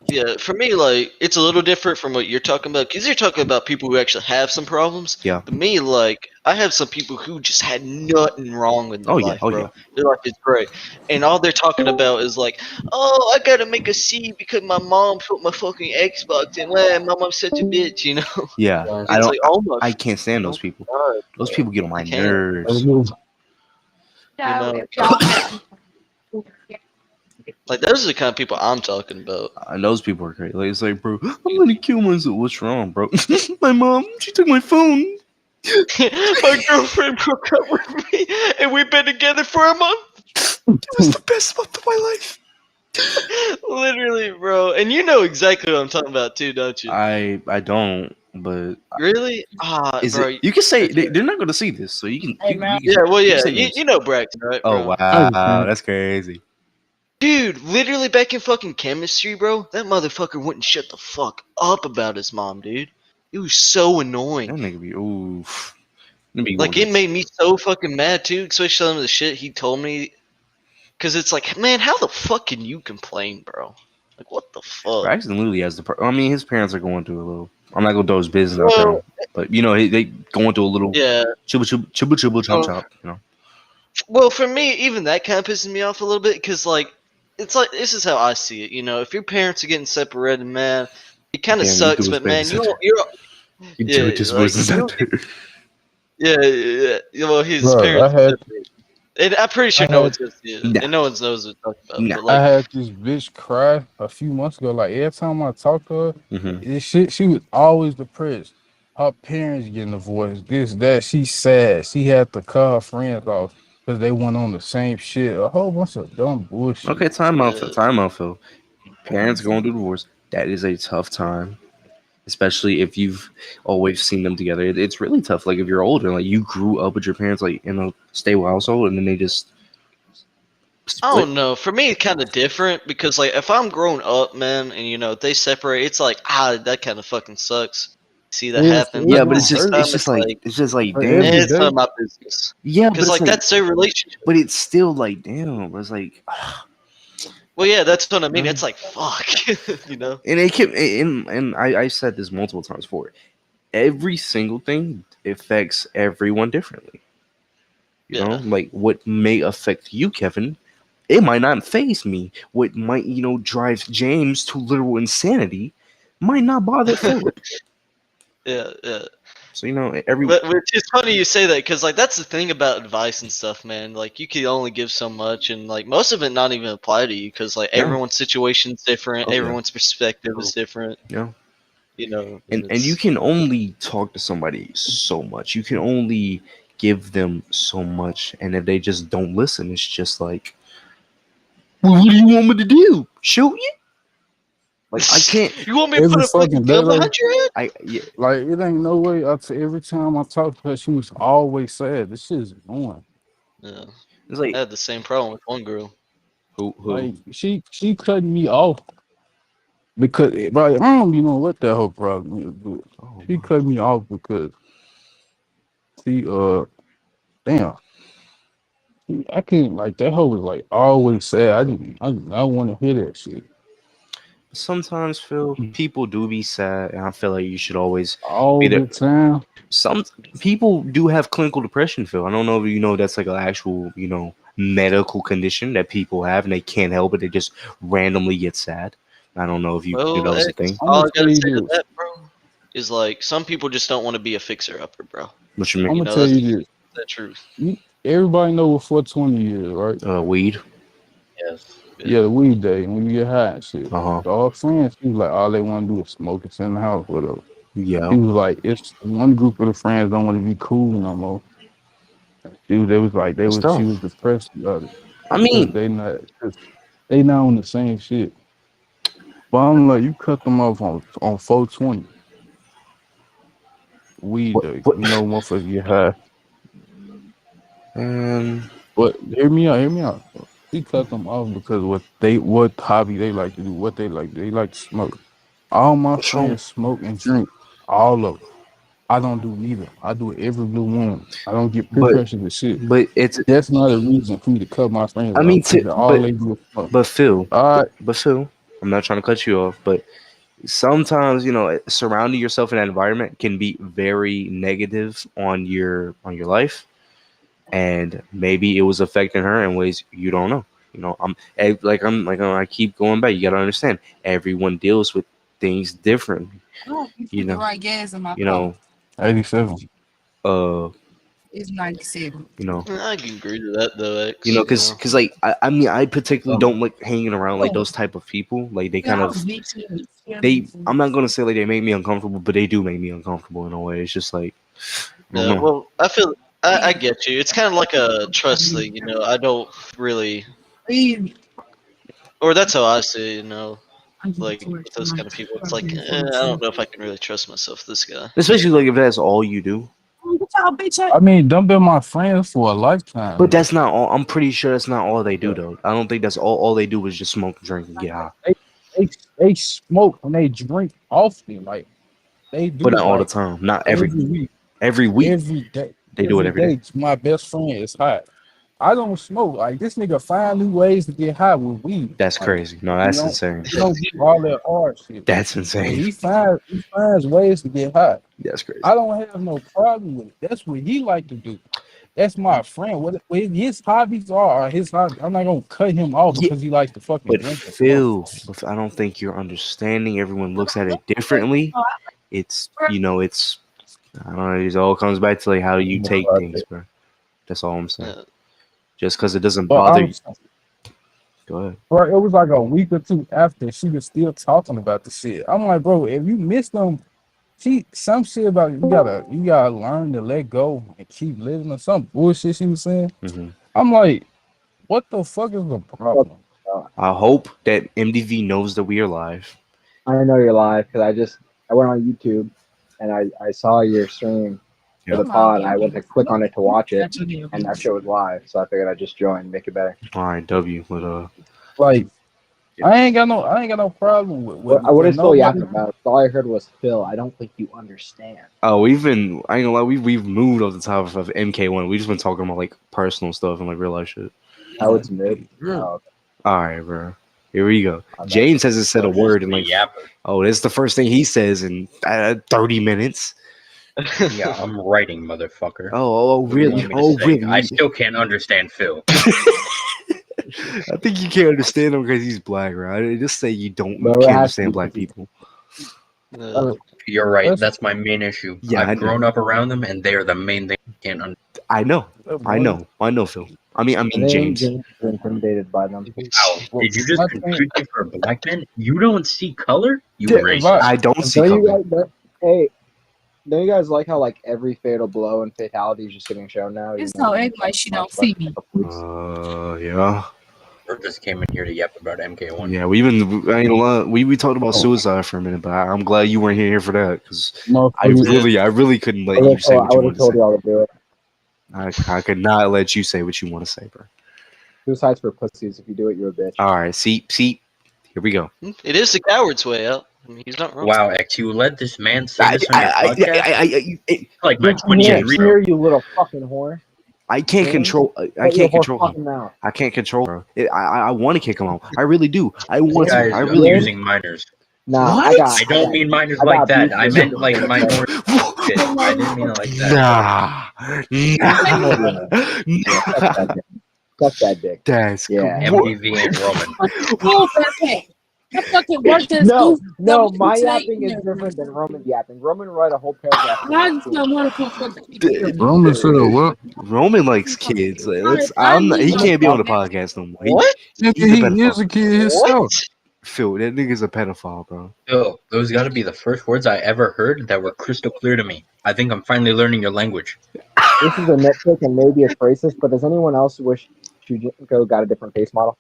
yeah, for me, like, it's a little different from what you're talking about, because you're talking about people who actually have some problems. Yeah. But me, like, I have some people who just had nothing wrong in their Oh yeah. life, Oh yeah. bro. Their life is great. And all they're talking about is, like, oh, I gotta make a C because my mom put my fucking Xbox in. Well, my mom's such a bitch, you know? Yeah. Guys, It's like, oh my I can't stand those fucking people. God, Those bro. people get on I my can't, nerves. you know? Like, those are the kind of people I'm talking about. And those people are crazy. Like, it's like, bro, I'm gonna kill myself. What's wrong, bro? My mom, she took my phone. My girlfriend broke up with me, and we've been together for a month. It was the best month of my life. Literally, bro. And you know exactly what I'm talking about too, don't you? I don't, but Really? is Bro. it? You can say Okay. they're not going to see this, so you can. Yeah, well, You can yeah. say You, names. you know Braxton, right, Oh bro? wow, that's crazy. Dude, literally back in fucking chemistry, bro, that motherfucker wouldn't shut the fuck up about his mom, dude. It was so annoying. That nigga be oof. That be Like, it made me so fucking mad, too, especially some of the shit he told me. Because it's like, man, how the fuck can you complain, bro? Like, what the fuck? Braxton literally has the. I mean, his parents are going through a little. I'm not gonna throw his business out Well, there, but they going through a little yeah. chibble chop Well, chop. Well, for me, even that kind of pisses me off a little bit because, like, it's like this is how I see it. You know, if your parents are getting separated, man, it kind of Damn, you sucks. threw his But man, business out there. you're You threw yeah, his like business out there. yeah. Well, his Bro, parents are separated, and I'm pretty sure no one's gonna see it, Nah, and no one knows what I'm talking about. nah. But I like, had this bitch cry a few months ago. Like every time I talk to her, Mm-hmm. this shit, she was always depressed. Her parents getting divorced, this, that. She's sad. She had to cut her friends off because they went on the same shit. A whole bunch of dumb bullshit. Okay, time out, Phil. yeah, Time out, Phil. Parents going through divorce. That is a tough time, especially if you've always seen them together. It's really tough. Like if you're older, like you grew up with your parents, like in a stable household, and then they just I split. don't know. For me, it's kind of different because like if I'm grown up, man, and you know if they separate, it's like that kind of fucking sucks. see that It's happen. Yeah, But but at the same time, it's just like, like every damn. it's none day. of my business. Yeah, but Because it's like like, that's their relationship. but it's still like, damn. But it's like, Well, yeah, that's what I mean. no. It's like fuck, you know. And it can, and I said this multiple times before. Every single thing affects everyone differently. You know, Yeah. like what may affect you, Kevin, it might not phase me. What might, drive James to literal insanity might not bother Philip. Yeah, yeah. So, every But it's funny you say that because like that's the thing about advice and stuff, man. Like you can only give so much, and like most of it not even apply to you because like yeah, everyone's situation's different, oh yeah, everyone's perspective is different. yeah. You know, and And you it's can only talk to somebody so much. You can only give them so much, and if they just don't listen, it's just like, well, what do you want me to do? Shoot you? Like I can't. You want me to put Every a fucking fucking day gun though. behind your head? I yeah. Like it ain't no way. Every time I talk to her, she was always sad. This shit is annoying. Yeah, It's I like had the same problem with one girl. who? Like she cut me off because right, I don't even know what the whole problem is. But Oh she my. cut me off because she damn. I can't like that hoe was like always sad. I want to hear that shit Sometimes, Phil, people do be sad, and I feel like you should always be all there. the time. Some people do have clinical depression, Phil. I don't know if you know that's like an actual, medical condition that people have, and they can't help it. They just randomly get sad. I don't know if you knew that Well, was a X, thing. I'm all gonna I tell gotta you say to this. that, bro, is like some people just don't want to be a fixer upper, bro. What you I'm mean? You gonna know, tell that's you this. the truth. Everybody know what 420 is, right? Weed. Yes. Yeah. Yeah, the weed day when you get high and shit. Uh huh. So our friends, she was like, all they want to do is smoke and sit in the house with her. She Yeah. was like, it's one group of the friends don't want to be cool no more. They was like, It's she tough. was depressed about it I because mean, they not on the same shit. But I'm like, you cut them off on 420 weed what? day. What? You know, motherfuckers get high. Um, But hear me out. She cut them off because what hobby they like to do, what they like to smoke. All my what's wrong? friends smoke and drink, all of them. I don't do neither. I do it every blue moon. I don't get peer But pressure to shit. but it's. That's not a reason for me to cut my friends I off mean, because all they do is smoke. but Phil, All right, but Phil, I'm not trying to cut you off, but sometimes surrounding yourself in that environment can be very negative on your life, and maybe it was affecting her in ways you don't know. I keep going back. You gotta understand, everyone deals with things differently. No, you You put the know, right gas in my you car. know, 87. uh, It's 97. you know, I can agree to that though, X. You know. because like I mean, I particularly Um, don't like hanging around like Oh, those type of people. Like they yeah, kind I of was mixing. I'm not gonna say like they make me uncomfortable, but they do make me uncomfortable in a way. It's just like I don't Yeah. know. Well, I get you. It's kind of like a trust thing, you know. I don't really, I or that's how I see it, you know. give it Like to her with those kind tonight. of people, it's like I don't know if I can really trust myself. With this guy. Especially like if that's all you do. What y'all bitch I mean, them been my friends for a lifetime But though. that's not all. I'm pretty sure that's not all they do Yeah. though. I don't think that's all they do is just smoke, drink, and get high. They, they they smoke and they drink often. Like they But do not it all the like time. Not every week. every week. Every day. They do it Every every day. day. My best friend is high. I don't smoke. Like this nigga find new ways to get high with weed. That's Like crazy. No, he that's don't insane. he don't do all that hard shit. That's But insane. he finds ways to get high. That's crazy. I don't have no problem with it. That's what he like to do. That's my friend. What his hobbies are his hobby. I'm not gonna cut him off Yeah, because he likes to fucking but drink and smoke. Phil, I don't think you're understanding. Everyone looks at it differently. It's I don't know. It all comes back to like how you take things, bro. That's all I'm saying. Yeah. Just because it doesn't But bother you. Go ahead. bro, it was like a week or two after she was still talking about the shit. I'm like, bro, if you miss them, some shit about you gotta learn to let go and keep living or some bullshit she was saying. Hmm. I'm like, what the fuck is the problem? I hope that MDV knows that we are live. I know you're live because I went on YouTube and I saw your stream for the Yeah. pod. I went to click on it to watch it, and that show was live. So I figured I'd just join, make it better. All right, W. But Like, I ain't got no problem with What is Phil nobody. yapping about? All I heard was Phil. I don't think you understand. Oh, I ain't gonna lie, we've moved off the top of MK1. We just been talking about like personal stuff and like real life shit. Oh, it's mid. Yeah. Oh, All right, bro. Here we go. okay. James hasn't said a So word just in the like, yapper. oh, that's the first thing he says in 30 minutes. Yeah, I'm writing, motherfucker. Oh, What do you really? want me to Oh, say? really? I still can't understand Phil. I think you can't understand him because he's black, right? Just say you Bro, it can't has to understand be black 'cause he's- people. You're right. That's- That's my main issue. Yeah, I I've know. grown up around them, and they are the main thing I can't understand. I know, Phil. I mean, James. James is intimidated by them. Wow, did you just my confuse me for a black man? You don't see color? You Yeah, racist. I don't see Don't you color. guys? Hey, don't you guys like how like every fatal blow and fatality is just getting shown now? It's even though no it's egg like she don't not see me. Yeah. Or just came in here to yap about MK1. Yeah, I ain't gonna lie, we talked about suicide for a minute, but I'm glad you weren't here for that because I really couldn't let you say I what you would wanted have to told say. y'all to do it. I could not let you say what you want to say, bro. Suicide's for pussies. If you do it, you're a bitch. All right, see, here we go. It is the coward's way out. I mean, he's not wrong. Wow, X, you let this man say this on your podcast? Like my Just 20 years here, you little fucking whore. I can't James, control. I Shut your can't control fucking him. mouth. I can't control her. I want to kick him out. I really do. I This want guy to. is I really do. using minors. Nah, What? I don't mean minors I like got that. beef I with meant you. like minority shit. I didn't mean it like that. Suck that dick. That's Yeah. MPV and Roman. Oh, perfect. That fucking worked this No, goof my today. yapping is different than Roman yapping. Roman write a whole paragraph. I just don't want to fucking Roman said what? Roman likes kids. Like, I need he my can't be on the fucking- podcast no more. What? Nigga, He's a he pedophile. is a kid What? himself. Phil, that nigga's a pedophile, bro. Phil, those got to be the first words I ever heard that were crystal clear to me. I think I'm finally learning your language. This is a nitpick and maybe it's racist, but does anyone else wish Shujinko got a different face model?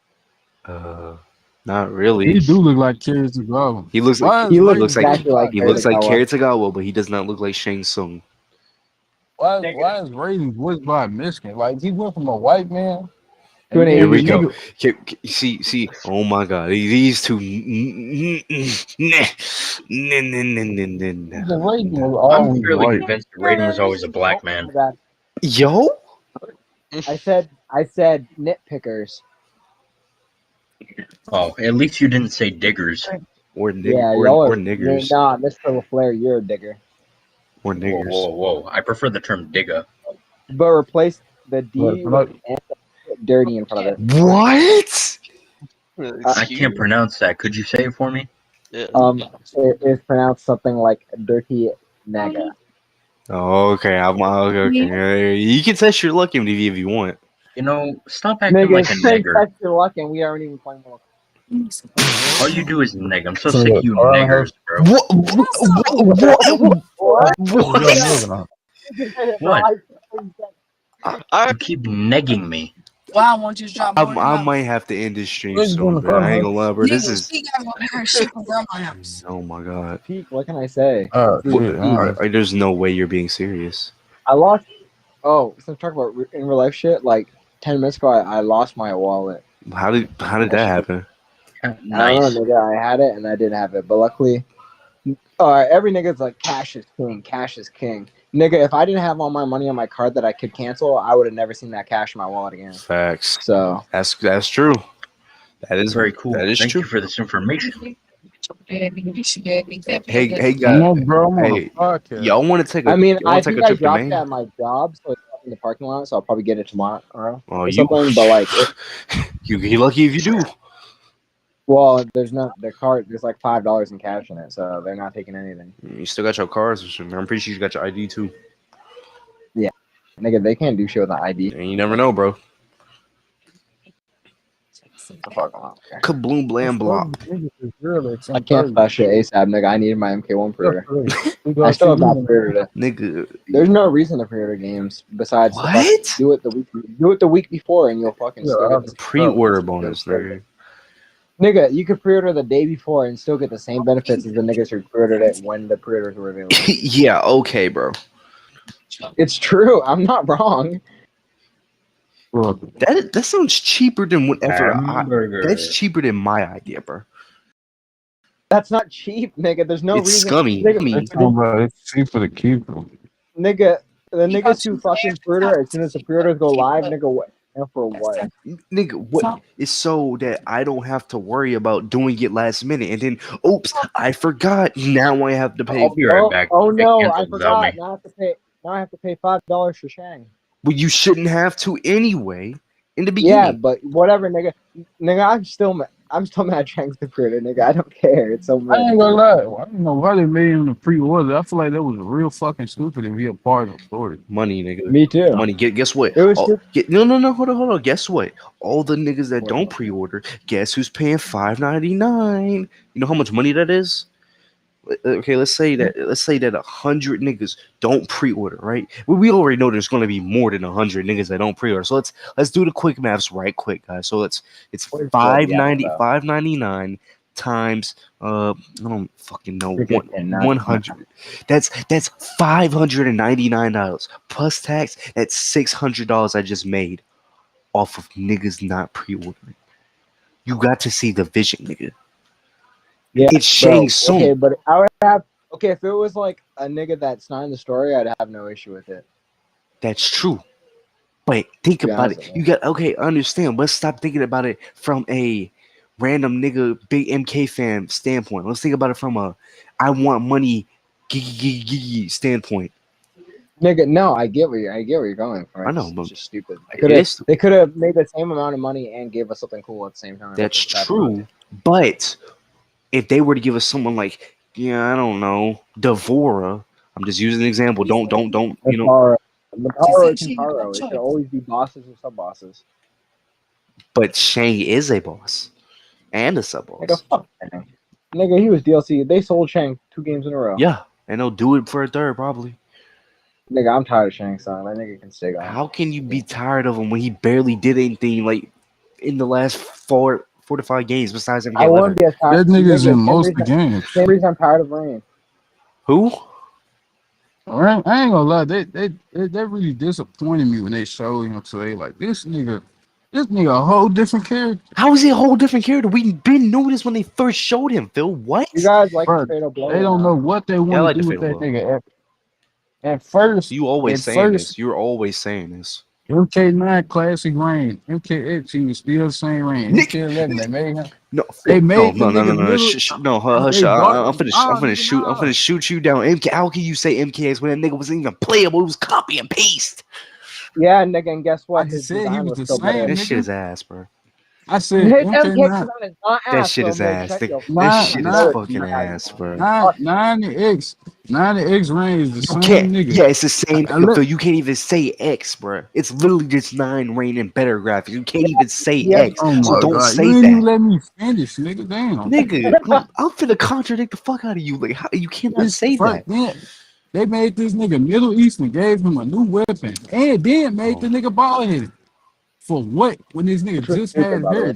Not really. He do look like kids to go. He looks like Why is he looks like Karatagawa. Carrot Tagawa, but he does not look like Shang Tsung. Why is Raiden voiced by a Mexican? Like he went from a white man. To an Here we Asian. go. See. Oh my God, these two. Raiden was I'm always fairly white. convinced Raiden was always a black man. Yo, I said nitpickers. Oh, at least you didn't say diggers. or Yeah, or, y'all or are niggers, Nah, Mr. LaFleur, you're a digger. or Whoa, niggers. whoa. I prefer the term digger. But replace the D Look, with an dirty in front of it. What? I can't pronounce that. Could you say it for me? Yeah. It is pronounced something like dirty naga. Oh, okay. Okay. You can test your luck MDV if you want. You know, stop acting like a nigger. That's your luck, and we aren't even playing more. All you do is neg. I'm so So, sick of you all I niggers, bro. What? You keep negging me. Why won't you drop I might have to end this stream soon, bro. I ain't gonna lie, bro. This is. She gotta go get her shit from grandma's house. Oh my God. Peak, what can I say? There's no way you're being serious. I lost. Oh, since talking about in real life shit, like 10 minutes ago, I lost my wallet. How did that happen? I Nice. don't know, nigga. I had it and I didn't have it, but luckily, every nigga's like, cash is king. Cash is king. Nigga, if I didn't have all my money on my card that I could cancel, I would have never seen that cash in my wallet again. Facts. So That's true. That is Very cool. That is Thank true. you for this information. Hey No, guys. bro, I'm on Hey, a podcast. y'all want to take a? I mean, y'all wanna I take think a I trip to dropped it Maine? at my job, so it's in the parking lot. So I'll probably get it tomorrow Oh, or you. something. But like, You lucky if you do. well, there's like $5 in cash in it, so they're not taking anything. You still got your cars. I'm pretty sure you got your ID too. Nigga, they can't do shit with an ID. And you never know, bro. The fuck on. Kabloom blam blop. I can't flash shit ASAP, nigga. I needed my MK1 pre-order. I still have not pre-ordered it. Nigga. There's no reason to pre-order games besides to What? fucking do it the week before, and you'll fucking still get the Pre-order bonus, nigga. Nigga, you could pre-order the day before and still get the same benefits as the niggas who pre-ordered it when the pre-orders were available. Yeah, okay, bro. It's true. I'm not wrong. Look, That sounds cheaper than whatever. Hamburger. That's cheaper than my idea, bro. That's not cheap, nigga. There's no It's reason. scummy. Nigga, they're talking about it's cheaper to keep them. nigga, the niggas who fucking pre-order as soon as the pre-orders go live, nigga, what? And for what? Nigga, what? It's so that I don't have to worry about doing it last minute, and then, oops, I forgot. Now I have to pay. I'll be right back. Oh They no, I canceled without forgot. me. Now I have to pay. Now I have to pay $5 for Shang. Well, you shouldn't have to anyway. In the Yeah, beginning, but whatever, nigga. Nigga, I'm still mad Shang's the pre-order, nigga. I don't care. It's so I much. ain't gonna lie. I don't know why they made him the pre-order. I feel like that was real fucking stupid to be a part of the story. money, nigga. Me too. Money. Guess what? It was No. Hold on. Guess what? All the niggas that don't pre-order, guess who's paying $5.99? You know how much money that is? Okay, let's say that 100 niggas don't pre-order, right? Well, we already know there's going to be more than 100 niggas that don't pre-order. So let's do the quick maths right quick, guys. So it's $5.99 times I don't fucking know, 100. That's $599 plus tax. That's $600 I just made off of niggas not pre-ordering. You got to see the vision, nigga. Yeah, it's Shang Tsung. Okay, but I would have. Okay, if it was like a nigga that's not in the story, I'd have no issue with it. That's true. But think about it. You got I understand. Let's stop thinking about it from a random nigga, big MK fan standpoint. Let's think about it from a I want money standpoint. Nigga, no, I get where you're going from. I know, but it's just stupid. They could have made the same amount of money and gave us something cool at the same time. That's true. But if they were to give us someone like, I don't know, Devora, I'm just using an example. Don't, you know. Mataro and Kintaro. It should always be bosses or sub bosses. But Shang is a boss and a sub boss. Nigga, fuck Shang. Nigga, he was DLC. They sold Shang 2 games in a row. Yeah, and they'll do it for a third probably. Nigga, I'm tired of Shang Tsung. That nigga can stay gone. How can you be tired of him when he barely did anything like in the last 4 to 5 games besides MK11? I wouldn't be as tired. That nigga's in most of the games. Same reason I'm tired of Rain. Who? I ain't gonna lie, they really disappointed me when they showed him today. Like this nigga a whole different character. How is he a whole different character? We been noticed when they first showed him, Phil. What? You guys like Bro, the Fatal Blow? they don't know what they want to do with that nigga. At first, you always saying this. You're always saying this. MK9 classic Rain. MK8 he was still the same Rain. MK11 they made him. No, they made no. hush. I'm finna shoot you down. MK, how can you say MKX when that nigga wasn't even playable? It was copy and paste. Yeah, nigga, and guess what? His design he was the same. That shit is ass, bro. I said MK9 is not ass. That shit is ass. That shit is fucking ass, bro. 9X Rain is the same nigga. Yeah, it's the same. Phil, you can't even say X, bro. It's literally just 9 Rain and better graphics. You can't even say X. So don't say you that. You let me finish, nigga. Damn. Nigga, I'm finna contradict the fuck out of you. Like, how you cannot say that? Man, they made this nigga Middle Eastern, gave him a new weapon, and then made the nigga bald headed. For what? When this nigga just had hair.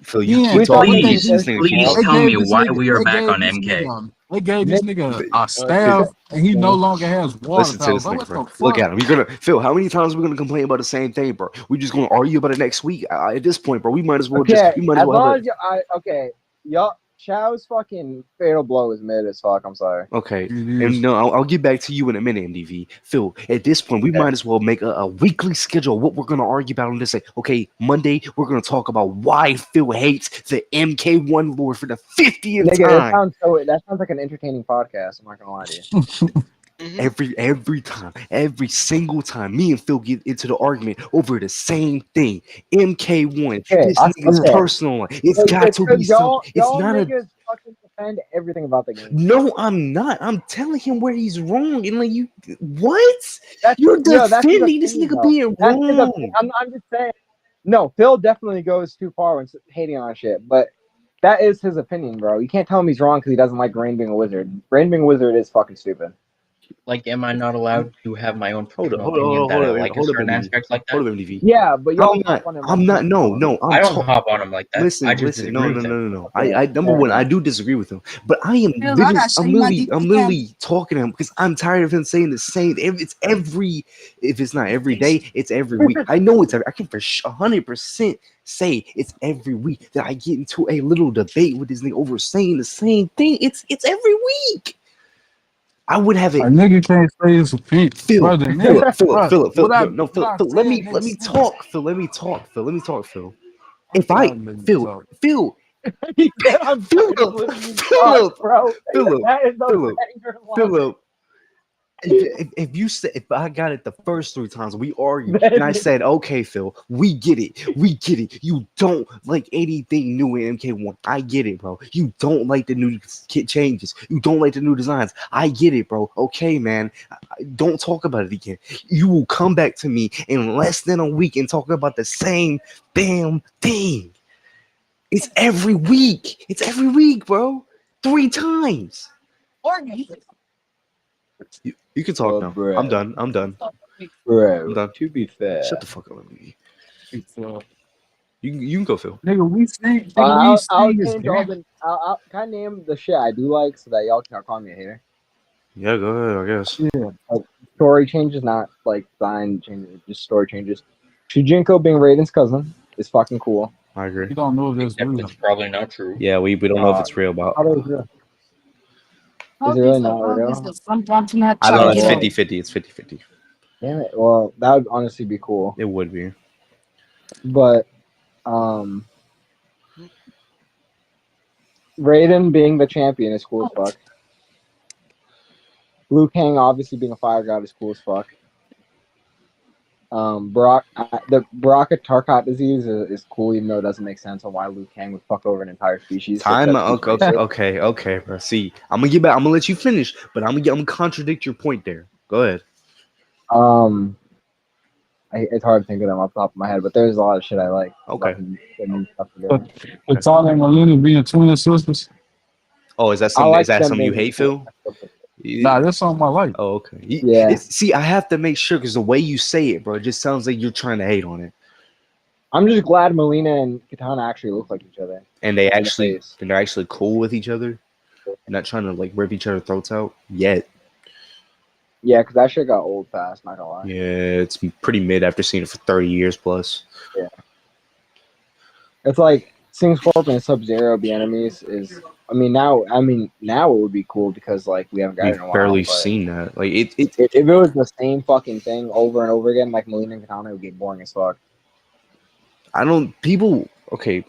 So you keep talking. Please tell me why we are back on MK. They gave this nigga a staff, and he no longer has water. Listen to this nigga, bro. Look at him. You're gonna Phil. How many times are we gonna complain about the same thing, bro? We just gonna argue about it next week. At this point, bro, we might as well okay. Y'all, Chow's fucking Fatal Blow is mid as fuck. I'm sorry. Okay, and no, I'll get back to you in a minute, MDV. Phil, at this point, we might as well make a weekly schedule of what we're gonna argue about on this. Okay, Monday we're gonna talk about why Phil hates the MK1 lore for the 50th time. That sounds like an entertaining podcast. I'm not gonna lie to you. Every time, every single time, me and Phil get into the argument over the same thing. MK1, this nigga's personal. It's got to be something. It's not niggas fucking defend everything about the game. No, I'm not. I'm telling him where he's wrong. And like, you, what? You're defending this nigga being wrong. I'm just saying. No, Phil definitely goes too far when hating on shit, but that is his opinion, bro. You can't tell him he's wrong because he doesn't like Rain being a wizard. Rain being a wizard is fucking stupid. Like, am I not allowed to have my own Hold up, personal hold up, opinion hold that up, I hold up, like a hold up, certain MDV. aspect like Hold that? up, MDV. Yeah, but y'all I'm hop not. on him like I'm not. crazy No, on him. no. I don't hop on him like that. I Listen, just listen. No, disagree no, with no, him. no, no. Okay, I number fair one, I enough. do disagree with him, but I am Phil, I gotta show you my deep I'm camera. literally talking to him because I'm tired of him saying the same. It's every, if it's not every day, it's every week. I know it's every. I can for 100% say it's every week that I get into a little debate with this nigga over saying the same thing. It's every week. I would have A it. nigga can't say his opinion, Phil, brother. Nigga, bro, what I Phil, said let makes me sense. talk, Phil, let me talk, Phil. I'm If I, tired of letting you Phil, talk. Phil, He said, "I'm tired of Philip, listening to you talk, Philip, bro." Philip, That is a Philip, banger line. Philip. If you said, if I got it the first 3 times, we argued, and I Then said, okay, Phil, we get it. You don't like anything new in MK1. I get it, bro. You don't like the new kit changes. You don't like the new designs. I get it, bro. Okay, man. Don't talk about it again. You will come back to me in less than a week and talk about the same damn thing. It's every week. It's every week, bro. 3 times. Oregon. You can talk well, now. I'm bro, done. I'm done. I'm bro. done. To be Shut fair, the fuck up, MD. So, You can go, Phil. nigga, we I'll sing his change all game. the. Can I name the shit I do like so that y'all can call me a hater? Yeah, go ahead, I guess. Yeah, Like, story changes, not like design changes, just story changes. Shujinko being Raiden's cousin is fucking cool. I agree. you don't know if that's Except real. it's probably not true. Yeah, we don't know if it's real, but How is it? Is it Okay, really so not real? sometimes I'm not I trying don't know. to It's get Well, on. 50-50. It's 50-50. damn it. Well, that would honestly be cool. It would be. But Raiden being the champion is cool as fuck. Liu Kang obviously being a fire god is cool as fuck. The Baraka Tarkat disease is cool, even though it doesn't make sense on why Liu Kang would fuck over an entire species just Time. because he's racist. Okay, bro. See, I'm gonna get back. I'm gonna let you finish, but I'm gonna contradict your point there. Go ahead. Um, it's hard to think of them off the top of my head, but there's a lot of shit I like Okay. about the new stuff But together. Tana and Melina being twin sisters, Oh, is that I some? Is like that them something you being hate, Phil? nah, that's something I like. Oh, okay. Yeah. See, I have to make sure because the way you say it, bro, it just sounds like you're trying to hate on it. I'm just glad Melina and Katana actually look like each other. And face. they're actually cool with each other. Not trying to like rip each other's throats out yet. Yeah, because that shit got old fast, not gonna lie. Yeah, it's pretty mid after seeing it for 30 years plus. Yeah. It's like seeing Scorpion and Sub-Zero be enemies is now it would be cool because like we haven't got it We've in a while, barely but seen that. Like if it was the same fucking thing over and over again, like Melina and Katana, it would get boring as fuck. I don't people okay.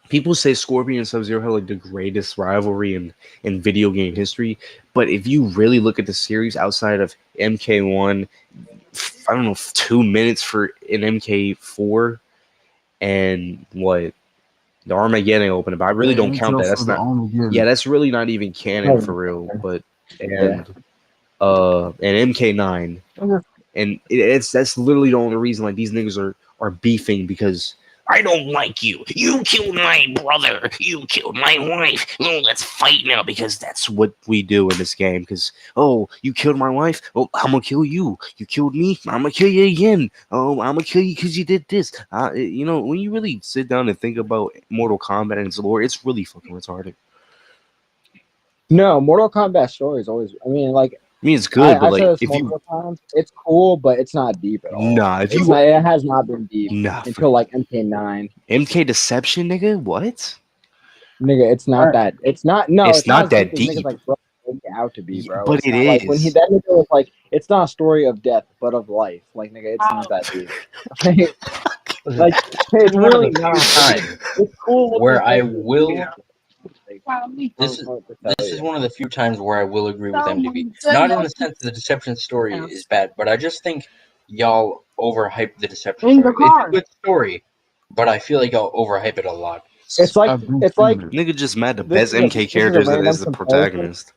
People say Scorpion and Sub-Zero have like the greatest rivalry in video game history, but if you really look at the series outside of MK1, I don't know, 2 minutes for an MK4 and what the Armageddon opening, but I really Yeah, don't ain't count that. just for That's the not. only Yeah, given. that's really not even canon for real. But Yeah. and MK9, and that's literally the only reason like these niggas are beefing because I don't like you. You killed my brother. You killed my wife. Oh, let's fight now because that's what we do in this game. Because oh, you killed my wife. Oh, I'm gonna kill you. You killed me. I'm gonna kill you again. Oh, I'm gonna kill you because you did this. You know, when you really sit down and think about Mortal Kombat and its lore, it's really fucking retarded. No, Mortal Kombat story is always. I mean, it's good, but I said like this if you multiple times. It's cool, but it's not deep at all. nah, if It's you not. It has not been deep nah, until like MK9. MK Deception, nigga, what? Nigga, it's not that. It's not. No, It's it's not not as deep that as niggas deep, like bro make it out to be, bro. but It's it not like when he is. that nigga was like, it's not a story of death, but of life. Like nigga, it's not that deep. Like This it's is one of really the few not. times It's cool looking where I characters. will. Like, This is I don't know what to tell this is you. one of the few times where I will agree with MDB. Not in the sense that the Deception story is bad, but I just think y'all overhype the Deception In the story. It's a car. good story, but I feel like y'all overhype it a lot. It's like I've been it's seeing like it. Nigga just mad the this best is a MK this is a characters random is the comparison. protagonist.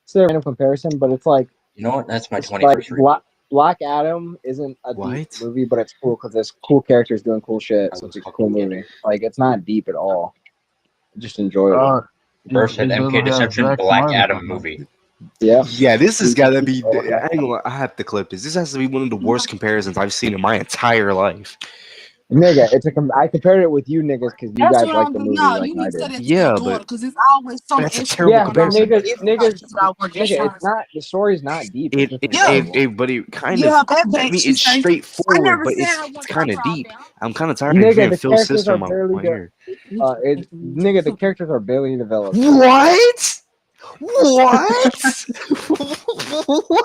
It's a random comparison, but it's like You know what? That's my it's like 21st read. Black Adam isn't a deep What? movie, but it's cool because there's cool characters doing cool shit, I so was it's a cool fucking kidding. movie. Like it's not deep at all, just enjoyable. Uh, Burst at it MK doesn't have Deception Zack Black Snyder Adam behind movie. it. Yeah. Yeah, this has got to be. I ain't gonna lie, I have to clip this. This has to be one of the worst comparisons I've seen in my entire life. Nigga, I compared it with you niggas because you That's guys what like I'm the doing movie now. like You I need to say did. that to your Yeah, daughter but because it's always some that's a extra terrible Yeah, going but on. comparison. niggas, Just nigga, trying it's not the story's not deep. It's just yeah, enjoyable. But it kind get of. her back I back. mean, She it's say, I straightforward, never but said it's I want kind your of car deep. down. I'm kind of tired of Nigga, hearing the Phil's characters sister are in barely my ear. nigga, the characters are barely developed. What? What?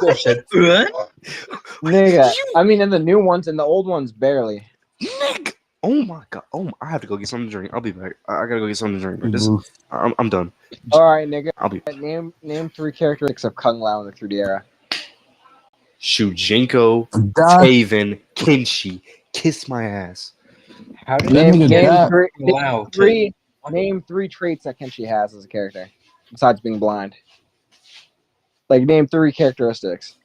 Bro What? said, Nigga, You I mean, in the new ones and the old ones, barely. Nick! Oh my god! I have to go get something to drink. I'll be back. I gotta go get something to drink. Bro. He moved. I'm done. All right, nigga. I'll be. Name 3 characteristics of Kung Lao in the 3D era. Shujinko, Die. Taven, Kenshi, kiss my ass. how did That you nigga get Name died. three. Lao to? Name three traits that Kenshi has as a character, besides being blind. Like name 3 characteristics.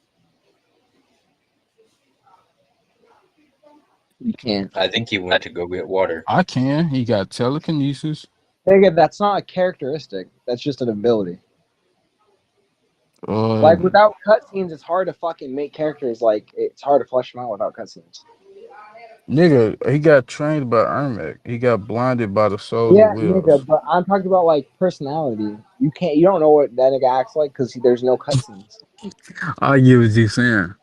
You can't. I think he went to go get water. I can. He got telekinesis. Nigga, that's not a characteristic. That's just an ability. Uh, Like without cutscenes, it's hard to fucking make characters. Like it's hard to flesh them out without cutscenes. nigga, he got trained by Ermac. He got blinded by the solar Yeah, nigga, wheels. but I'm talking about like personality. You can't. You don't know what that nigga acts like because there's no cutscenes. I get what you're saying.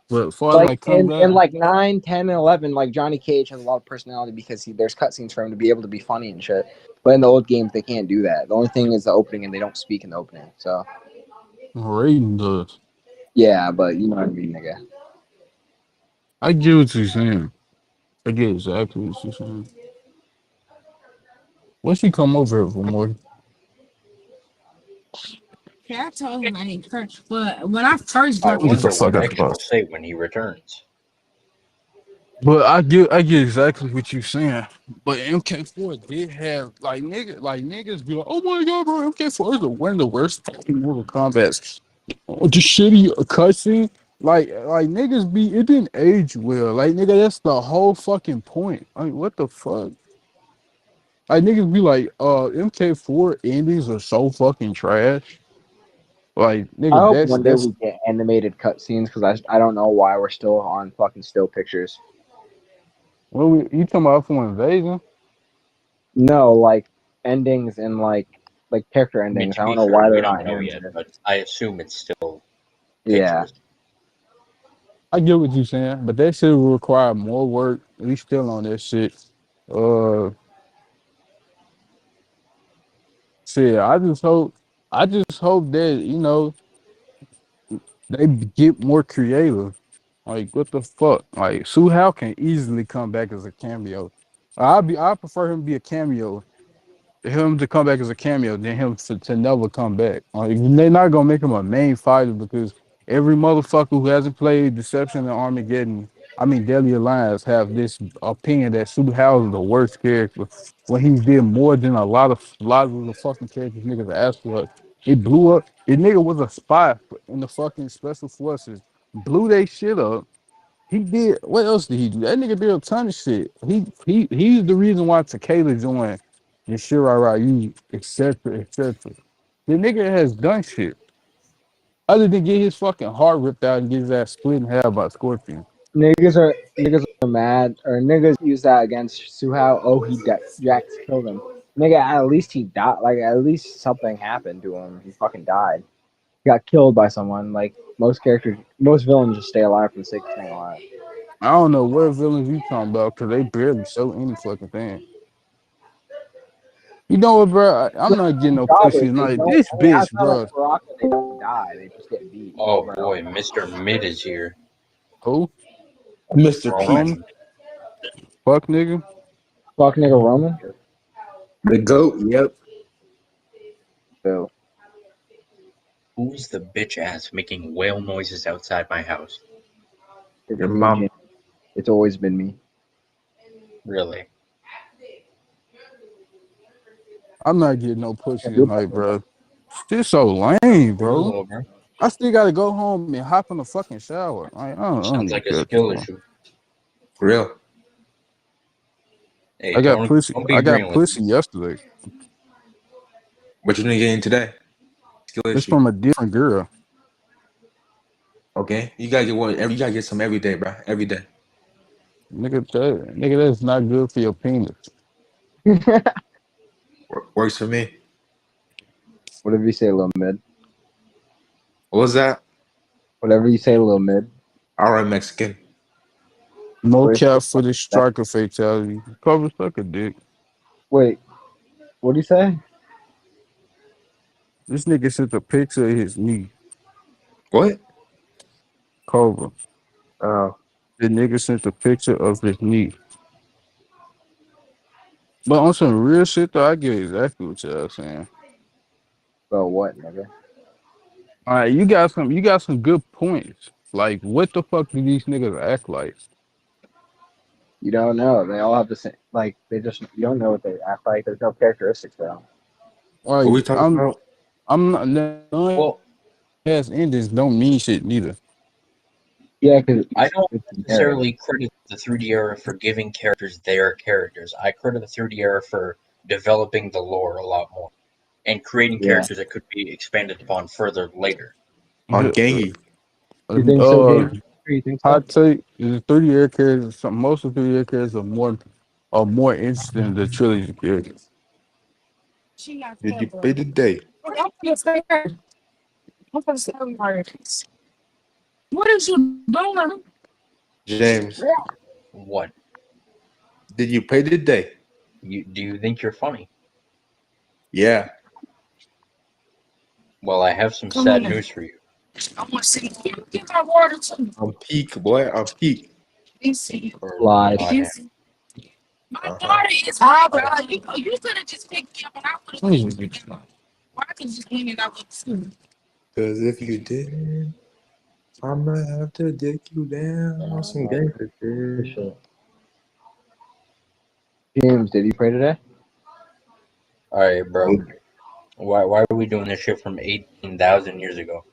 But as far as Like like come back, in like 9, 10, and 11, like Johnny Cage has a lot of personality because there's cutscenes for him to be able to be funny and shit. But in the old games, they can't do that. The only thing is the opening, and they don't speak in the opening. So Raiden does. yeah, but you know what I mean, nigga. I get what you're saying. I get exactly what you're saying. Once you come over here for more, Yeah, I told him I ain't church, but when I first I got get the wonder fuck what out the X will bus. say when he returns. But I get exactly what you're saying. But MK4 did have like niggas be like, oh my god, bro, MK4 is one of the worst fucking Mortal Kombat's. Oh, just shitty cutscene. Like niggas be it didn't age well. Like nigga, that's the whole fucking point. Like what the fuck? Like niggas be like, MK4 endings are so fucking trash. Like I nigga, hope that's one day that's we get animated cutscenes because I don't know why we're still on fucking still pictures. what you talking about for Invasion? No, like endings and like character I mean, endings. to I don't be know fair, why we they're don't not know yet, animated. but I assume it's still Yeah. pictures. I get what you're saying, but that shit will require more work. We still on that shit. Uh, shit. I just hope that they get more creative. Like what the fuck? Like Sue How can easily come back as a cameo. I prefer him to be a cameo him to come back as a cameo than him to never come back. Like they're not gonna make him a main fighter because every motherfucker who hasn't played Deception and Armageddon, I mean Deadly Alliance, have this opinion that Super House is the worst character when he did more than a lot of the fucking characters niggas asked for. He blew up. The nigga was a spy in the fucking special forces. Blew they shit up. He did. What else did he do? That nigga did a ton of shit. He's the reason why Takeda joined and Shirai Ryu, etc. etc. The nigga has done shit other than get his fucking heart ripped out and get his ass split in half by a scorpion. Niggas are mad or niggas use that against Suhao. Oh, Jax killed him. Nigga, at least he died. Like at least something happened to him. He fucking died. He got killed by someone. Like most villains just stay alive for the sake of staying alive. I don't know what villains you talking about because they barely show any fucking thing. You know what, bro? I'm not getting no pussy Jobbers, they tonight. don't. This I mean, bitch, outside like bro. Baraka, they don't die. They just get beat Oh over and boy, over. Mr. Mid is here. Who? Mr. P, Roman? Roman. Fuck nigga. Fuck nigga Roman. the GOAT. Yep. Boo. Who's the bitch ass making whale noises outside my house? It's Your me, mom. Jim. It's always been me. Really? I'm not getting no pussy You're tonight, bro. This so lame, bro. Cool, bro. I still gotta go home and hop in the fucking shower. I don't Sounds even like a care. skill issue. For real. Hey, I got don't pussy. don't be I got agreeing with pussy me. yesterday. What you didn't get in today? Skill It's issue. from a different girl. Okay, you gotta get one. You gotta get some every day, bro. Every day. Nigga, that's not good for your penis. Works for me. Whatever you say, little mid. What was that? Whatever you say, little mid. All right, Mexican. No Wait, cap for the striker fatality. Cover suck a dick. wait, what do you say? This nigga sent a picture of his knee. What? Cover. Oh, The nigga sent a picture of his knee. But on some real shit though, I get exactly what y'all saying. well, what, nigga? All right, you got some good points. Like, what the fuck do these niggas act like? You don't know. They all have the same. Like they just you don't know what they act like. There's no characteristics though. What Like, we talking about? I'm not none Well, ass endings don't mean shit neither. Yeah, because I don't it's generic. necessarily credit the 3D era for giving characters their characters. I credit the 3D era for developing the lore a lot more and creating Yeah. characters that could be expanded upon further later. On The, Gangy. You think so, James? You think so? I'd say the 30 air characters, most of the 30 air characters are more interesting than the trilogy characters. She got Did you covered. pay the day? I'm gonna say her. I'm gonna say her. What is you doing? James, What? did you pay the day? Do you think you're funny? Yeah. Well, I have some Come sad on. news for you. I want to see you. Get my water too. I'm peak, boy. I'm peak. Please see. Lies. Please. My Uh-huh. daughter is hot, bro. You could have just picked me up and I would have. Why I could just hang it out with food? Cause if you didn't, I'ma have to dick you down on some gangster For shit. sure. James, did you pray today? All right, bro. Why are we doing this shit from 18,000 years ago?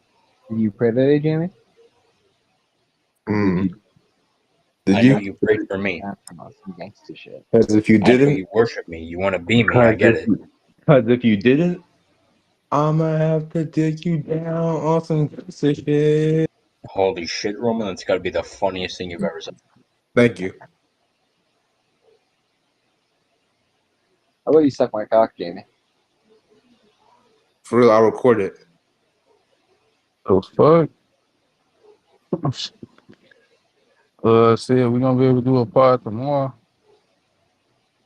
Did you pray today, Jamie? Mm. Did you? Did I know you? you prayed for me. Some gangster shit. Because if you I know didn't, you worship me. You want to be me. I get it. Because if you didn't, I'ma have to dick you down on some gangster shit. Holy shit, Roman. That's got to be the funniest thing you've ever said. Thank you. How about you suck my cock, Jamie? For real, I'll record it. The fuck? See, we're gonna be able to do a pod tomorrow.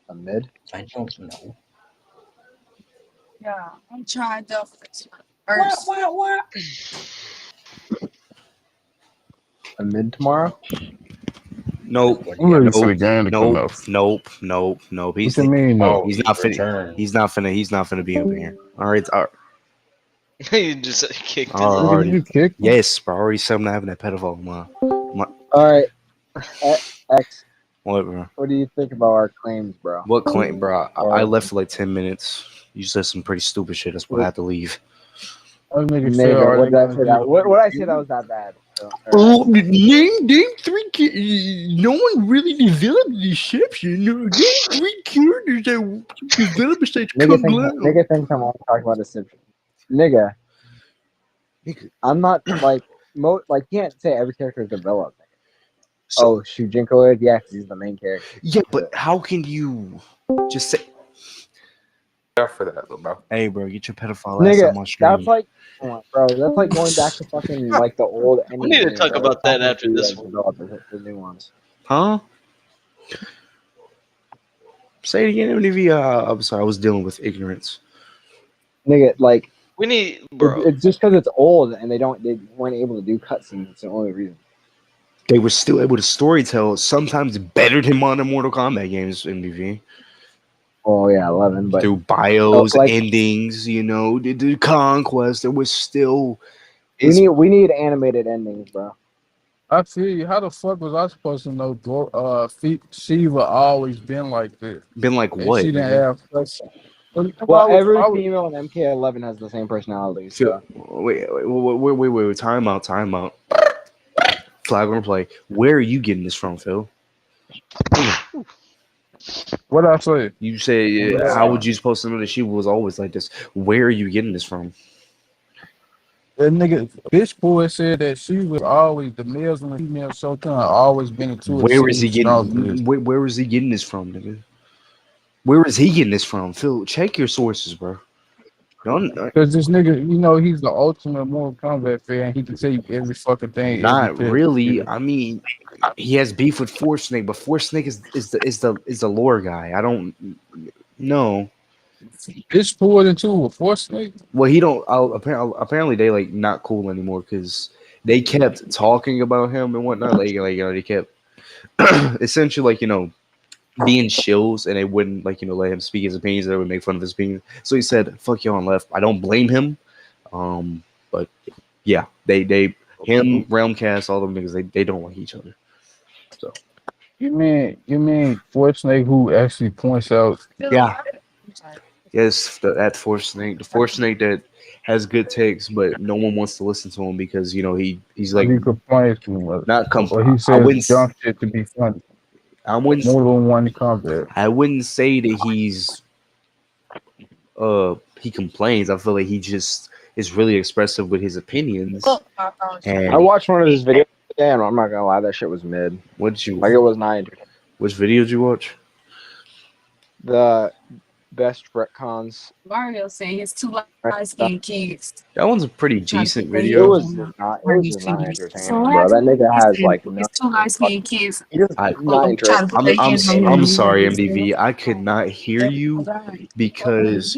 A mid? I don't know. Yeah, I'm trying to first. What? A mid tomorrow? Nope. What do I'm you ready have? for the game to come Nope. out. Nope. What He's you mean, no? Oh, he's he not finna. returned. He's not finna be up here. All right. You just kicked his All ass. right. You kicked him? Yes, bro. Already something having that pedophile. All right. X, What, bro? what do you think about our claims, bro? What claim, bro? I Or- left for like 10 minutes. You said some pretty stupid shit. That's why I had to leave. That nigga said, Nigga, are what they did I gonna say do that? it What for I say you? that was that bad? Oh, name three kids. No one really developed deception. Name three characters that develop such Nigga thinks I'm only talking about deception. Nigga, I'm not like you can't say every character is developed. So, Shujinko is, yeah, 'cause he's the main character. yeah, but how can you just say, For that, bro. hey, bro, get your pedophile ass Nigga, on my stream? that's like, come on, bro. That's like going back to fucking like the old ending. We need to talk about that after this one. Develop the new ones. Huh? Say it again, MDV. I'm sorry, I was dealing with ignorance. Nigga, like We need, bro. it's just because it's old and they weren't able to do cutscenes. It's the only reason. They were still able to storytell sometimes better than modern Mortal Kombat games, MDV. Oh yeah, 11. But Through bios, like- endings, the conquest, there was still. we need animated endings, bro. I feel you. How the fuck was I supposed to know Shiva always been like this? Been like And what? she didn't nigga? have sex. Well, every female in MK11 has the same personality. So Wait, time out. Flag on play. Where are you getting this from, Phil? What I say? You say, how would you supposed to know that she was always like this? Where are you getting this from? That nigga, bitch boy said that she was always the males and the females showtime always been into it. She Where is he was strong for this. getting? Where is he getting this from, nigga? Where is he getting this from? Phil, check your sources, bro. Don't Cause this nigga, you know, he's the ultimate Mortal Kombat fan. He can tell you every fucking thing, every not character. really. I mean, he has beef with Force Snake, but Force Snake is the lore guy. I don't know. Bitch pulled into a force snake. Well, he don't. Apparently, they like not cool anymore because they kept talking about him and whatnot. They kept essentially being shills, and they wouldn't let him speak his opinions. They would make fun of his opinions. So he said, "Fuck y'all," and left. I don't blame him. But yeah, they him, Realmcast, all them niggas, they don't like each other. So You mean force snake who actually points out? yeah, yes, that Force Snake, the Force Snake that has good takes, but no one wants to listen to him because he's like He complains too much, not comp. or he I says wouldn't. dumb shit to be funny. I wouldn't. More than one combat. I wouldn't say that he complains. I feel like he just is really expressive with his opinions. I And watched one of his videos today, and I'm not gonna lie, that shit was mid. what did you? Like, it was not entertaining. Which video did you watch? The best retcons. Mario saying his two light skinned kids. That one's a pretty Trying to decent figure It video. was just not. It was just not entertaining, bro. That nigga He has said like his two light skinned kids He just I, not trying to interesting. put their hands on I'm him. sorry, MDV. I could not hear you because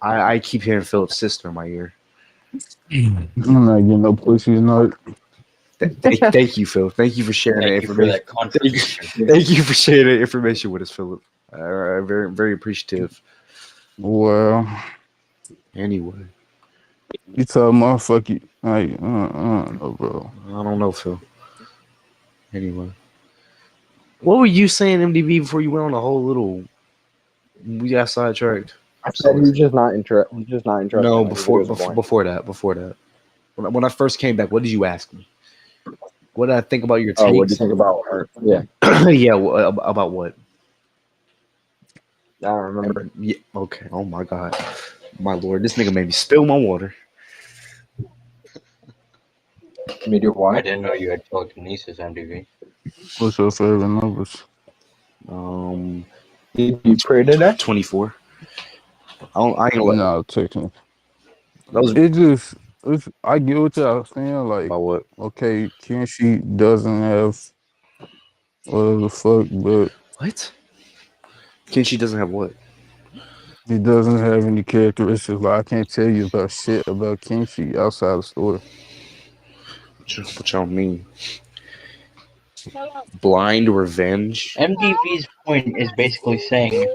I keep hearing Philip's sister in my ear. I'm not getting no pussy tonight. Thank you, Phil. Thank you for sharing that Thank you for information. that contribution. Thank you for sharing that information with us, Philip. I'm very, very appreciative. Well, Anyway, you tell motherfucker like, no, bro. I don't know, Phil. Anyway, what were you saying, MDV, before you went on a whole little? We got sidetracked. I said he's just not interested. He's just not interested. No, Like, his videos are boring. before that. When I first came back, what did you ask me? What did I think about your takes? Oh, what do you think about her? Yeah, Yeah, about what? I don't remember. Yeah, okay. Oh my god, my lord, this nigga made me spill my water. Me do I what? didn't know you had telekinesis, MDV. What's your favorite numbers? Did you pray today? 24. I ain't gonna let No, technically. that was I get what y'all saying. Like, about what? okay, Kenshi doesn't have whatever the fuck, but What? Kenshi doesn't have what? he doesn't have any characteristics. Like, I can't tell you about shit about Kenshi outside the story. What y'all mean? Blind revenge? MDV's point is basically saying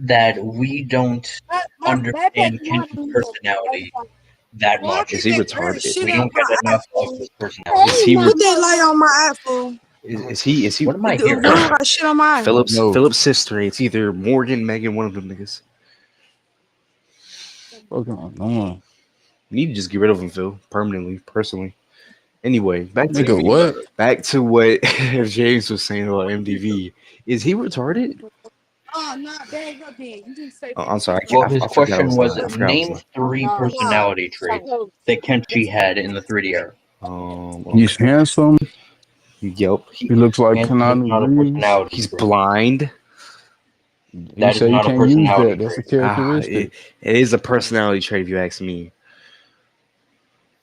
that we don't understand Kenshi's personality that much. Is he retarded? We don't get enough of his personality. Is he Put that light on my iPhone. is he What am I hearing? Got shit on my iPhone. No. Philip's sister? It's either Morgan, Megan, one of them niggas. Fucking on. You need to just get rid of him, Phil, permanently, personally. Anyway, Nigga, what? back to what James was saying about MDV. Is he retarded? Oh, not bad. Up there. You didn't say I'm sorry. Well, his question was, I forgot name was 3 personality traits that Kenshi had in the 3D era. He's handsome. Yep. He looks like Handsome is not a Keanu Reeves. personality He's trait. blind. You That is say you not a can't use personality that. That's a trait. characteristic. It is a personality trait, if you ask me.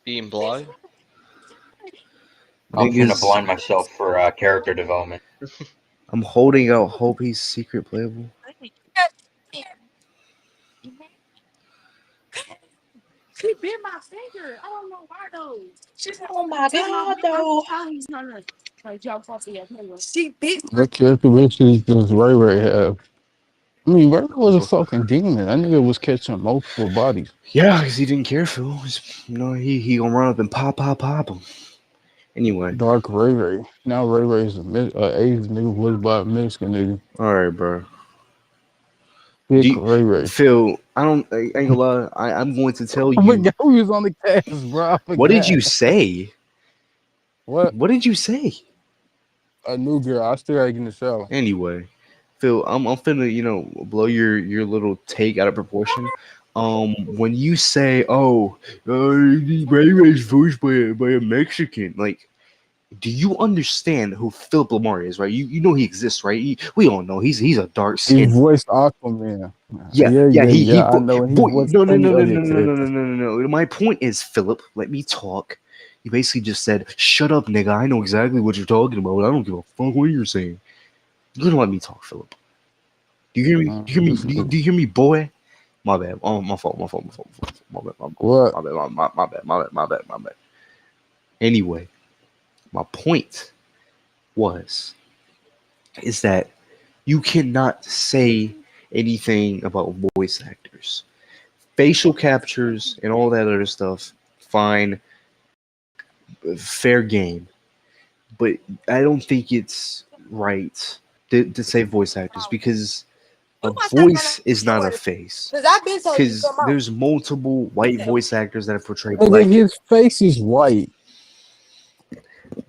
Being blind? I'm Niggas- gonna blind myself for character development. I'm holding out hope he's secret playable. She bit my finger. I don't know why though. She's like, Oh my god, though. Like, jump off the finger. She bit What characteristics does Ray Ray have? I mean, Ray Ray was a fucking demon. That nigga was catching multiple bodies. Yeah, because he didn't care, Phil. He gonna run up and pop him. Anyway. Dark Ray Ray. Now Ray Ray is an Asian nigga was by a Mexican nigga. Alright, bro. Big Ray Ray. Phil, I ain't gonna lie. I'm going to tell I you. forgot who was on the cast, bro. What did you say? What? What did you say? A new girl. I still gotta get in the shower. Anyway, Phil, I'm finna blow your little take out of proportion. when you say, "Oh, Ray is voiced by a Mexican," like, do you understand who Philip Lamar is? Right? You know he exists, right? We all know he's a dark He skinned. voiced Aquaman. Yeah, Yeah, yeah. yeah, He yeah. I know. And he boy. voiced No, no, plenty no, no, other no, no, no, no, characters. no, no, no. My point is, Philip. Let me talk. You basically just said, "Shut up, nigga. I know exactly what you're talking about. I don't give a fuck what you're saying." You're gonna let me talk, Philip. Do you hear me? Do you hear me? This Do you hear me, boy? My bad. Oh, my fault. My fault. My fault. My fault. My bad. what? My bad. My bad. My bad. My bad. My bad. Anyway, my point was is that you cannot say anything about voice actors, facial captures, and all that other stuff. Fine, fair game, but I don't think it's right to say voice actors because a You must not gonna voice is not a word face. because I've been told you to Because come out. there's multiple white voice actors that portray Nigga, black. his face is white.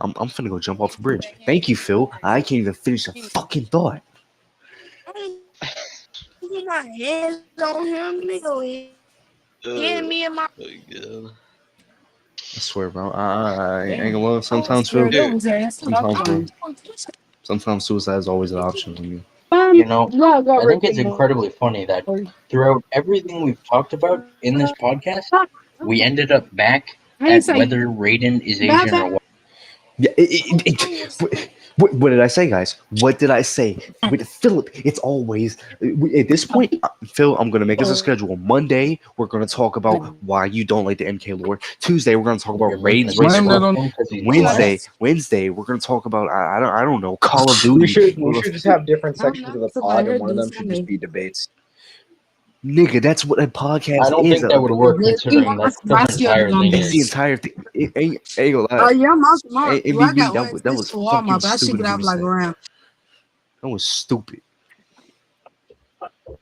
I'm finna go jump off a bridge. Thank you, Phil. I can't even finish a fucking thought. Put my hands on him, nigga. Hand me in my my god. I swear, bro. I ain't gonna lie. I was Sometimes, Phil. scared of Here, his ass. Sometimes, bro. Sometimes suicide is always an option for me. You know, I think it's incredibly funny that throughout everything we've talked about in this podcast, we ended up back I ain't at say whether Raiden is Asian or bye white. Yeah. What did I say, guys? What did I say? With Philip, it's always at this point. Phil, I'm gonna make us a schedule. Monday, we're gonna talk about why you don't like the MK lore. Tuesday, we're gonna talk about You're making Raiden's us race Blame that dislike bar. on. him because he's black. Wednesday, we're gonna talk about I don't know, Call of We Duty. should just have different sections of the Somebody pod, and heard one of this them should just Sunday. be debates. Nigga, that's what a I podcast don't is. think that would work considering that's the My schedule entire gonna thing be. That's the is. entire thing. It ain't gonna lie. Oh yeah, my Ain't well, I me. got one That tickets was for Walmart, fucking but I should stupid get of you out to like say. around. That was stupid.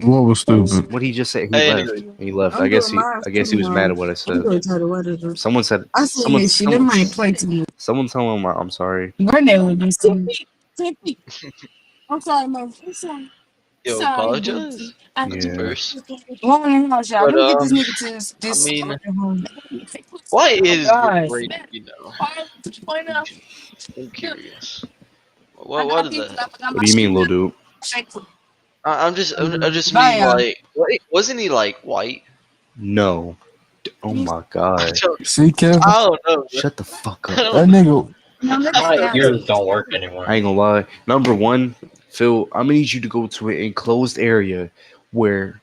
What was stupid? What he just said, he left. Anyway, He left. I'm doing mine I too guess he was mad tomorrow. at what I I'm said. gonna tell the weather. Someone said I seen this shit. It might play too much. someone tell him I'm sorry. Grenade would be some. I'm sorry, man. I'm sorry. yo, Sorry, apologize. Gucci. That's a Yeah. first. Long and house, y'all. But Let me get this nigga to this. I this mean, home. why Oh is God. great? You know, I'm curious. What is that? What do you mean, little dude? I just Bye, mean y'all. like, wasn't he like white? No. Oh my god. See, Kevin? I don't know. Bro. Shut the fuck I up. don't That know. nigga. No, let me My down. ears don't work anymore. I ain't gonna lie. Number one, Phil, I'm gonna need you to go to an enclosed area where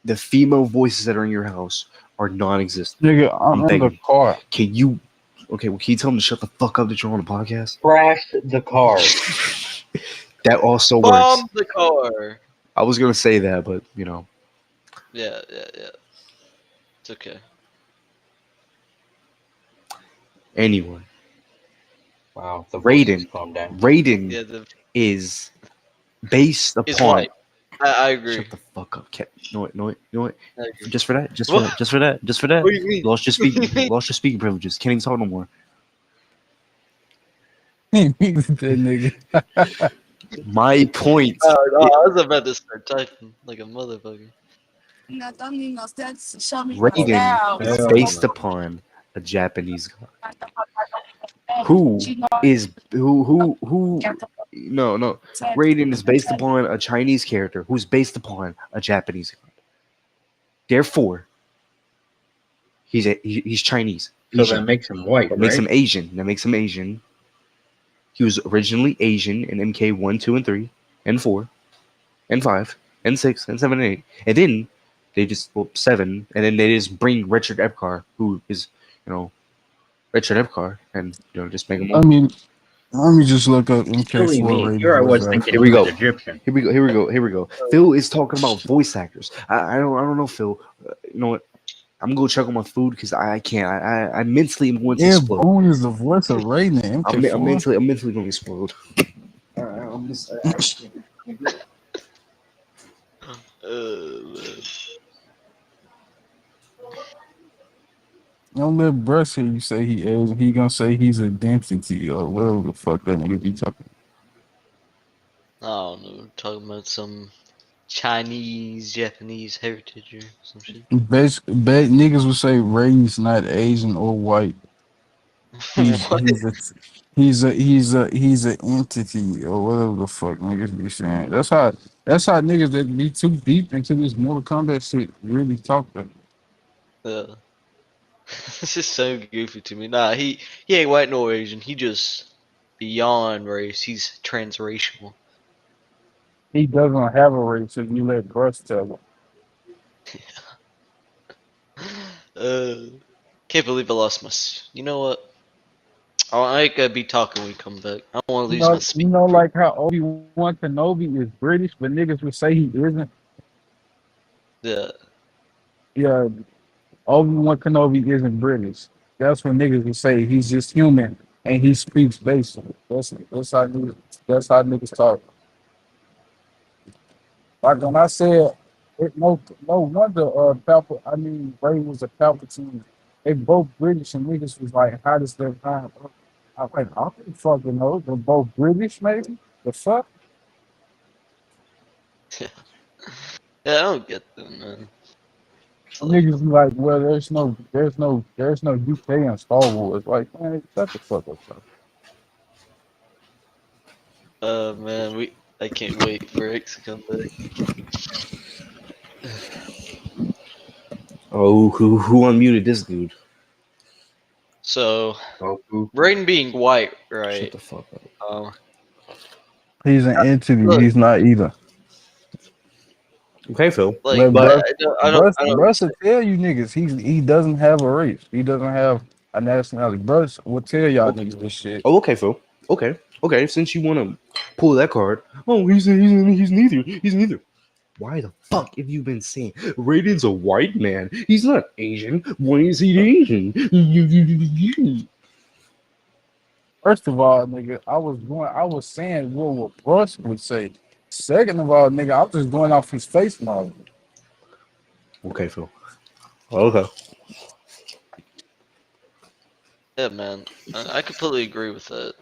the female voices that are in your house are non-existent. Nigga, I'm I'm in the begging. car. Can you? Okay, well, can you tell them to shut the fuck up that you're on a podcast? Crash the car. That also works. Bomb the car. I was gonna say that, but you know, Yeah, yeah, yeah. It's okay. Wow, anyway, the voices Raiden, calm down. Raiden Yeah, the is based it's upon. white. I agree. Shut the fuck up, Cat. No, it, no, it, you know what? I agree. Just for that, just for What? that, just for that, just for that. What do you mean? Lost your What do you mean? lost your speaking privileges. Can't even talk no more. He beat that nigga. My point. No, I was about to start typing like a motherfucker. No, don't need no stats. Show me my Raiden style. is Hell based no. upon a Japanese god who who no Raiden is based upon a Chinese character who's based upon a Japanese god. Therefore, he's Chinese. So that Asian. makes him white, That makes right? him Asian. That makes him Asian. He was originally Asian in MK1, 2, and 3, and 4, and 5, and 6, and 7, and 8. And then they just, well, 7, and then they just bring Richard Epcar, who is, you know, Richard Epcar, and, you know, just make him I white. mean, let me just look up Silly MK4 me. rating Here I voice was thinking actor. Here he we was go. Egyptian. Here we go. Here we go. Here we go. Phil is talking about voice actors. I don't know, Phil. You know what? I'm gonna go check on my food because I can't. I mentally am going to Yeah, explode. Boone is the voice of Raiden in MK4. I'm mentally going to explode. I'm just. I can't. Man. Don't let Bruss hear you say he is. He gonna say he's a density or whatever the fuck that nigga be talking. I don't know. Talking about some Chinese, Japanese heritage or some shit. Basically, niggas would say Ray's not Asian or white. He's What? he's a he's a entity or whatever the fuck niggas be saying. That's how niggas that be too deep into this Mortal Kombat shit really talk. To. Uh, this is so goofy to me. Nah, he ain't white nor Asian. He just beyond race. He's transracial. He doesn't have a race if you let Bruce tell him. Uh, can't believe I lost my. You know what? I ain't gonna be talking when we come back. I don't want to lose my You speed. know, like how Obi-Wan Kenobi is British, but niggas would say he isn't. Yeah. Yeah, Obi-Wan Kenobi isn't British. That's when niggas would say he's just human and he speaks basic. That's how niggas talk. Like when I said, no wonder Ray was a Palpatine. They both British and niggas was like, how does that time? I'm like, I don't fucking know. They're both British, maybe. The fuck? Yeah, I don't get them, man. It's like, Niggas be like, well, there's no UK in Star Wars. Like, man, shut the fuck up, bro. man, I can't wait for X to come back. Oh, who unmuted this dude? So, Goku. Raiden being white, Shut right? the fuck up. Um, He's an entity. look, He's not either. Okay, Phil. like, But But Bruss I don't will tell you niggas he doesn't have a race. He doesn't have a nationality. Bruss will tell y'all niggas this shit. oh, okay, Phil. Okay. Since you want to pull that card, oh, he's neither. He's neither. Why the fuck have you been saying Raiden's a white man? He's not Asian. Why is he Asian? First of all, nigga, I was saying what Bruss would say. Second of all, nigga, I was just going off his face model. Okay, Phil. Okay. Yeah, man, I completely agree with that.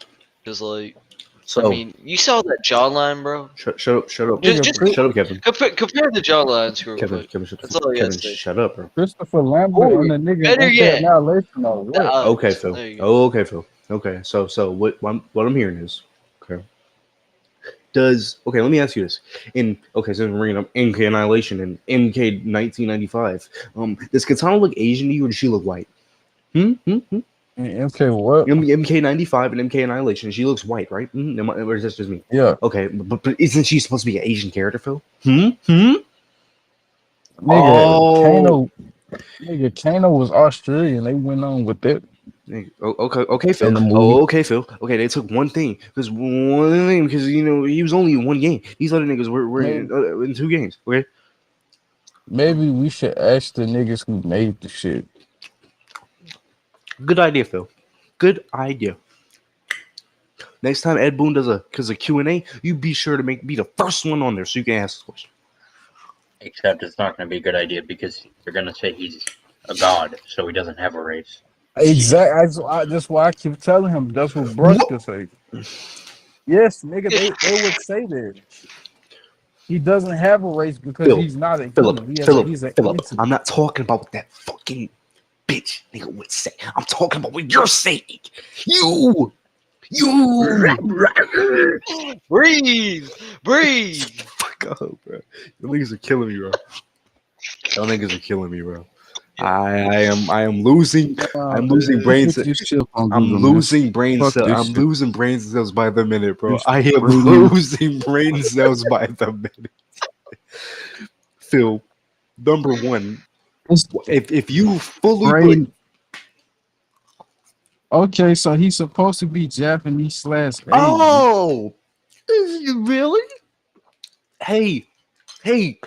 Cause like, So I mean, you saw that jawline, bro. shut up, Nigga, Just shut up, Kevin. compare the jawlines real quick. Kevin, shut the That's fuck. all I gotta Kevin, say. shut up, bro. Christopher Lambert Or and the nigga in better MK yet, Annihilation or the what? Okay, eyes. Phil. There you go. Oh, okay, Phil. Okay, so what I'm hearing is okay. Let me ask you this. So I'm bringing up MK Annihilation and MK 1995. Does Katana look Asian to you or does she look white? And MK what? MK 95 and MK Annihilation. She looks white, right? Or is this just me? Yeah. Okay, but isn't she supposed to be an Asian character, Phil? Nigga, Oh, Kano was Australian. They went on with that okay, Phil. in the Oh, movie. okay, Phil. Okay, they took one thing because he was only in one game. These other niggas were Maybe, in two games. Okay, maybe we should ask the niggas who made the shit. good idea, Phil. Good idea. Next time Ed Boon does a Q&A, you be sure to be the first one on there so you can ask the question. Except it's not going to be a good idea because they're going to say he's a god, so he doesn't have a race. Exactly. That's why I keep telling him. That's what Brush could say. Yes, nigga, they would say that. He doesn't have a race because Phil, he's not a Philip, human. He's an Philip. entity. I'm not talking about what that fucking bitch nigga would say. I'm talking about what you're saying. You. Breathe. Fuck up, bro. The niggas are killing me, bro. Y'all niggas are killing me, bro. I am losing. I'm losing brain cells. I'm losing brain cells. I'm losing brain cells by the minute, bro. I am losing brain cells by the minute. Phil, number one, if you fully Brain. Okay, so he's supposed to be Japanese / Asian. oh, really? Hey, guys,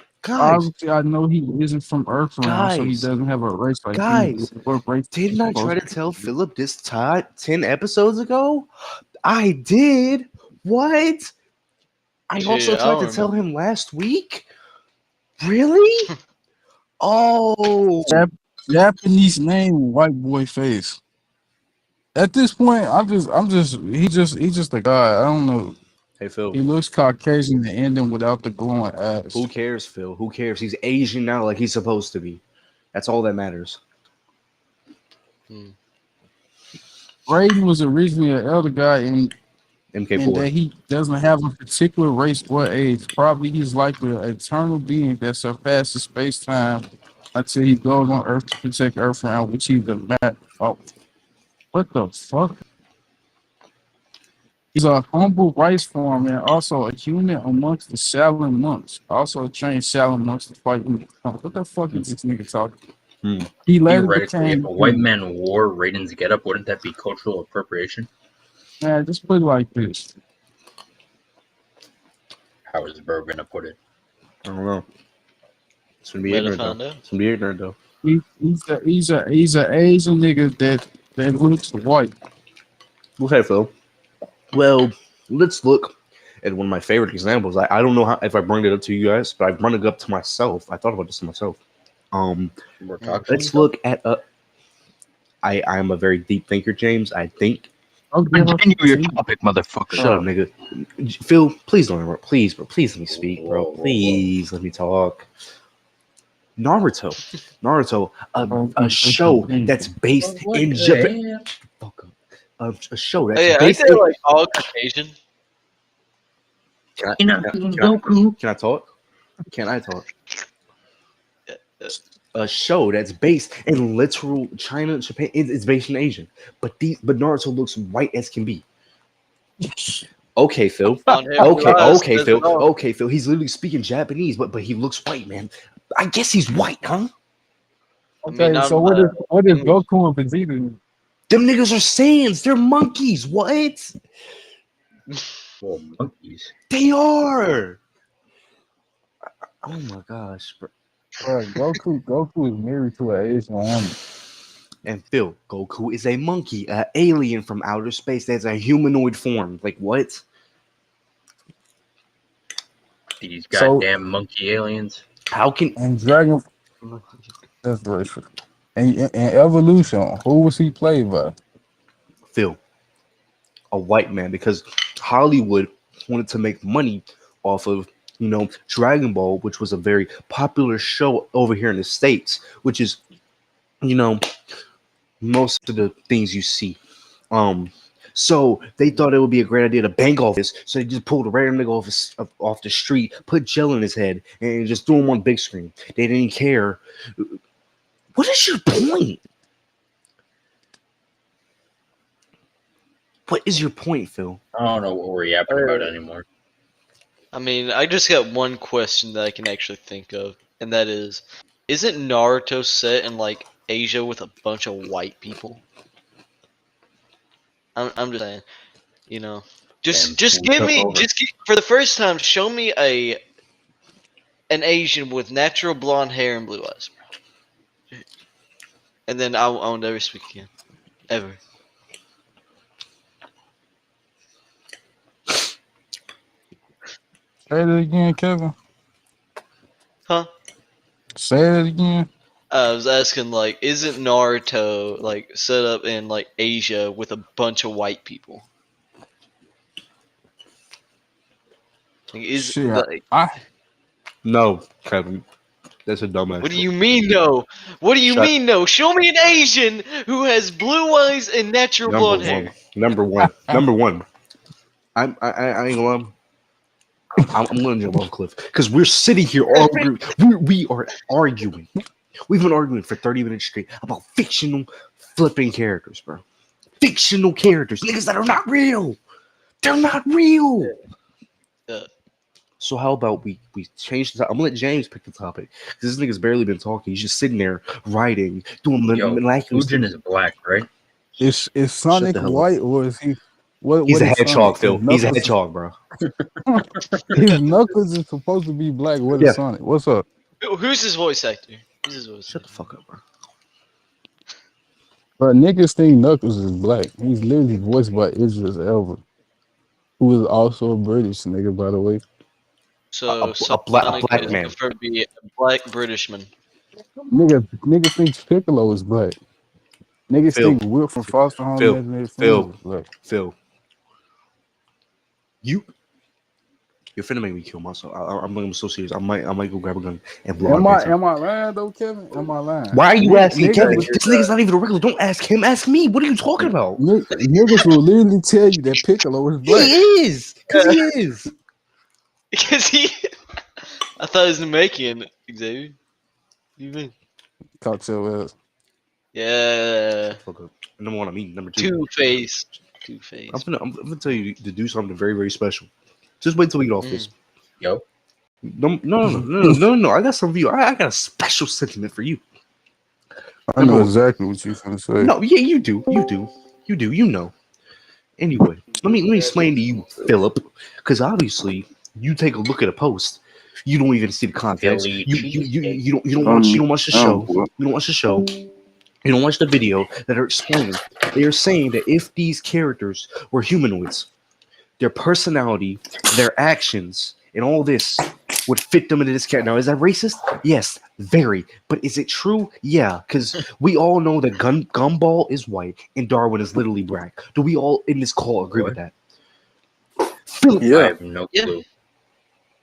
Obviously, I know he isn't from Earthrealm, so he guys, doesn't have a race like guys. you. What race is Didn't I try supposed to to tell be? Philip this 10 episodes ago? I did. What? I also Shit, I tried don't to tell remember. him last week. Really? Oh, Japanese name, white boy face. At this point, he's just a guy. I don't know. Hey Phil. He looks Caucasian to end him without the glowing eyes. Who cares, Phil? Who cares? He's Asian now, like he's supposed to be. That's all that matters. Hmm. Raiden was originally an elder guy, and MK4. that he doesn't have a particular race or age. Probably he's likely an eternal being that surpasses space time until he goes on Earth to protect Earth around which he's the man. Oh, what the fuck? He's a humble rice farmer and also a human amongst the Shaolin monks. Also trained Shaolin monks to fight. What the fuck is this nigga talking? Hmm. He later Theoretically, if became a white man wore Raiden's getup, wouldn't that be cultural appropriation? man. Just put it like this. How is bro gonna put it? I don't know. It's gonna be Better ignorant find though. out. It's gonna be ignorant though. He's a Asian nigga that looks white. Okay, Phil. Well, let's look at one of my favorite examples. I don't know how, if I bring it up to you guys, but I brought it up to myself. I thought about this to myself. We're talking. Let's look at I'm a very deep thinker, James. I think. Continue your topic, motherfucker. Shut up, nigga. Phil, please don't interrupt. Please, bro. Please let me speak, bro. Please let me talk. Naruto, a show that's based in Japan. Fuck up. A show that's Oh yeah, ain't based they in. like all Caucasian? Can I talk? Can I talk? A show that's based in literal China, Japan. It's based in Asian, but Naruto looks white as can be. Okay, Phil. Blonde hair, blue eyes, Okay, says Phil. it all. Okay, Phil. He's literally speaking Japanese, but he looks white, man. I guess he's white, huh? I mean, Okay, so what is Goku and Vegeta? Them niggas are Saiyans. They're monkeys. What? Well, monkeys. They are. Oh my gosh, bro. Bro, Goku is married to an Asian woman. And Phil, Goku is a monkey, an alien from outer space that's a humanoid form. Like what? These goddamn monkey aliens. How can And Dragon that's racist. And Evolution, who was he played by? Phil, a white man, because Hollywood wanted to make money off of Dragon Ball, which was a very popular show over here in the States, which is most of the things you see. So they thought it would be a great idea to bank off this. So they just pulled a random nigga off the street, put gel in his head, and just threw him on big screen. They didn't care. What is your point? What is your point, Phil? I don't know what we're yapping about anymore. I mean, I just got one question that I can actually think of, and that is, isn't Naruto set in like Asia with a bunch of white people? I'm just saying, just give me for the first time, show me an Asian with natural blonde hair and blue eyes, bro. And then I won't ever speak again, ever. Say it again, Kevin. Huh? Say it again. I was asking, like, isn't Naruto like set up in like Asia with a bunch of white people? Like, No, Kevin. That's a dumbass. What do you mean no? What do you mean no? Show me an Asian who has blue eyes and natural blonde hair. Number one. I ain't gonna lie. I'm gonna jump off a cliff because we're sitting here arguing. We are arguing. We've been arguing for 30 minutes straight about fictional flipping characters, bro. Fictional characters, niggas that are not real. They're not real. So how about we change the topic? I'm gonna let James pick the topic because this nigga's barely been talking. He's just sitting there writing, doing miraculous. Fujin is black, right? Is Sonic white or is he? He's a hedgehog, Phil. He's a hedgehog, bro. His Knuckles is supposed to be black. What is Sonic? What's up? Who's his voice actor? Shut the fuck up, bro. But niggas think Knuckles is black. He's literally voiced by Idris Elba, who is also a British nigga, by the way. So a black man. Prefer to be a black British man. Nigga thinks Piccolo is black. Niggas think Will from Foster Home Phil, is black. Phil, You're finna make me kill myself. I'm so serious. I might go grab a gun and blow Am my I pants out. am I lying though, Kevin? Am I lying? Why are you asking Kevin? Niggas, This nigga's not even a regular. Don't ask him. Ask me. What are you talking about? niggas will literally tell you that Piccolo is black. He is, cause he is. Because he. I thought he was Jamaican, Xavier. You mean? Caught your ass. Yeah. Fuck up. Number one, I mean number two. Two-Face. Two-Face. I'm gonna tell you to do something very, very special. Just wait till we get off this. Yo. No. I got something for you. I got a special sentiment for you. I know exactly what you're gonna say. No, yeah, you do. You know. Anyway, let me explain to you, Philip, because obviously you take a look at a post, you don't even see the context. You don't watch the show. You don't watch the show. You don't watch the video that are explaining. They are saying that if these characters were humanoids, their personality, their actions, and all this would fit them into this character. Now, is that racist? Yes, very. But is it true? Yeah, because we all know that Gumball is white and Darwin is literally black. Do we all in this call agree with that? Philip, I have no clue.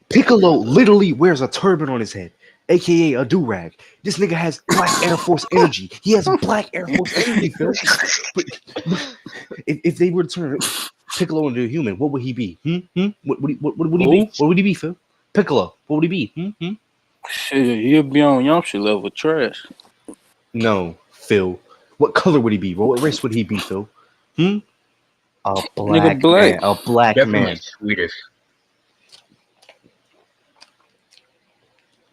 Piccolo literally wears a turban on his head, aka a do-rag. This nigga has black Air Force energy. He has black Air Force energy, Phil. But if they were to turn Piccolo into a human, what would he be? What would he be? What would he be, Phil? Piccolo, what would he be? Shit, he'll be on Yamcha level trash. No, Phil. What color would he be? What race would he be, Phil? A black man. A black Definitely man. Swedish.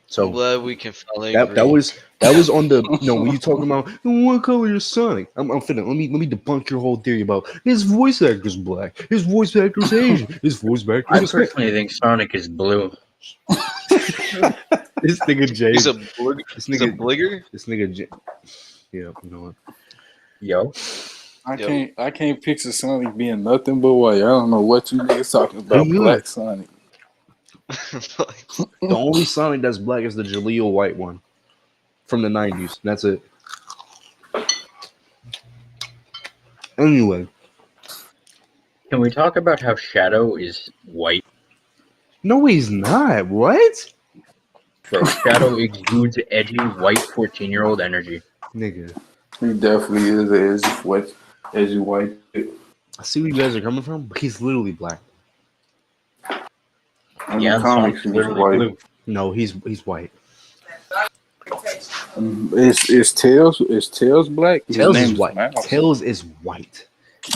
So I'm glad we can finally that was on the when you talking about what color is Sonic. I'm finna let me debunk your whole theory about his voice actor's black, his voice actor's Asian, his voice actor's. I personally think Sonic is blue. This nigga Jay. He's a bligger. This nigga Jay. Yeah, you know what? Yo. I can't picture Sonic being nothing but white. I don't know what you niggas talking about. Black Sonic. The only Sonic that's black is the Jaleel White one from the 90s. That's it. Anyway. Can we talk about how Shadow is white? No, he's not. What? Bro, Shadow exudes edgy, white 14-year-old energy. Nigga. He definitely is edgy white. I see where you guys are coming from, but he's literally black. Yeah, comics he's white. Blue. No, he's white. Is Tails black? Tails is white. Tails is white.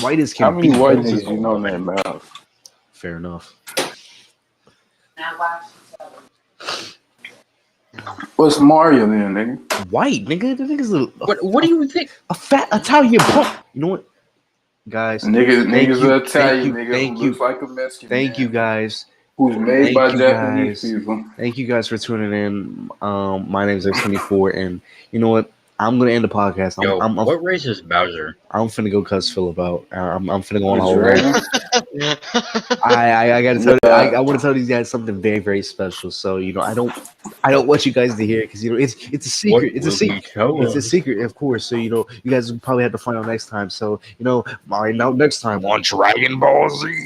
White is how many white niggas you know in that mouth? Fair enough. What's Mario then, nigga? White, nigga. The nigga's what do you think? A fat Italian punk. You know what? Guys. Niggas are Italian, nigga who looks like a Mexican. Thank you guys. Who's made by Japanese people. Thank you guys for tuning in. My name is Ep26, and you know what? I'm gonna end the podcast. What race is Bowser? I'm finna go cuss Philip out. I'm finna go on a whole rant. I gotta tell you, I want to tell these guys something very, very special. So you know, I don't want you guys to hear because you know it's a secret. It's a secret. It's a secret, of course. So you know, you guys will probably have to find out next time. So you know, find out next time on Dragon Ball Z.